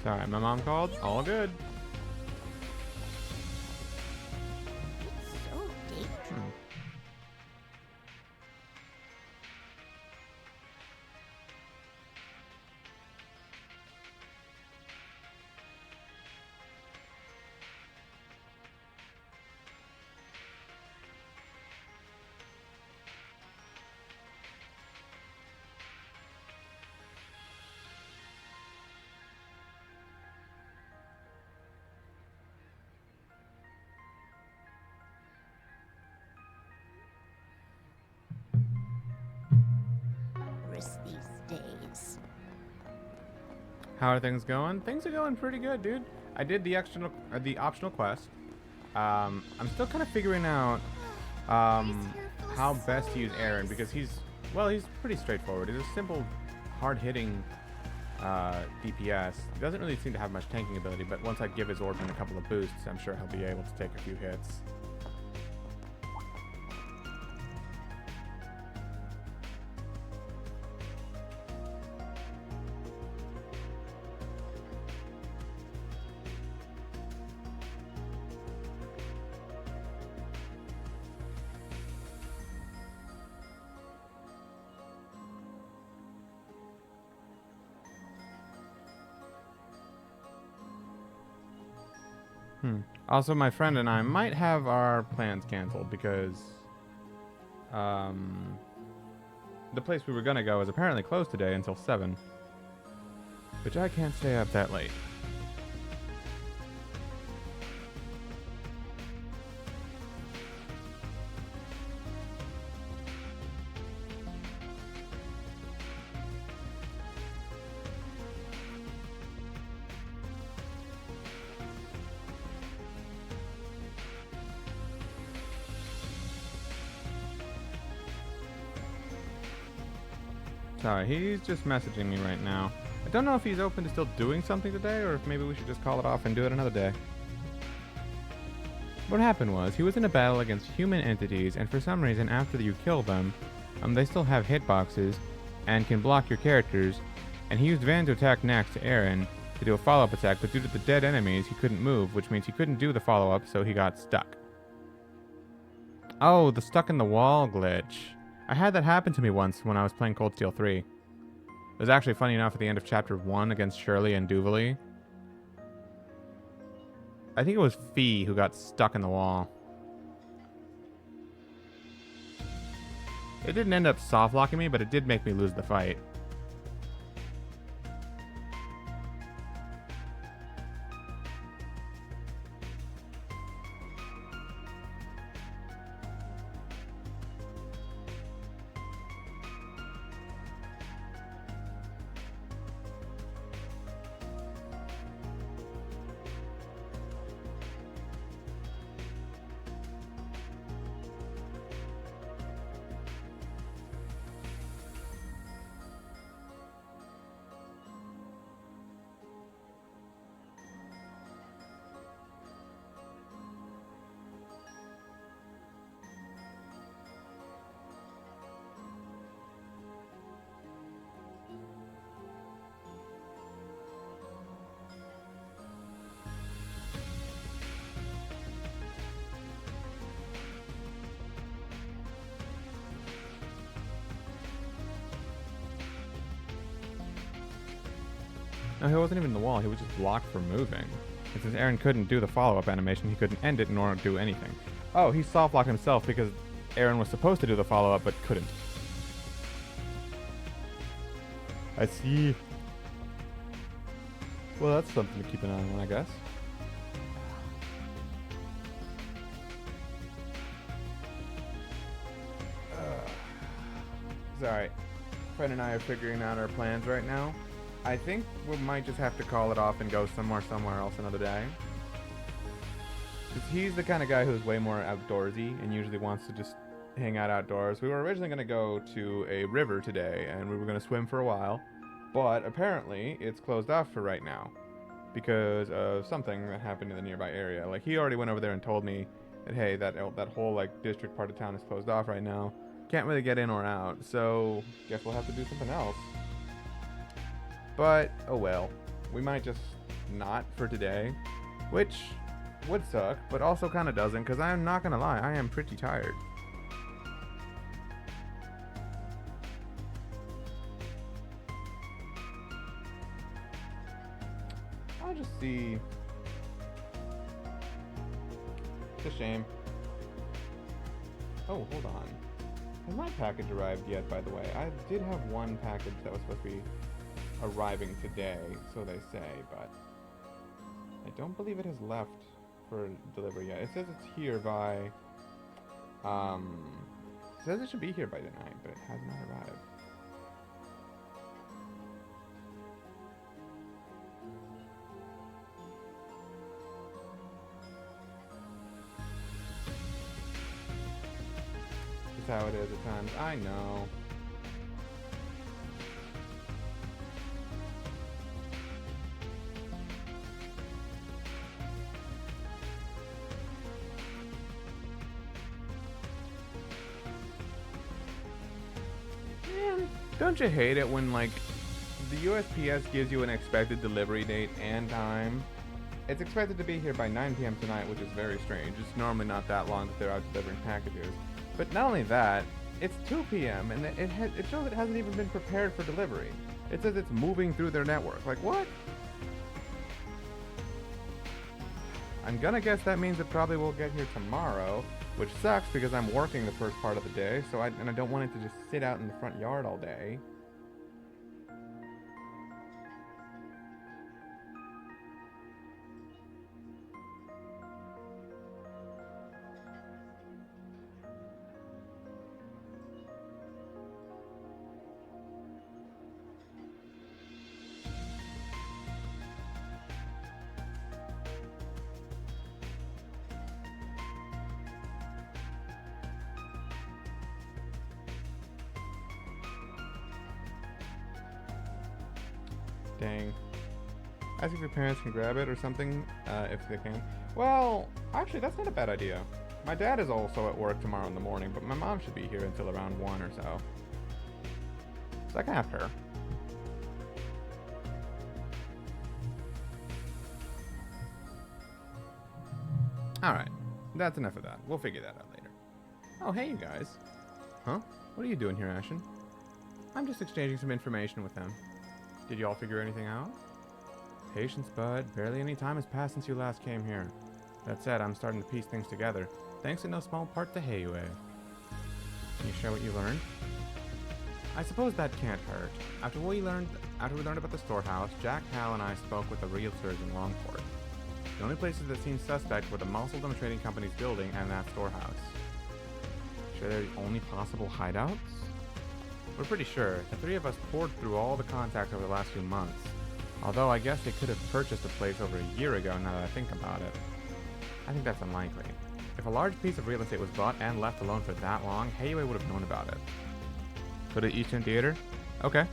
S1: Sorry, my mom called. All good.
S12: So dangerous. These days.
S1: How are things going? Things are going pretty good, dude. I did the optional quest. I'm still kind of figuring out how best to use Aaron because he's pretty straightforward. He's a simple, hard-hitting DPS. He doesn't really seem to have much tanking ability, but once I give his Orphan a couple of boosts, I'm sure he'll be able to take a few hits. Also, my friend and I might have our plans canceled because the place we were gonna go is apparently closed today until 7, which I can't stay up that late. Sorry, he's just messaging me right now. I don't know if he's open to still doing something today, or if maybe we should just call it off and do it another day. What happened was, he was in a battle against human entities, and for some reason, after you kill them, they still have hitboxes, and can block your characters, and he used Van to attack next to Aaron to do a follow-up attack, but due to the dead enemies, he couldn't move, which means he couldn't do the follow-up, so he got stuck. Oh, the stuck in the wall glitch. I had that happen to me once when I was playing Cold Steel 3. It was actually funny enough at the end of Chapter 1 against Shirley and Duvalie. I think it was Fee who got stuck in the wall. It didn't end up soft locking me, but it did make me lose the fight. No, he wasn't even in the wall. He was just blocked from moving. And since Aaron couldn't do the follow-up animation, he couldn't end it nor do anything. Oh, he soft-locked himself because Aaron was supposed to do the follow-up but couldn't. I see. Well, that's something to keep an eye on, I guess. Sorry. Fred and I are figuring out our plans right now. I think we might just have to call it off and go somewhere else another day. Because he's the kind of guy who's way more outdoorsy and usually wants to just hang out outdoors. We were originally going to go to a river today and we were going to swim for a while. But apparently it's closed off for right now. Because of something that happened in the nearby area. Like, he already went over there and told me that, hey, that whole, like, district part of town is closed off right now. Can't really get in or out. So, guess we'll have to do something else. But, oh well. We might just not for today. Which would suck, but also kind of doesn't, because I am not going to lie, I am pretty tired. I'll just see. It's a shame. Oh, hold on. Has my package arrived yet, by the way? I did have one package that was supposed to be arriving today, so they say, but I don't believe it has left for delivery yet. It says it's here by, it says it should be here by tonight, but it has not arrived. That's how it is at times. I know. Don't you hate it when, like, the USPS gives you an expected delivery date and time? It's expected to be here by 9 p.m. tonight, which is very strange. It's normally not that long that they're out delivering packages. But not only that, it's 2 p.m. and it shows it hasn't even been prepared for delivery. It says it's moving through their network. Like, what? I'm gonna guess that means it probably will get here tomorrow, which sucks because I'm working the first part of the day, and I don't want it to just sit out in the front yard all day. Dang. Ask if your parents can grab it or something, if they can. Well, actually, that's not a bad idea. My dad is also at work tomorrow in the morning, but my mom should be here until around 1 or so. So I can ask her. Alright, that's enough of that. We'll figure that out later. Oh, hey, you guys. Huh? What are you doing here, Ashen? I'm just exchanging some information with them. Did you all figure anything out? Patience, bud. Barely any time has passed since you last came here. That said, I'm starting to piece things together, thanks in no small part to Heiyue. Can you share what you learned? I suppose that can't hurt. After we learned about the storehouse, Jack, Hal, and I spoke with the realtors in Longport. The only places that seemed suspect were the Musseldom Trading Company's building and that storehouse. Sure they're the only possible hideouts? We're pretty sure. The three of us poured through all the contacts over the last few months. Although I guess they could have purchased a place over a year ago now that I think about it. I think that's unlikely. If a large piece of real estate was bought and left alone for that long, Heiyue would have known about it. Go to Eastern Theater? Okay.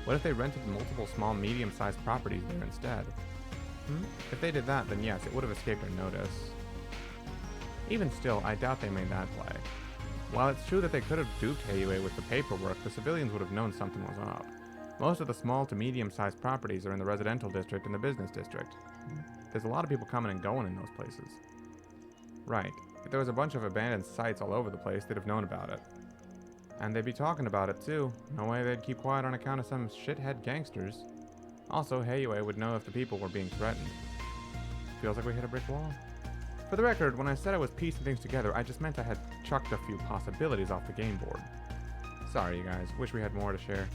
S1: What if they rented multiple small, medium-sized properties there instead? If they did that, then yes, it would have escaped our notice. Even still, I doubt they made that play. While it's true that they could have duped Heiyue with the paperwork, the civilians would have known something was up. Most of the small to medium-sized properties are in the residential district and the business district. There's a lot of people coming and going in those places. Right. If there was a bunch of abandoned sites all over the place, they'd have known about it. And they'd be talking about it too. No way they'd keep quiet on account of some shithead gangsters. Also, Heiyue would know if the people were being threatened. Feels like we hit a brick wall. For the record, when I said I was piecing things together, I just meant I had chucked a few possibilities off the game board. Sorry, you guys. Wish we had more to share.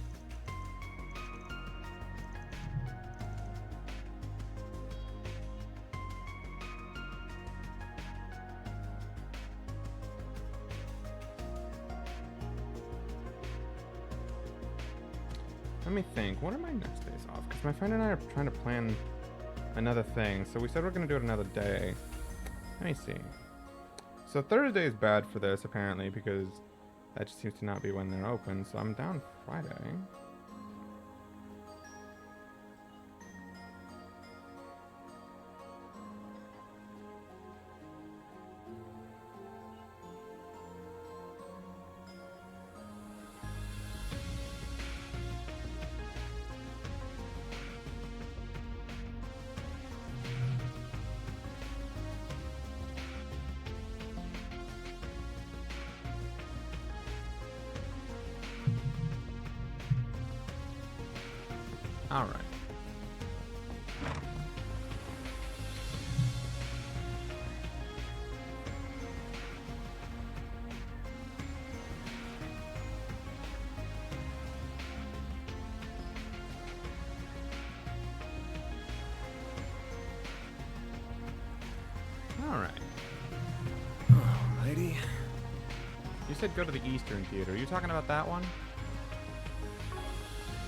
S1: Let me think. What are my next days off? Because my friend and I are trying to plan another thing. So we said we're going to do it another day. Let me see. So Thursday is bad for this, apparently, because that just seems to not be when they're open. So I'm down Friday. All right. All right.
S5: Alrighty.
S1: You said go to the Eastern Theater. Are you talking about that one?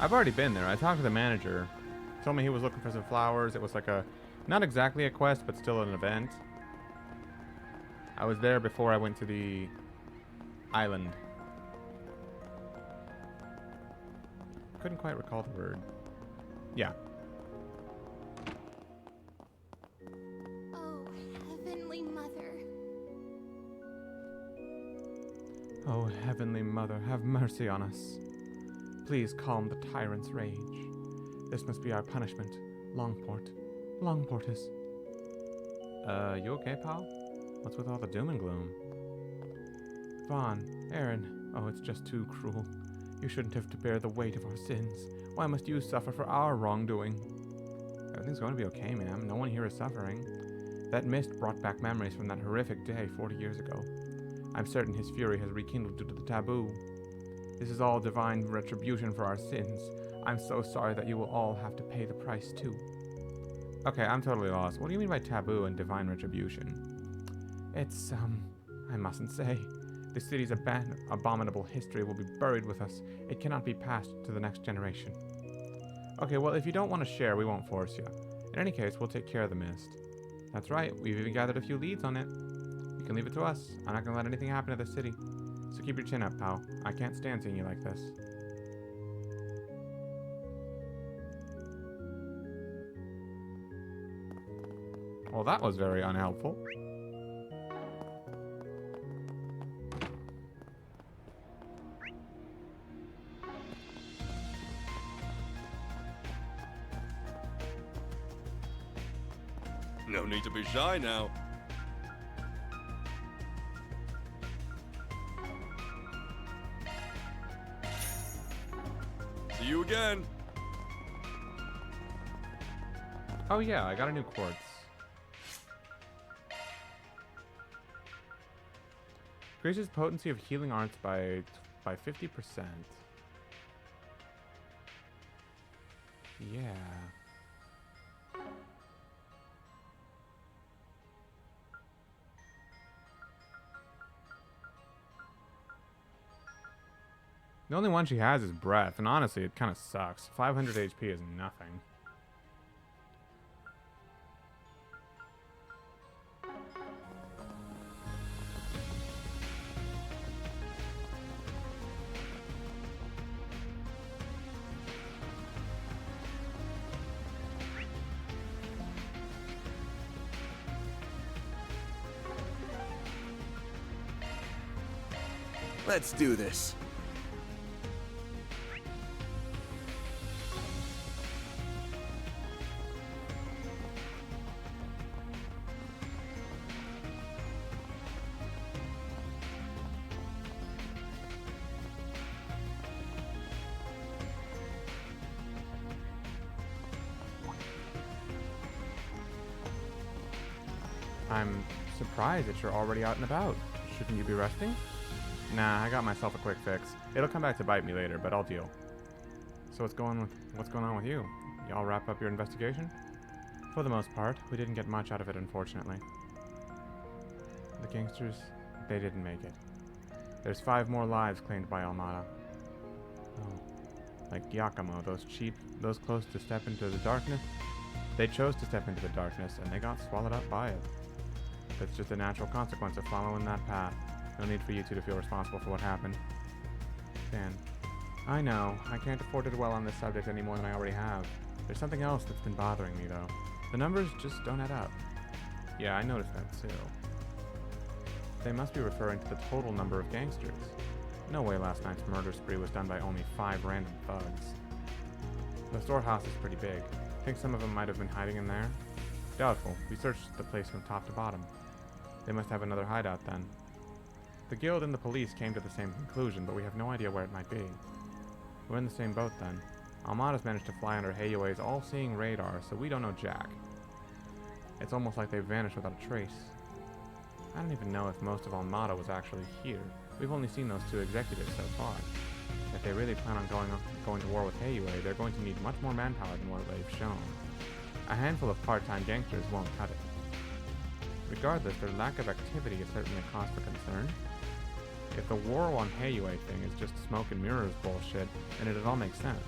S1: I've already been there. I talked to the manager. He told me he was looking for some flowers. It was like a, not exactly a quest, but still an event. I was there before I went to the island. Couldn't quite recall the word. Yeah.
S10: Oh, Heavenly Mother.
S1: Oh, Heavenly Mother, have mercy on us. Please calm the tyrant's rage. This must be our punishment. Longport. Longportus. You okay, pal? What's with all the doom and gloom? Vaughn, Aaron, oh, it's just too cruel. You shouldn't have to bear the weight of our sins. Why must you suffer for our wrongdoing? Everything's going to be okay, ma'am. No one here is suffering. That mist brought back memories from that horrific day 40 years ago. I'm certain his fury has rekindled due to the taboo. This is all divine retribution for our sins. I'm so sorry that you will all have to pay the price too. Okay, I'm totally lost. What do you mean by taboo and divine retribution? It's, I mustn't say. The city's abominable history will be buried with us. It cannot be passed to the next generation. Okay, well, if you don't want to share, we won't force you. In any case, we'll take care of the mist. That's right, we've even gathered a few leads on it. You can leave it to us. I'm not gonna let anything happen to the city. So keep your chin up, pal. I can't stand seeing you like this. Well, that was very unhelpful.
S2: No need to be shy now. See you again.
S1: Oh yeah, I got a new quartz. Increases potency of healing arts by 50%. Yeah. The only one she has is breath, and honestly, it kind of sucks. 500 HP is nothing.
S5: Let's do this.
S1: I'm surprised that you're already out and about. Shouldn't you be resting? Nah, I got myself a quick fix. It'll come back to bite me later, but I'll deal. So what's going on with you? Y'all wrap up your investigation? For the most part, we didn't get much out of it, unfortunately. The gangsters, they didn't make it. There's 5 more lives claimed by Almada. Oh, like Giacomo, those close to step into the darkness. They chose to step into the darkness, and they got swallowed up by it. That's just a natural consequence of following that path. No need for you two to feel responsible for what happened. Dan. I know. I can't afford to dwell on this subject any more than I already have. There's something else that's been bothering me, though. The numbers just don't add up. Yeah, I noticed that, too. They must be referring to the total number of gangsters. No way last night's murder spree was done by only 5 random thugs. The storehouse is pretty big. Think some of them might have been hiding in there? Doubtful. We searched the place from top to bottom. They must have another hideout, then. The guild and the police came to the same conclusion, but we have no idea where it might be. We're in the same boat, then. Almada's managed to fly under Heyue's all-seeing radar, so we don't know jack. It's almost like they've vanished without a trace. I don't even know if most of Almada was actually here. We've only seen those 2 executives so far. If they really plan on going to war with Heyue, they're going to need much more manpower than what they've shown. A handful of part-time gangsters won't cut it. Regardless, their lack of activity is certainly a cause for concern. If the war on Heyue thing is just smoke and mirrors bullshit, then it all makes sense.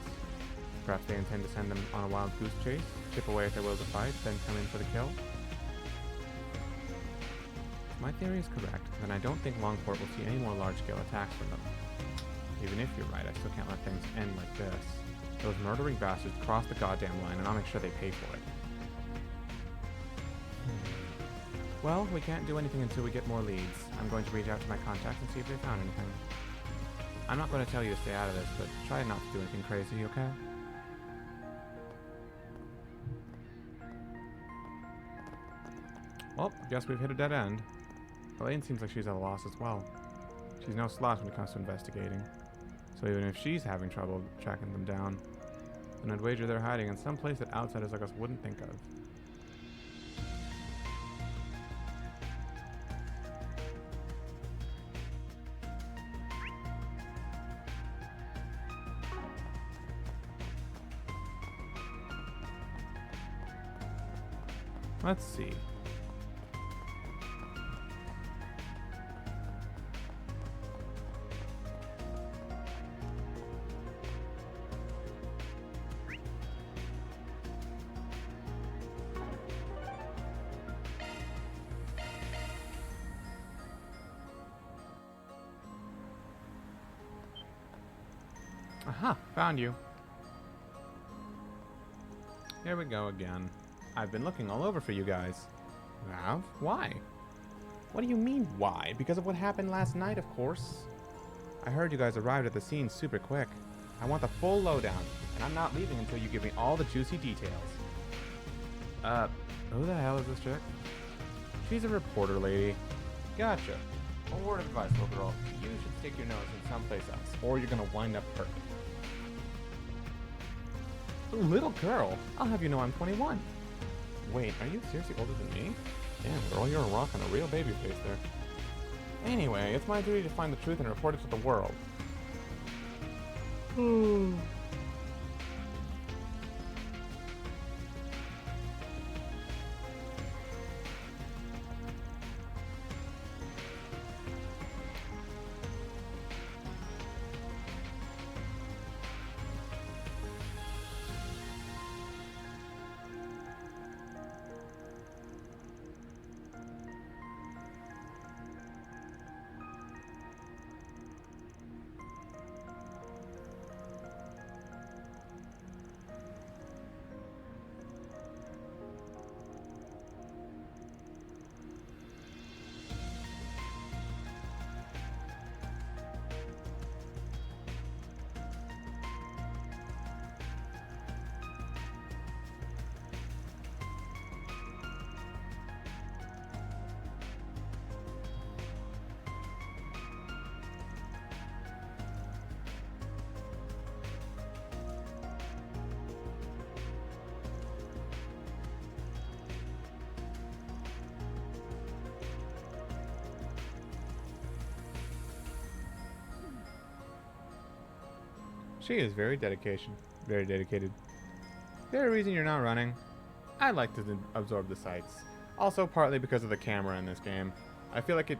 S1: Perhaps they intend to send them on a wild goose chase, chip away at their will to fight, then come in for the kill? If my theory is correct, then I don't think Longport will see any more large-scale attacks from them. Even if you're right, I still can't let things end like this. Those murdering bastards cross the goddamn line, and I'll make sure they pay for it. Well, we can't do anything until we get more leads. I'm going to reach out to my contacts and see if they found anything. I'm not going to tell you to stay out of this, but try not to do anything crazy, okay? Well, guess we've hit a dead end. Elaine seems like she's at a loss as well. She's no slouch when it comes to investigating. So even if she's having trouble tracking them down, And I'd wager they're hiding in some place that outsiders like us wouldn't think of. Let's see. Aha, found you. Here we go again. I've been looking all over for you guys. Have? Why? What do you mean, why? Because of what happened last night, of course. I heard you guys arrived at the scene super quick. I want the full lowdown, and I'm not leaving until you give me all the juicy details. Who the hell is this chick? She's a reporter lady. Gotcha. A word of advice, little girl. You should stick your nose in someplace else, or you're gonna wind up hurt. Little girl? I'll have you know I'm 21. Wait, are you seriously older than me? Damn, girl, you're rocking a real baby face there. Anyway, it's my duty to find the truth and report it to the world. She is very dedicated. Is there a reason you're not running? I like to absorb the sights. Also, partly because of the camera in this game. I feel like it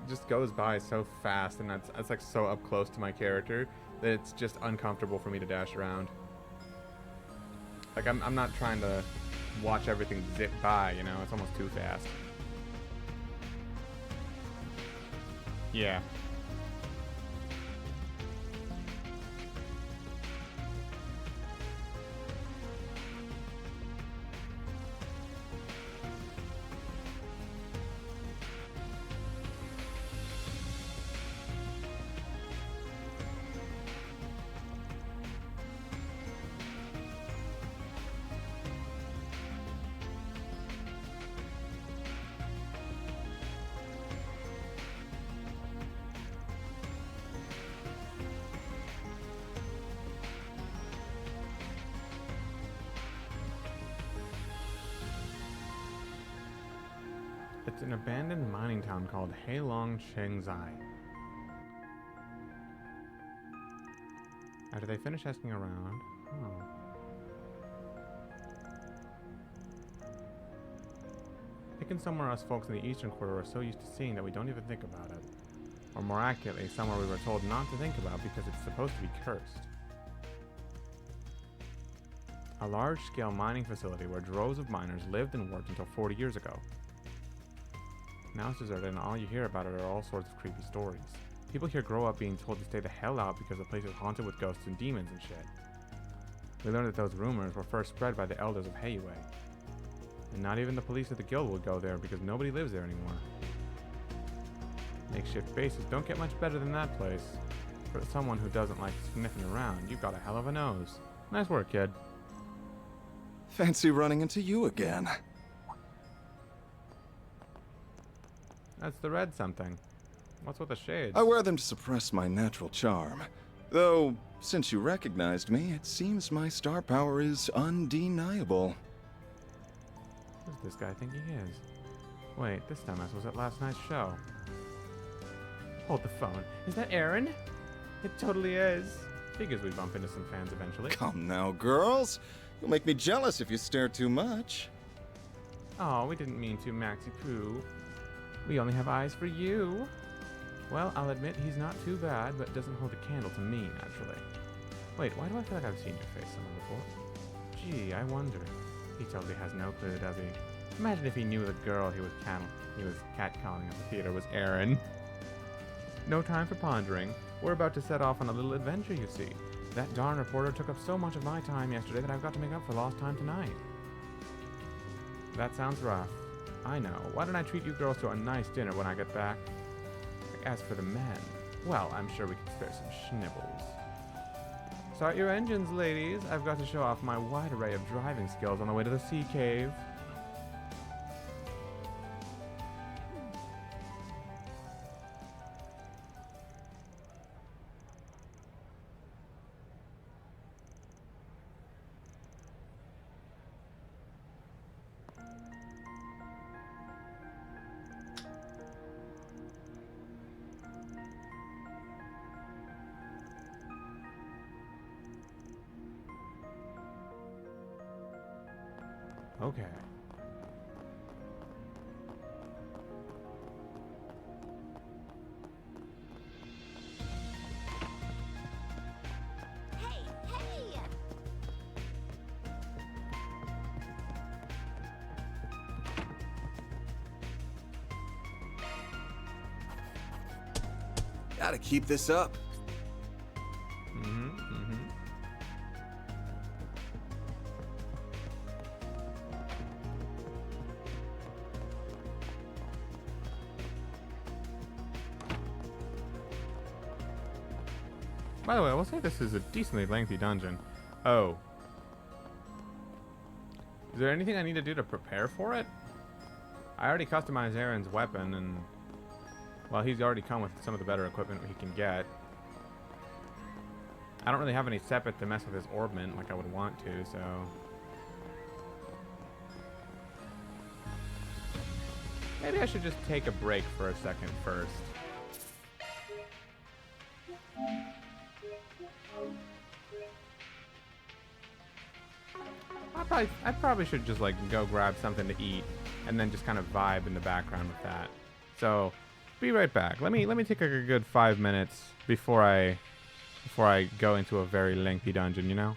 S1: just goes by so fast, and it's like so up close to my character that it's just uncomfortable for me to dash around. Like I'm not trying to watch everything zip by, you know? It's almost too fast. Yeah. It's an abandoned mining town called Heilong Shengzai. After they finish asking around... Oh. Picking somewhere us folks in the eastern quarter are so used to seeing that we don't even think about it. Or more accurately, somewhere we were told not to think about because it's supposed to be cursed. A large-scale mining facility where droves of miners lived and worked until 40 years ago. Now it's deserted, and all you hear about it are all sorts of creepy stories. People here grow up being told to stay the hell out because the place is haunted with ghosts and demons and shit. We learned that those rumors were first spread by the elders of Heiyue. And not even the police of the guild would go there because nobody lives there anymore. Makeshift bases don't get much better than that place. For someone who doesn't like sniffing around, you've got a hell of a nose. Nice work, kid.
S13: Fancy running into you again.
S1: That's the red something. What's with the shades?
S13: I wear them to suppress my natural charm. Though,
S14: Since you recognized me, it seems my star power is undeniable.
S1: Who does this guy think he is? Wait, this dumbass was at last night's show. Hold the phone. Is that Aaron? It totally is. Figures we bump into some fans eventually.
S14: Come now, girls. You'll make me jealous if you stare too much.
S1: Oh, we didn't mean to, Maxie Poo. We only have eyes for you. Well, I'll admit he's not too bad, but doesn't hold a candle to me, naturally. Wait, why do I feel like I've seen your face somewhere before? Gee, I wonder. He totally has no clue, does he? Imagine if he knew the girl he was catcalling at the theater was Aaron. No time for pondering. We're about to set off on a little adventure, you see. That darn reporter took up so much of my time yesterday that I've got to make up for lost time tonight. That sounds rough. I know. Why don't I treat you girls to a nice dinner when I get back? As for the men, well, I'm sure we can spare some schnibbles. Start your engines, ladies. I've got to show off my wide array of driving skills on the way to the sea cave. Okay.
S10: Hey, hey!
S5: Gotta keep this up.
S1: By the way, I will say this is a decently lengthy dungeon. Oh. Is there anything I need to do to prepare for it? I already customized Aaron's weapon, and well, he's already come with some of the better equipment he can get. I don't really have any sepet to mess with his orbment like I would want to, so... Maybe I should just take a break for a second first. I probably should just like go grab something to eat and then just kind of vibe in the background with that. So, be right back. Let me take like a good 5 minutes before I go into a very lengthy dungeon, you know?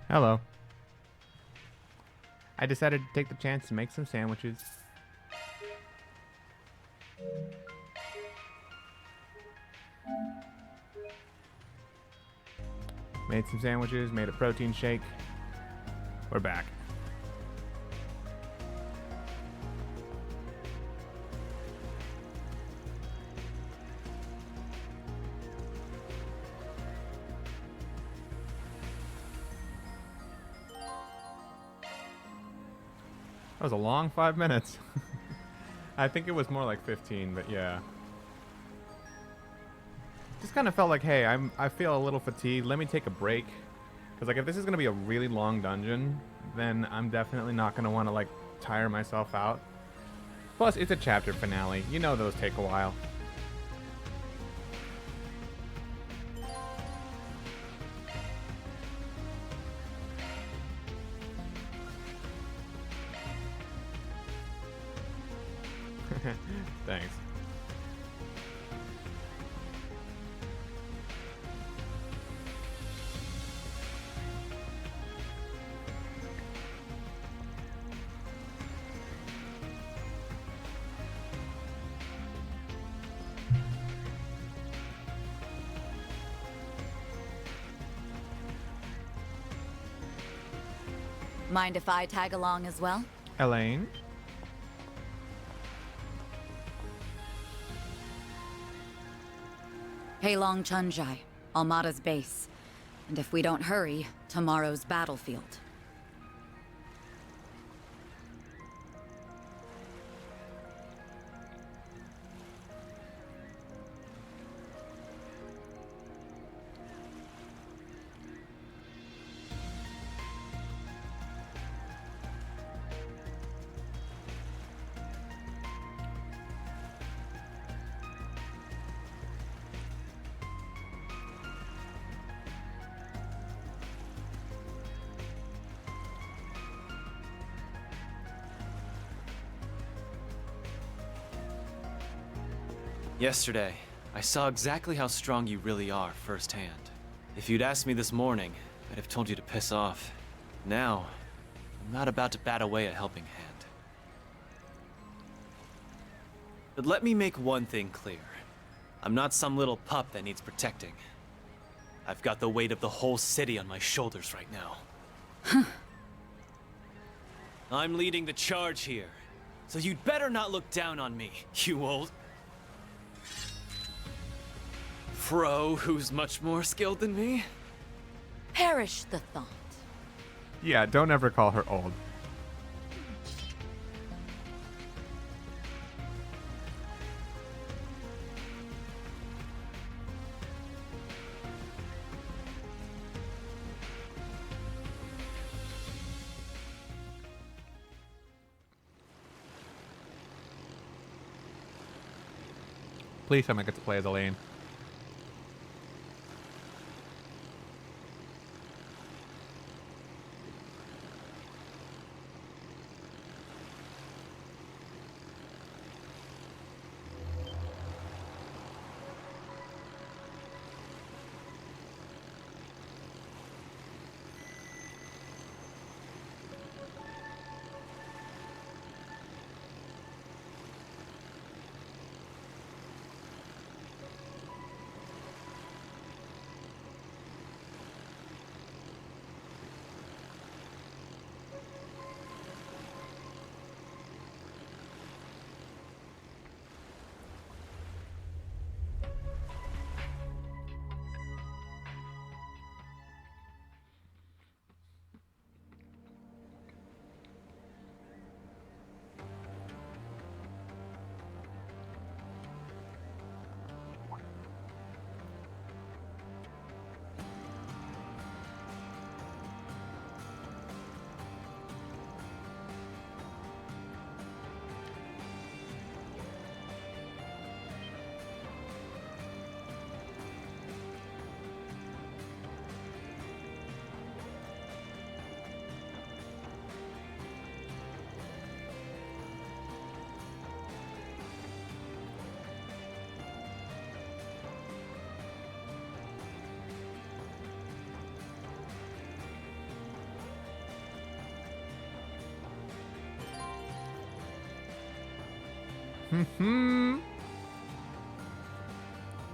S1: Hello. I decided to take the chance to make some sandwiches. Made some sandwiches, made a protein shake. We're back. That was a long 5 minutes. I think it was more like 15, but yeah. Just kind of felt like, hey, I feel a little fatigued. Let me take a break. Because like if this is gonna be a really long dungeon, then I'm definitely not gonna want to like tire myself out. Plus, it's a chapter finale. You know those take a while. Thanks.
S15: Mind if I tag along as well?
S1: Elaine?
S15: Heilong Chunjai, Almada's base. And if we don't hurry, tomorrow's battlefield.
S6: Yesterday, I saw exactly how strong you really are firsthand. If you'd asked me this morning, I'd have told you to piss off. Now, I'm not about to bat away a helping hand. But let me make one thing clear. I'm not some little pup that needs protecting. I've got the weight of the whole city on my shoulders right now. I'm leading the charge here, so you'd better not look down on me, you old Fro, who's much more skilled than me?
S15: Perish the thought.
S1: Yeah, don't ever call her old. Please tell me I get to play as Elaine.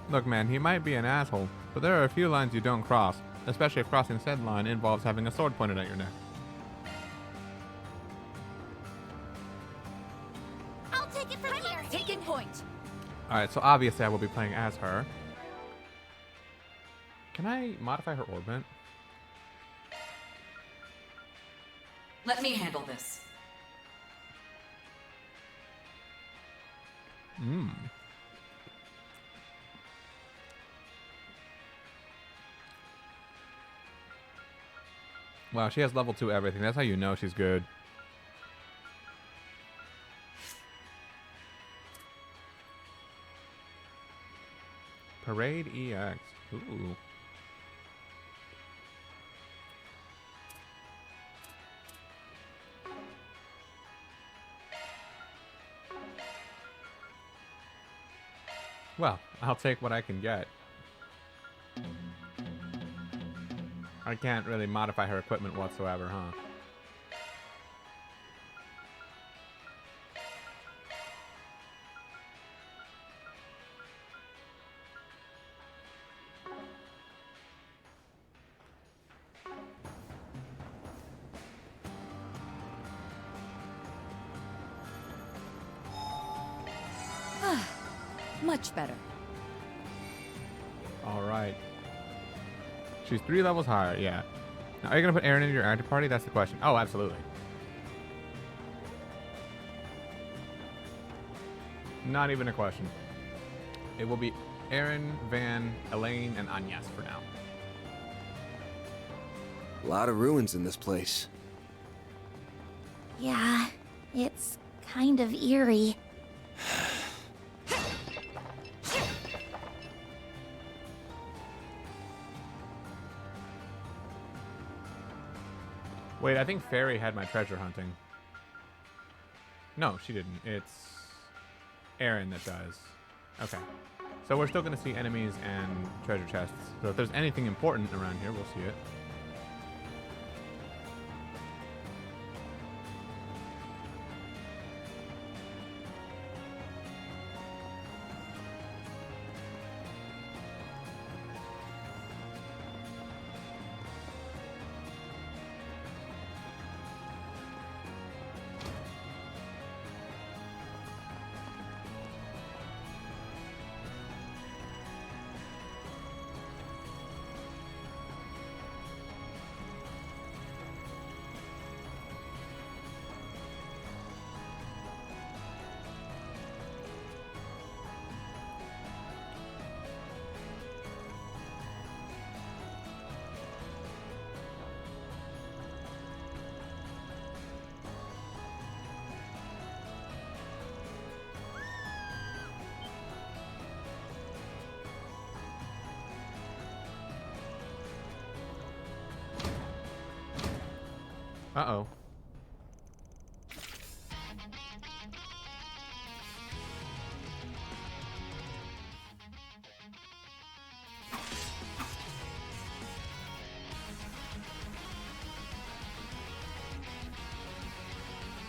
S1: Look, man, he might be an asshole, but there are a few lines you don't cross, especially if crossing said line involves having a sword pointed at your neck.
S10: I'll take it from here.
S3: Taking point.
S1: Alright, so obviously I will be playing as her. Can I modify her orbit?
S15: Let me handle this.
S1: Wow, she has level 2 everything. That's how you know she's good. Parade EX. Ooh. Well, I'll take what I can get. I can't really modify her equipment whatsoever, huh?
S15: Much better.
S1: Alright. She's 3 levels higher, yeah. Now, are you going to put Aaron into your active party? That's the question. Oh, absolutely. Not even a question. It will be Aaron, Van, Elaine, and Agnes for now.
S16: A lot of ruins in this place.
S10: Yeah, it's kind of eerie.
S1: Wait, I think Fairy had my treasure hunting. No, she didn't. It's Aaron that does. Okay. So we're still going to see enemies and treasure chests. So if there's anything important around here, we'll see it. Uh-oh.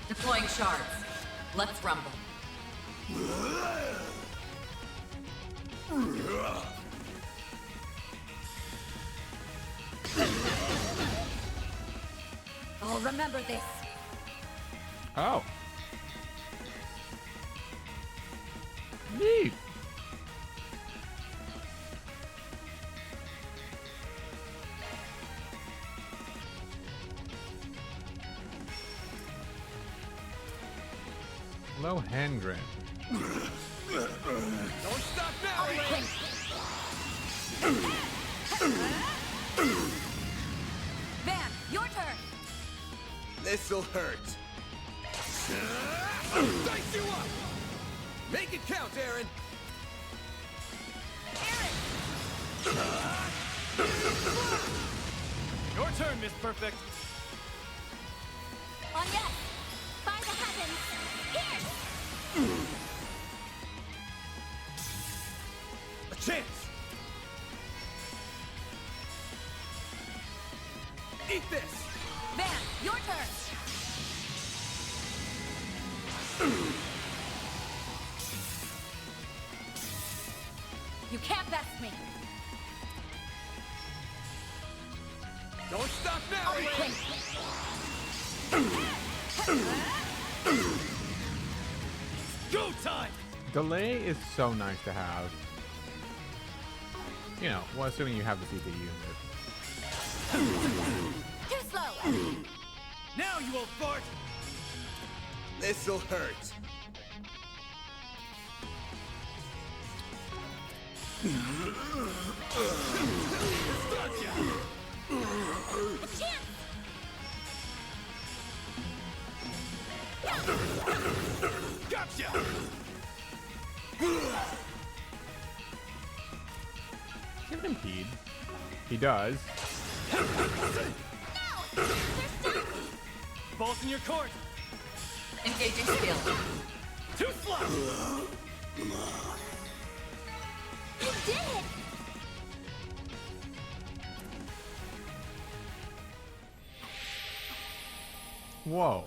S15: Deploying shards. Let's rumble. I'll remember this.
S1: Oh. Neat. Low hand grip.
S2: Don't stop now, Aaron!
S15: Van, your turn.
S5: This'll hurt.
S2: Dice you up! Make it count, Aaron!
S6: Your turn, Miss Perfect.
S10: On deck! By the heavens! Here!
S5: A chance!
S2: Eat this!
S15: Van, your turn. You can't best me.
S5: Don't stop now!
S15: I'll quit.
S6: Go time!
S1: Delay is so nice to have. You know, well, assuming you have the CPU.
S15: Too slow.
S6: Now you won't fart!
S5: This'll hurt.
S6: Gotcha!
S1: Give it impede. He does.
S6: Balls in your court!
S15: Engaging skill.
S6: Too slow!
S10: You did it!
S1: Whoa.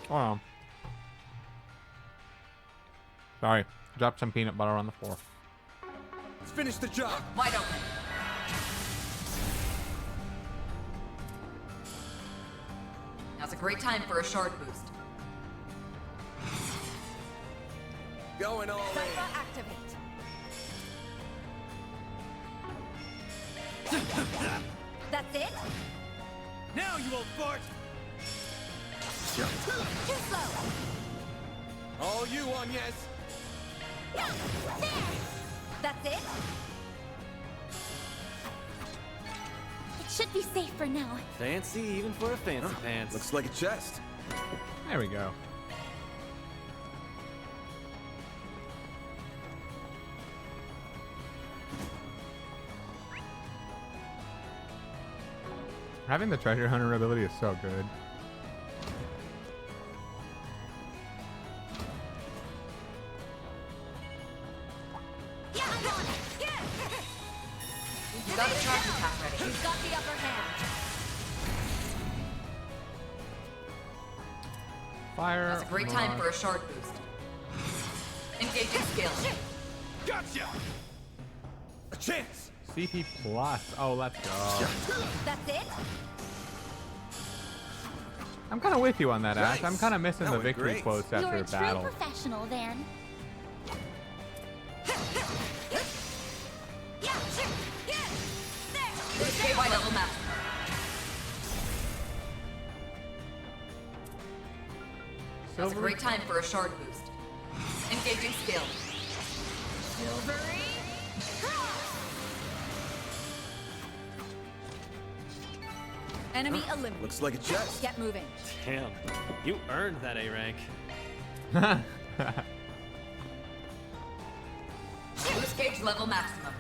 S1: Hold on. Sorry. Dropped some peanut butter on the floor.
S5: Let's finish the job.
S15: Wide open. Now's a great time for a shard boost.
S5: Going all in.
S15: Activate. That's it?
S6: Now you won't fart!
S15: Too slow.
S5: All you on, yes.
S15: There. That's it?
S10: It should be safe for now.
S6: Fancy even for a fancy pants.
S5: Looks like a chest.
S1: There we go. Having the treasure hunter ability is so good.
S15: You got a charge attack ready. You've got the upper hand.
S1: Fire.
S15: That's a great time for a shard boost. Engaging skill.
S6: Gotcha!
S5: A chance.
S1: CP plus. Oh, let's go.
S15: That's it?
S1: I'm kind of with you on that, Ash. I'm
S5: Nice.
S1: kind of missing
S5: That
S1: the
S5: went
S1: victory
S5: great.
S1: quotes
S10: You're
S1: after
S10: a
S1: a
S10: true
S1: battle.
S10: professional, then.
S15: Wide level maximum. That's a great time for a shard boost. Engaging skill. Silvery. Enemy eliminated.
S5: Looks like a chest.
S15: Get moving.
S6: Damn, you earned that A rank.
S15: Boost gauge level maximum.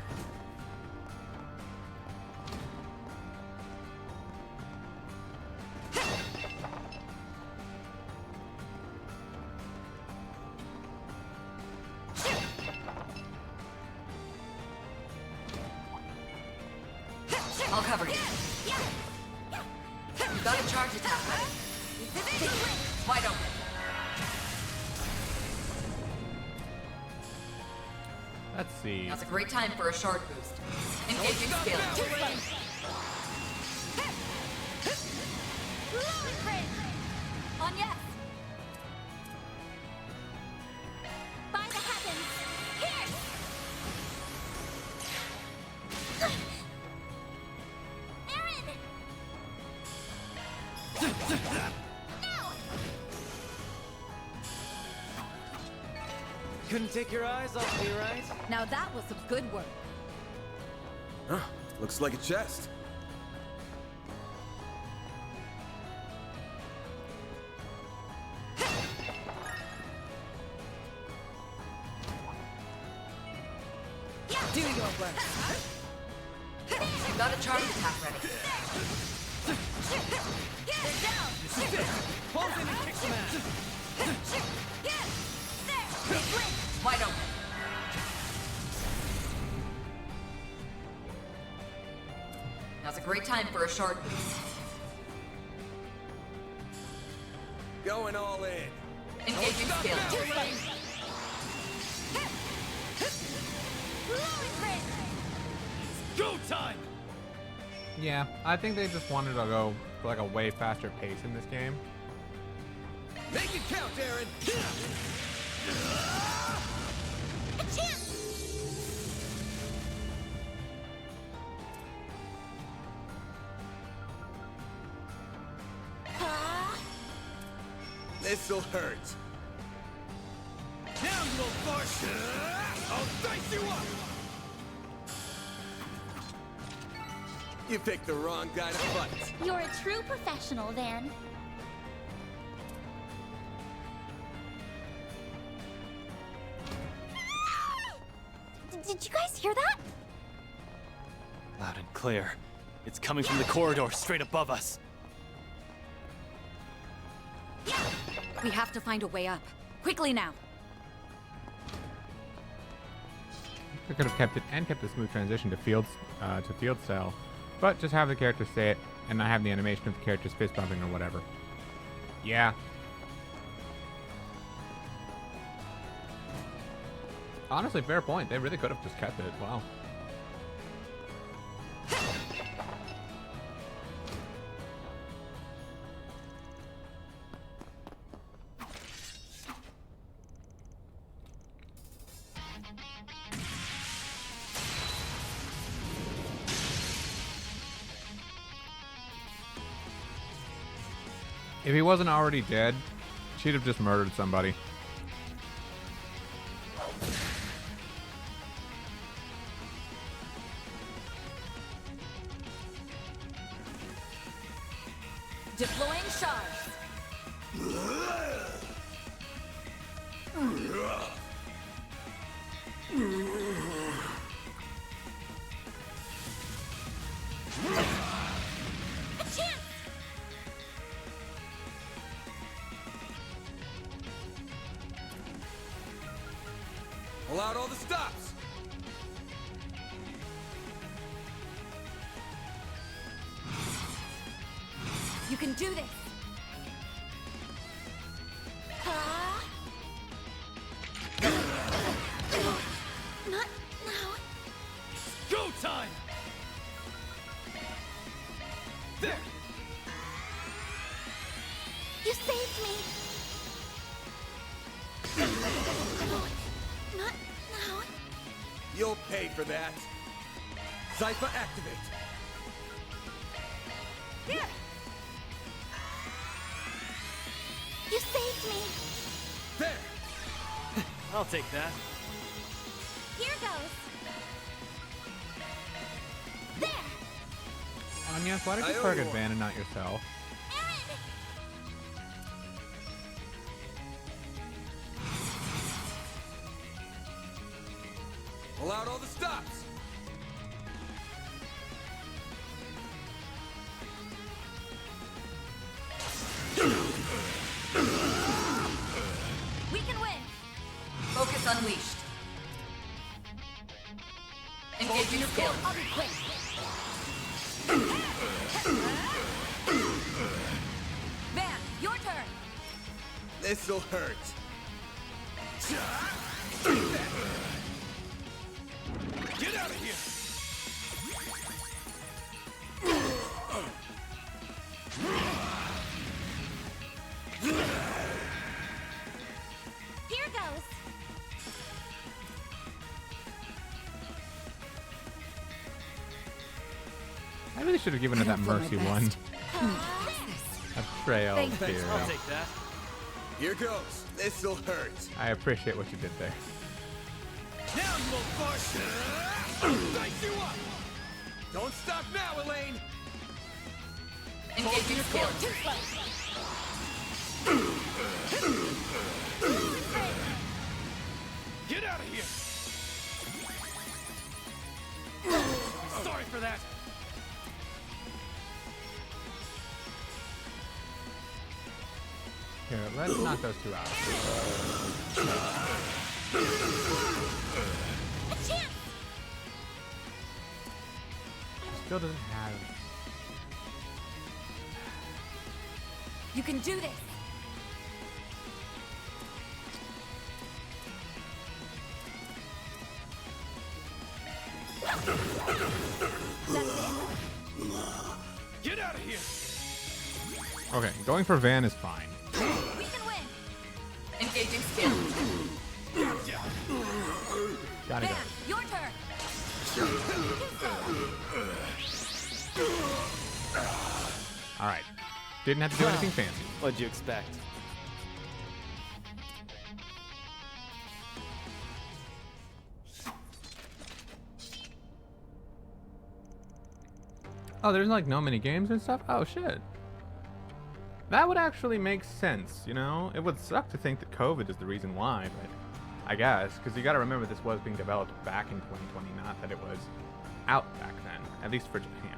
S15: I'll cover you. You've got a charge attack ready. Wide open.
S1: Let's see.
S15: Now's a great time for a shard boost. Engaging skill. On yes.
S10: By the heavens! Here! Aaron! No!
S17: couldn't take your eyes off me, right?
S3: Now that was some good work.
S5: Huh, looks like a chest.
S3: Do your work.
S15: You got a charge attack ready.
S3: They're down.
S17: This is it. Pulls in and kicks some ass.
S15: Wide open. Now's a great time for a shard boost.
S5: Going all in.
S15: Engaging skill.
S17: Go time!
S1: Yeah, I think they just wanted to go for like a way faster pace in this game.
S5: Make it count, Aaron! This'll hurt.
S17: Down, you little fart!
S5: I'll dice you up! You picked the wrong guy to fight.
S10: You're a true professional, then. Did you guys hear that?
S6: Loud and clear. It's coming from the corridor straight above us.
S3: We have to find a way up. Quickly now.
S1: They could have kept it and kept a smooth transition to field style, but just have the character say it and not have the animation of the character's fist bumping or whatever. Yeah. Honestly, fair point. They really could have just kept it. Wow. If he wasn't already dead, she'd have just murdered somebody.
S3: Deploying shards.
S5: Pull out all the stops.
S3: You can do this.
S10: Not now.
S17: Go time! There!
S10: You saved me. No, not now.
S5: You'll pay for that. Zypha, activate.
S10: Here. You saved me.
S5: There.
S17: I'll take that.
S10: Here goes. There.
S1: Anya, why did you target Van and not yourself?
S5: Pull out all the stops.
S3: We can win.
S15: Focus unleashed. Engaging skill.
S3: I'll be quick. Van, your turn.
S5: This'll hurt.
S17: Get out of here!
S10: Here goes.
S1: I really should have given her that mercy one. A trail
S3: Thank you.
S1: hero.
S17: I'll take that.
S5: Here goes. This'll hurt.
S1: I appreciate what you did there.
S17: down, you little fart! I'll dice you up! Don't stop now, Elaine!
S15: Engaging skill.
S17: Get out of here! Sorry for that.
S1: Here, let's knock those two out.
S10: A chance!
S1: Still doesn't have.
S3: You can do this.
S17: Get out of here!
S1: Okay, going for Van is fine.
S3: We can win.
S15: Engaging skill.
S1: Gotta go.
S3: Van, your turn.
S1: All right. Didn't have to do anything fancy.
S6: What'd you expect?
S1: Oh, there's like no mini games and stuff? Oh, shit. That would actually make sense, you know? It would suck to think that COVID is the reason why, but I guess, because you gotta remember this was being developed back in 2020, not that it was out back then, at least for Japan.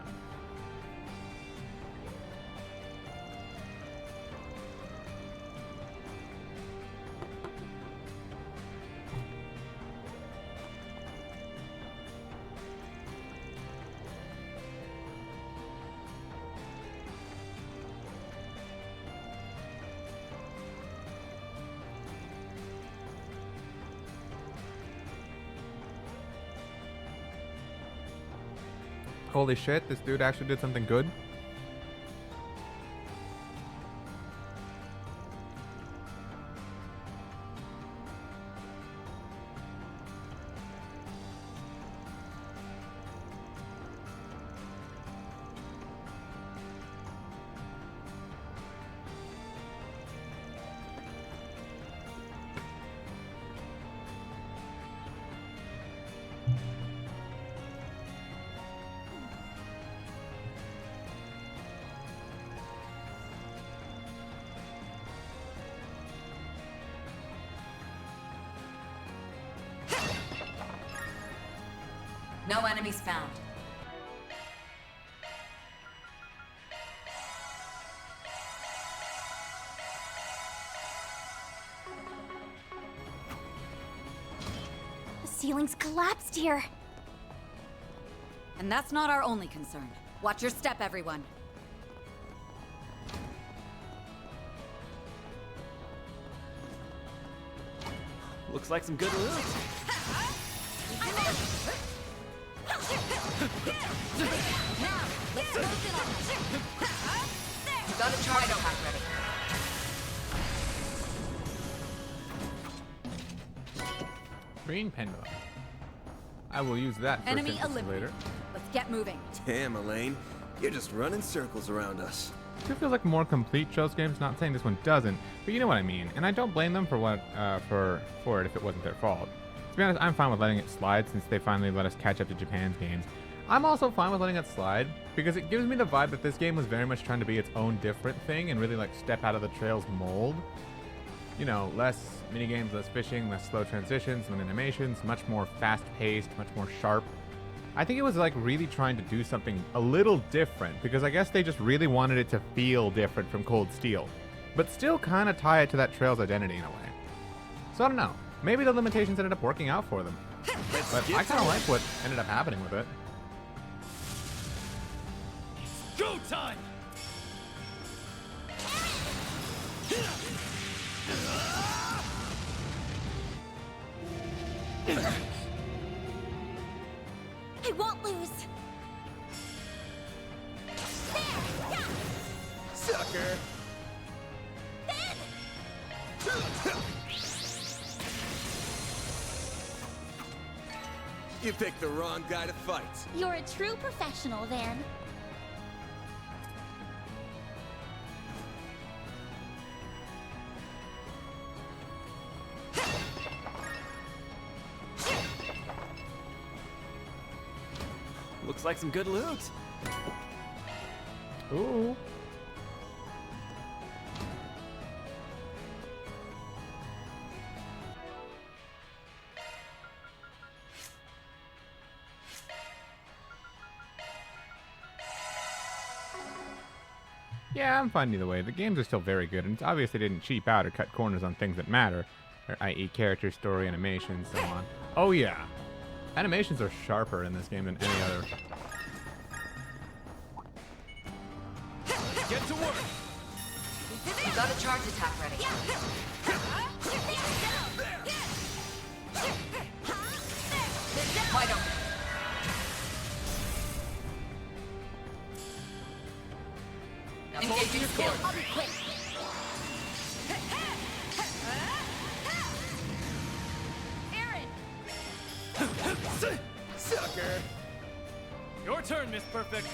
S1: Holy shit, this dude actually did something good.
S15: No enemies found.
S10: The ceiling's collapsed here.
S3: And that's not our only concern. Watch your step, everyone.
S6: Looks like some good loot.
S3: Now, let's move it on.
S15: Got a charge pack ready.
S1: Green pendulum. I will use that for
S3: Enemy
S1: synthesis
S3: eliminated.
S1: later.
S3: Let's get moving.
S16: Damn, Elaine. You're just running circles around us.
S1: It feels like more complete Trails games. Not saying this one doesn't, but you know what I mean. And I don't blame them for what for it if it wasn't their fault. To be honest, I'm fine with letting it slide since they finally let us catch up to Japan's games. I'm also fine with letting it slide because it gives me the vibe that this game was very much trying to be its own different thing and really like step out of the Trails mold. You know, less minigames, less fishing, less slow transitions, less animations, much more fast-paced, much more sharp. I think it was like really trying to do something a little different because I guess they just really wanted it to feel different from Cold Steel, but still kind of tie it to that Trails identity in a way. So I don't know. Maybe the limitations ended up working out for them. But I kind of like what ended up happening with it.
S17: Go time!
S10: I won't lose.
S17: Sucker! You picked the wrong guy to fight.
S10: You're a true professional, Van.
S16: like some good loot.
S1: Ooh. Yeah, I'm fine either way. The games are still very good, and it's obvious they didn't cheap out or cut corners on things that matter, i.e. character, story, animation, so on. Oh yeah. Animations are sharper in this game than any other.
S16: Get to work!
S15: You got a charge attack ready. Wide open. Engaging skill.
S10: I'll be quick.
S3: Aaron!
S16: Sucker!
S6: Your turn, Miss Perfect.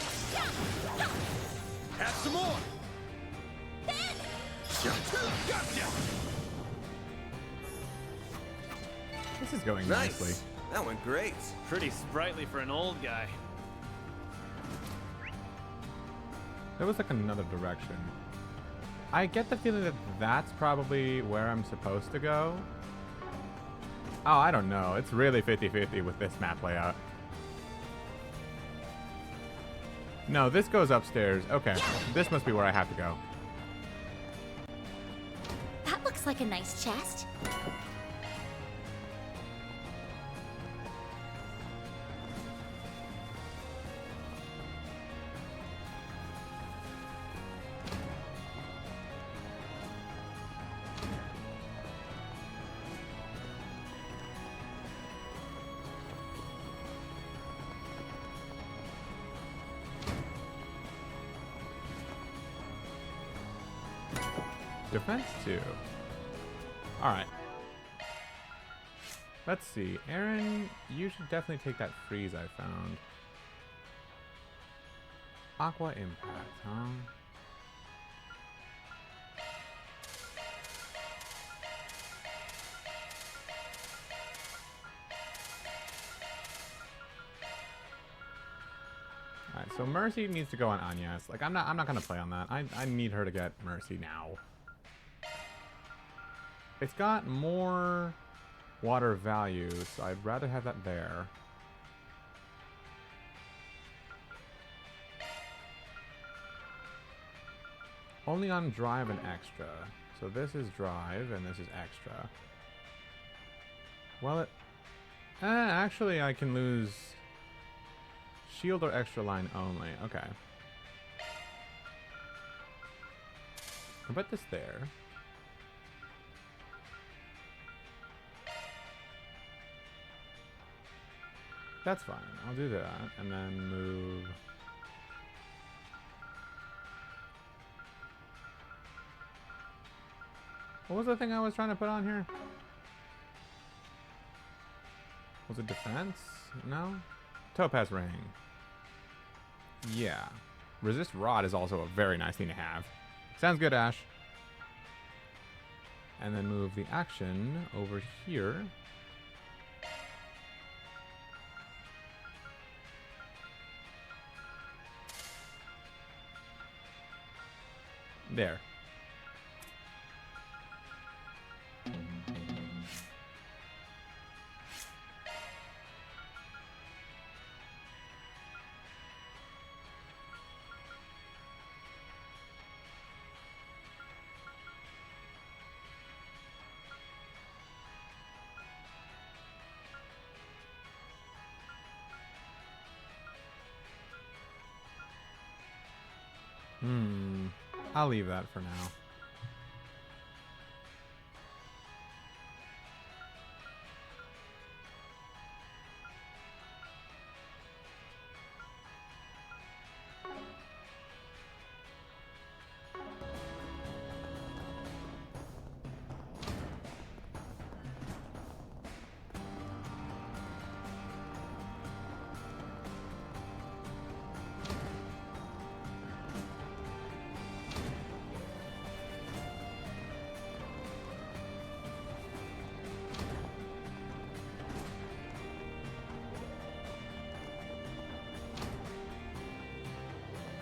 S16: Have some more!
S5: Gotcha!
S1: This is going
S16: Nice.
S1: nicely.
S16: That went great.
S6: Pretty sprightly for an old guy.
S1: There was like another direction. I get the feeling that that's probably where I'm supposed to go. Oh, I don't know. It's really 50-50 with this map layout. No, this goes upstairs. Okay, this must be where I have to go.
S4: That looks like a nice chest.
S1: Defense 2. Alright. Let's see. Aaron, you should definitely take that freeze I found. Aqua Impact, huh? Alright, so Mercy needs to go on Anya's. Like, I'm not gonna play on that. I need her to get Mercy now. It's got more water value, so I'd rather have that there. Only on drive and extra. So this is drive and this is extra. Well, actually I can lose shield or extra line only. Okay. I'll put this there. That's fine. I'll do that and then move. What was the thing I was trying to put on here? Was it defense? No? Topaz ring. Yeah. Resist rod is also a very nice thing to have. Sounds good, Ash. And then move the action over here. There. I'll leave that for now.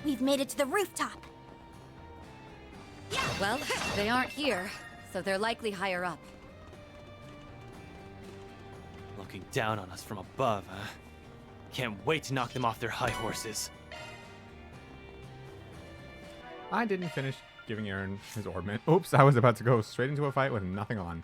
S10: We've made it to the rooftop.
S15: Well, they aren't here, so they're likely higher up.
S6: Looking down on us from above, huh? Can't wait to knock them off their high horses.
S1: I didn't finish giving Aaron his orbment. Oops, I was about to go straight into a fight with nothing on.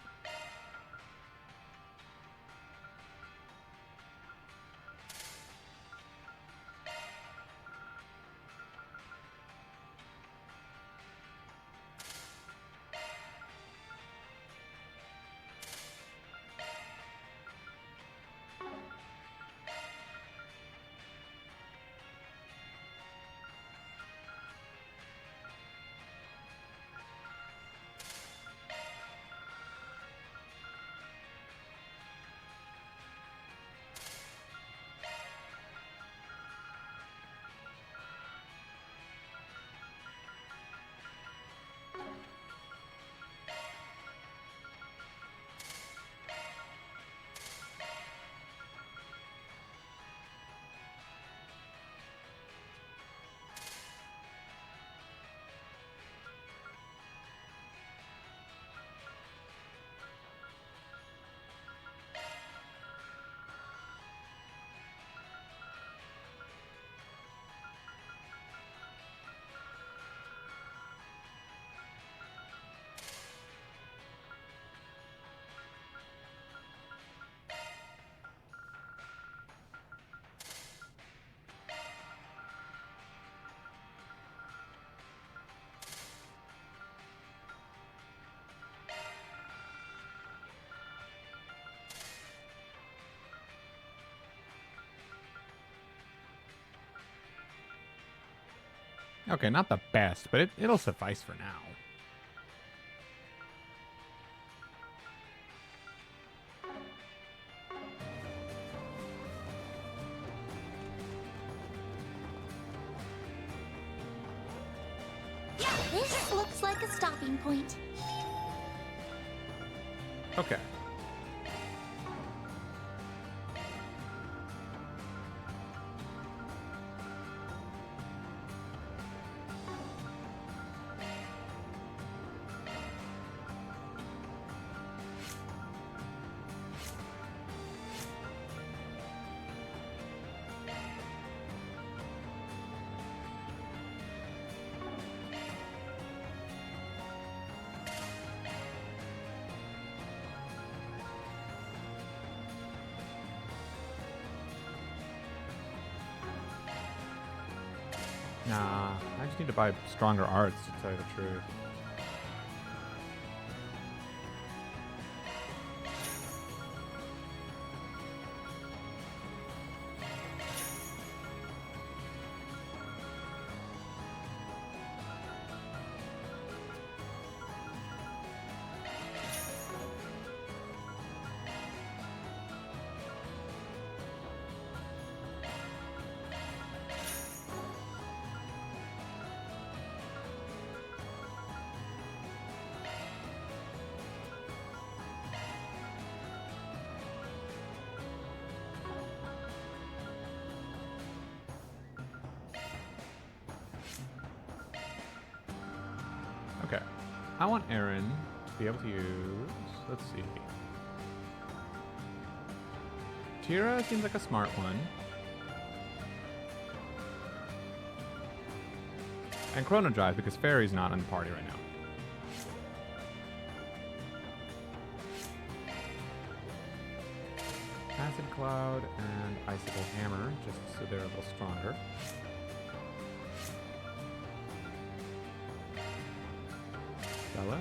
S1: Okay, not the best, but it'll suffice for now.
S10: This looks like a stopping point.
S1: Okay. Nah, I just need to buy stronger arts, to tell you the truth. Okay. I want Aaron to be able to use... Let's see. Tira seems like a smart one. And Chrono Drive, because Fairy's not in the party right now. Acid Cloud and Icicle Hammer, just so they're a little stronger. Dallas.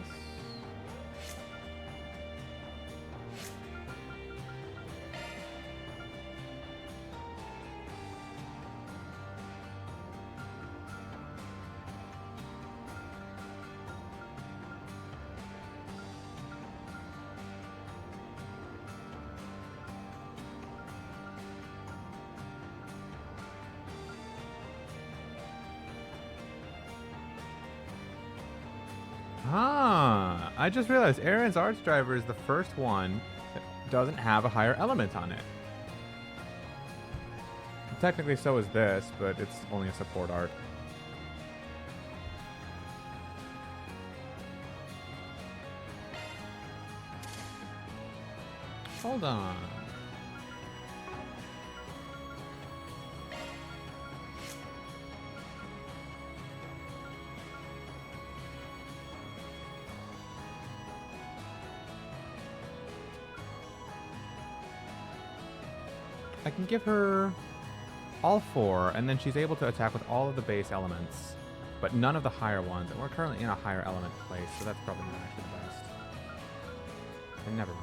S1: Ah, I just realized Aaron's Arts Driver is the first one that doesn't have a higher element on it. Technically so is this, but it's only a support art. Hold on. I can give her all 4, and then she's able to attack with all of the base elements, but none of the higher ones. And we're currently in a higher element place, so that's probably not actually the best. And never mind.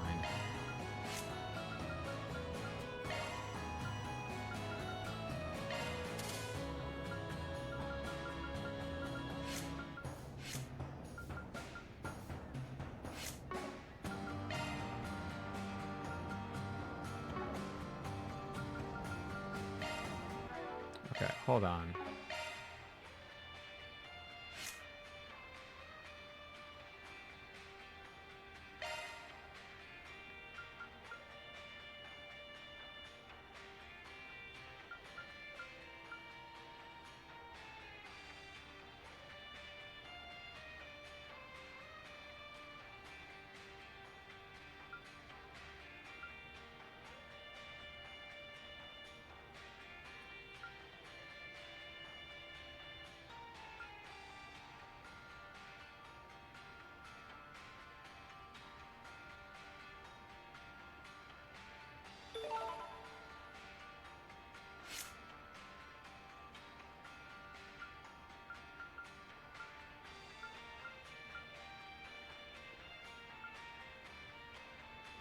S1: Okay, hold on.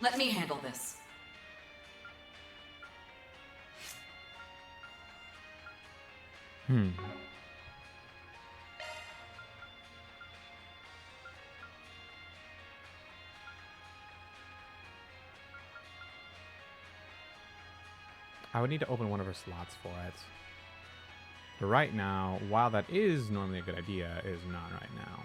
S15: Let me handle this.
S1: I would need to open one of her slots for it. But right now, while that is normally a good idea, it is not right now.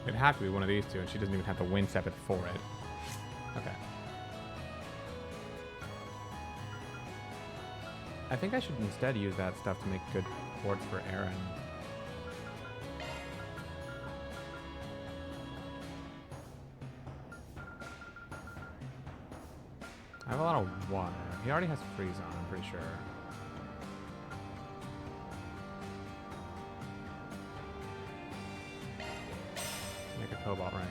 S1: It'd have to be one of these two, and she doesn't even have to win step it for it. Okay. I think I should instead use that stuff to make good boards for Aaron. I have a lot of water. He already has freeze on, I'm pretty sure. Make a cobalt ring.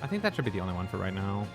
S1: I think that should be the only one for right now.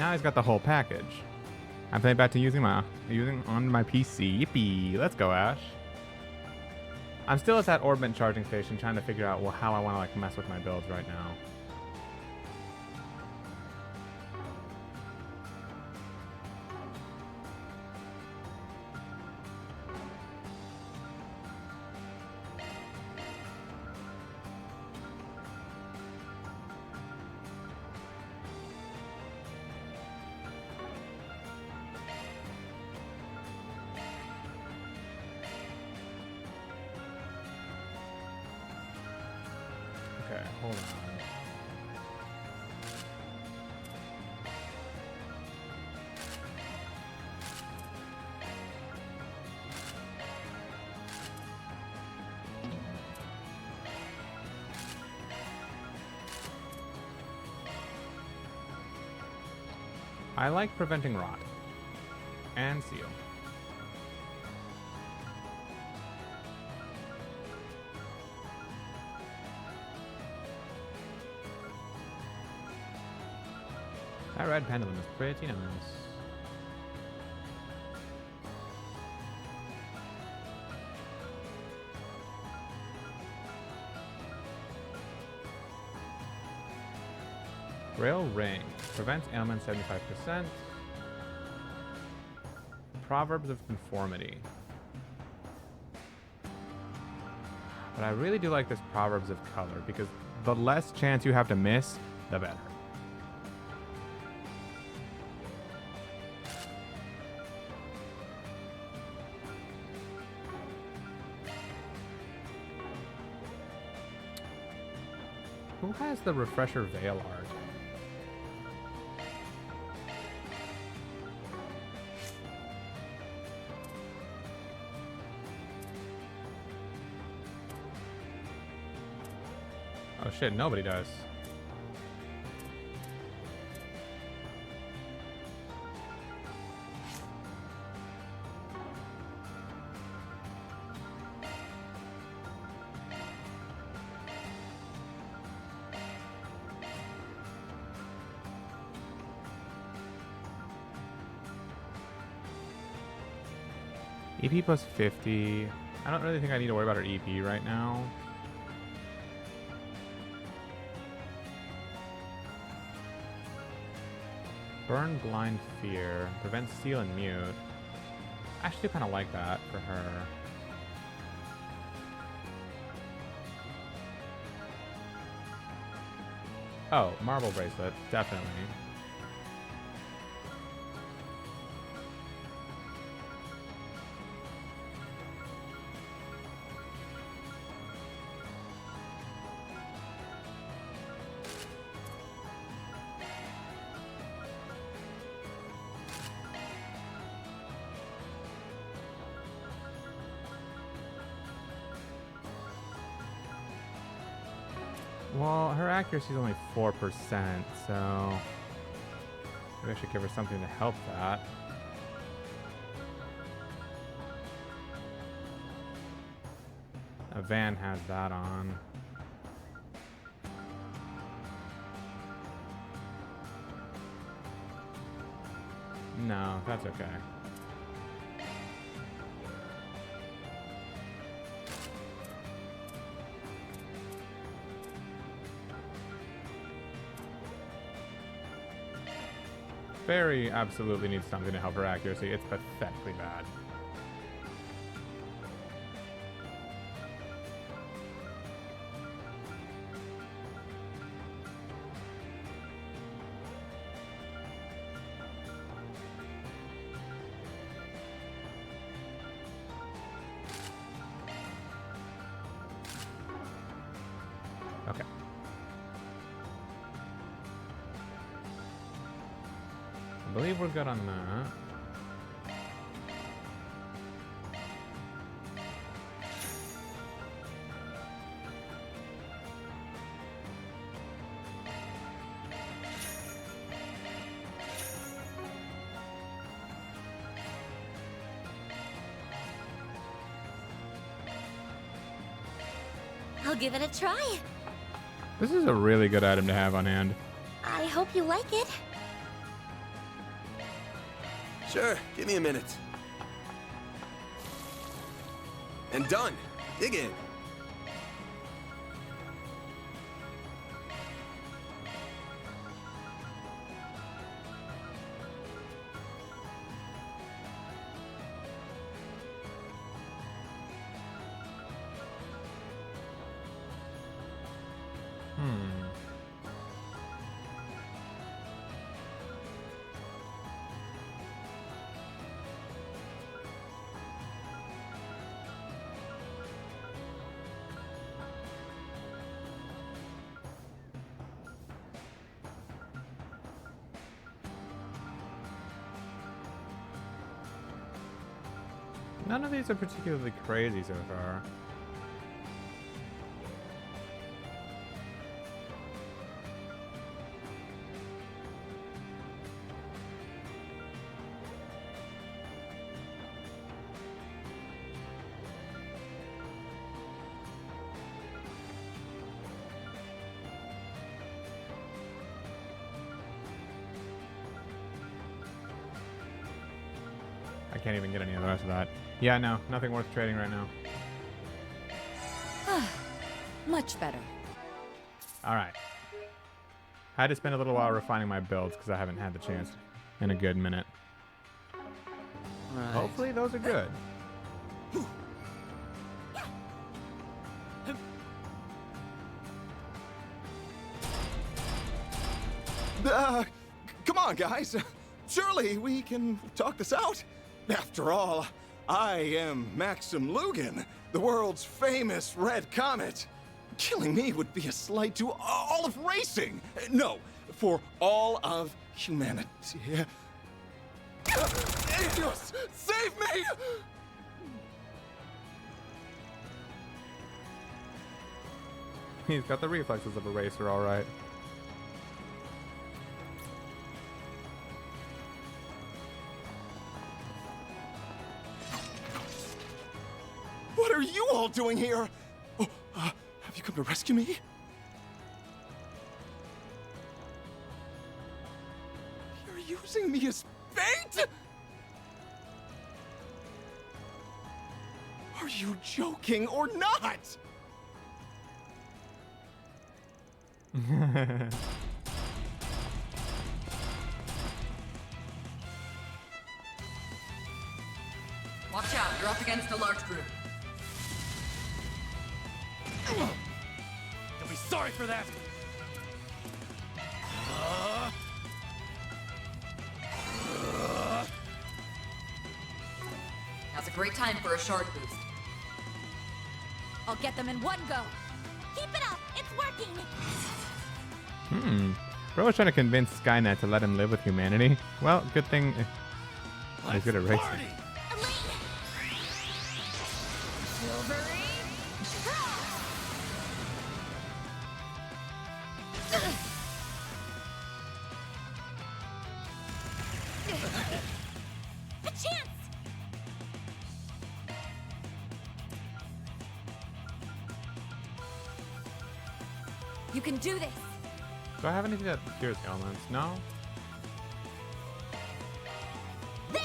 S1: Now he's got the whole package. I'm playing back to using on my PC. Yippee! Let's go, Ash. I'm still at that Orbment charging station trying to figure out how I want to like mess with my builds right now. Okay, hold on. I like preventing rot and seal. That red pendulum is pretty nice. Rail ring prevents ailment 75%. Proverbs of conformity. But I really do like this Proverbs of color because the less chance you have to miss, the better. Who has the refresher veil art? Oh shit, nobody does. EP plus 50. I don't really think I need to worry about our EP right now. Burn, blind, fear. Prevent, steal, and mute. I actually kind of like that for her. Oh, marble bracelet. Definitely. Well, her accuracy is only 4%, so maybe I should give her something to help that. Van has that on. No, that's okay. Fairy absolutely needs something to help her accuracy. It's pathetically bad. Okay. I believe we're good on that.
S10: I'll give it a try.
S1: This is a really good item to have on hand.
S10: I hope you like it.
S16: Sure, give me a minute. And done. Dig in.
S1: None of these are particularly crazy so far. I can't even get any of the rest of that. Yeah, no, nothing worth trading right now.
S3: Much better.
S1: All right. I had to spend a little while refining my builds because I haven't had the chance in a good minute.
S9: Right.
S1: Hopefully those are good.
S14: Come on, guys. Surely we can talk this out. After all, I am Maxim Lugan, the world's famous Red Comet. Killing me would be a slight to all of racing. No, for all of humanity. Aetius, save me!
S1: He's got the reflexes of a racer, all right.
S14: What are you all doing here? Oh, have you come to rescue me? You're using me as bait? Are you joking or not?
S15: Watch out, you're up against a large group.
S17: You'll be sorry for that!
S15: Now's a great time for a shard boost.
S3: I'll get them in one go.
S10: Keep it up! It's working!
S1: Bro was trying to convince Skynet to let him live with humanity. Well, good thing he's good at racing.
S10: A chance!
S3: You can do this.
S1: Do I have anything that cures ailments? No?
S10: There!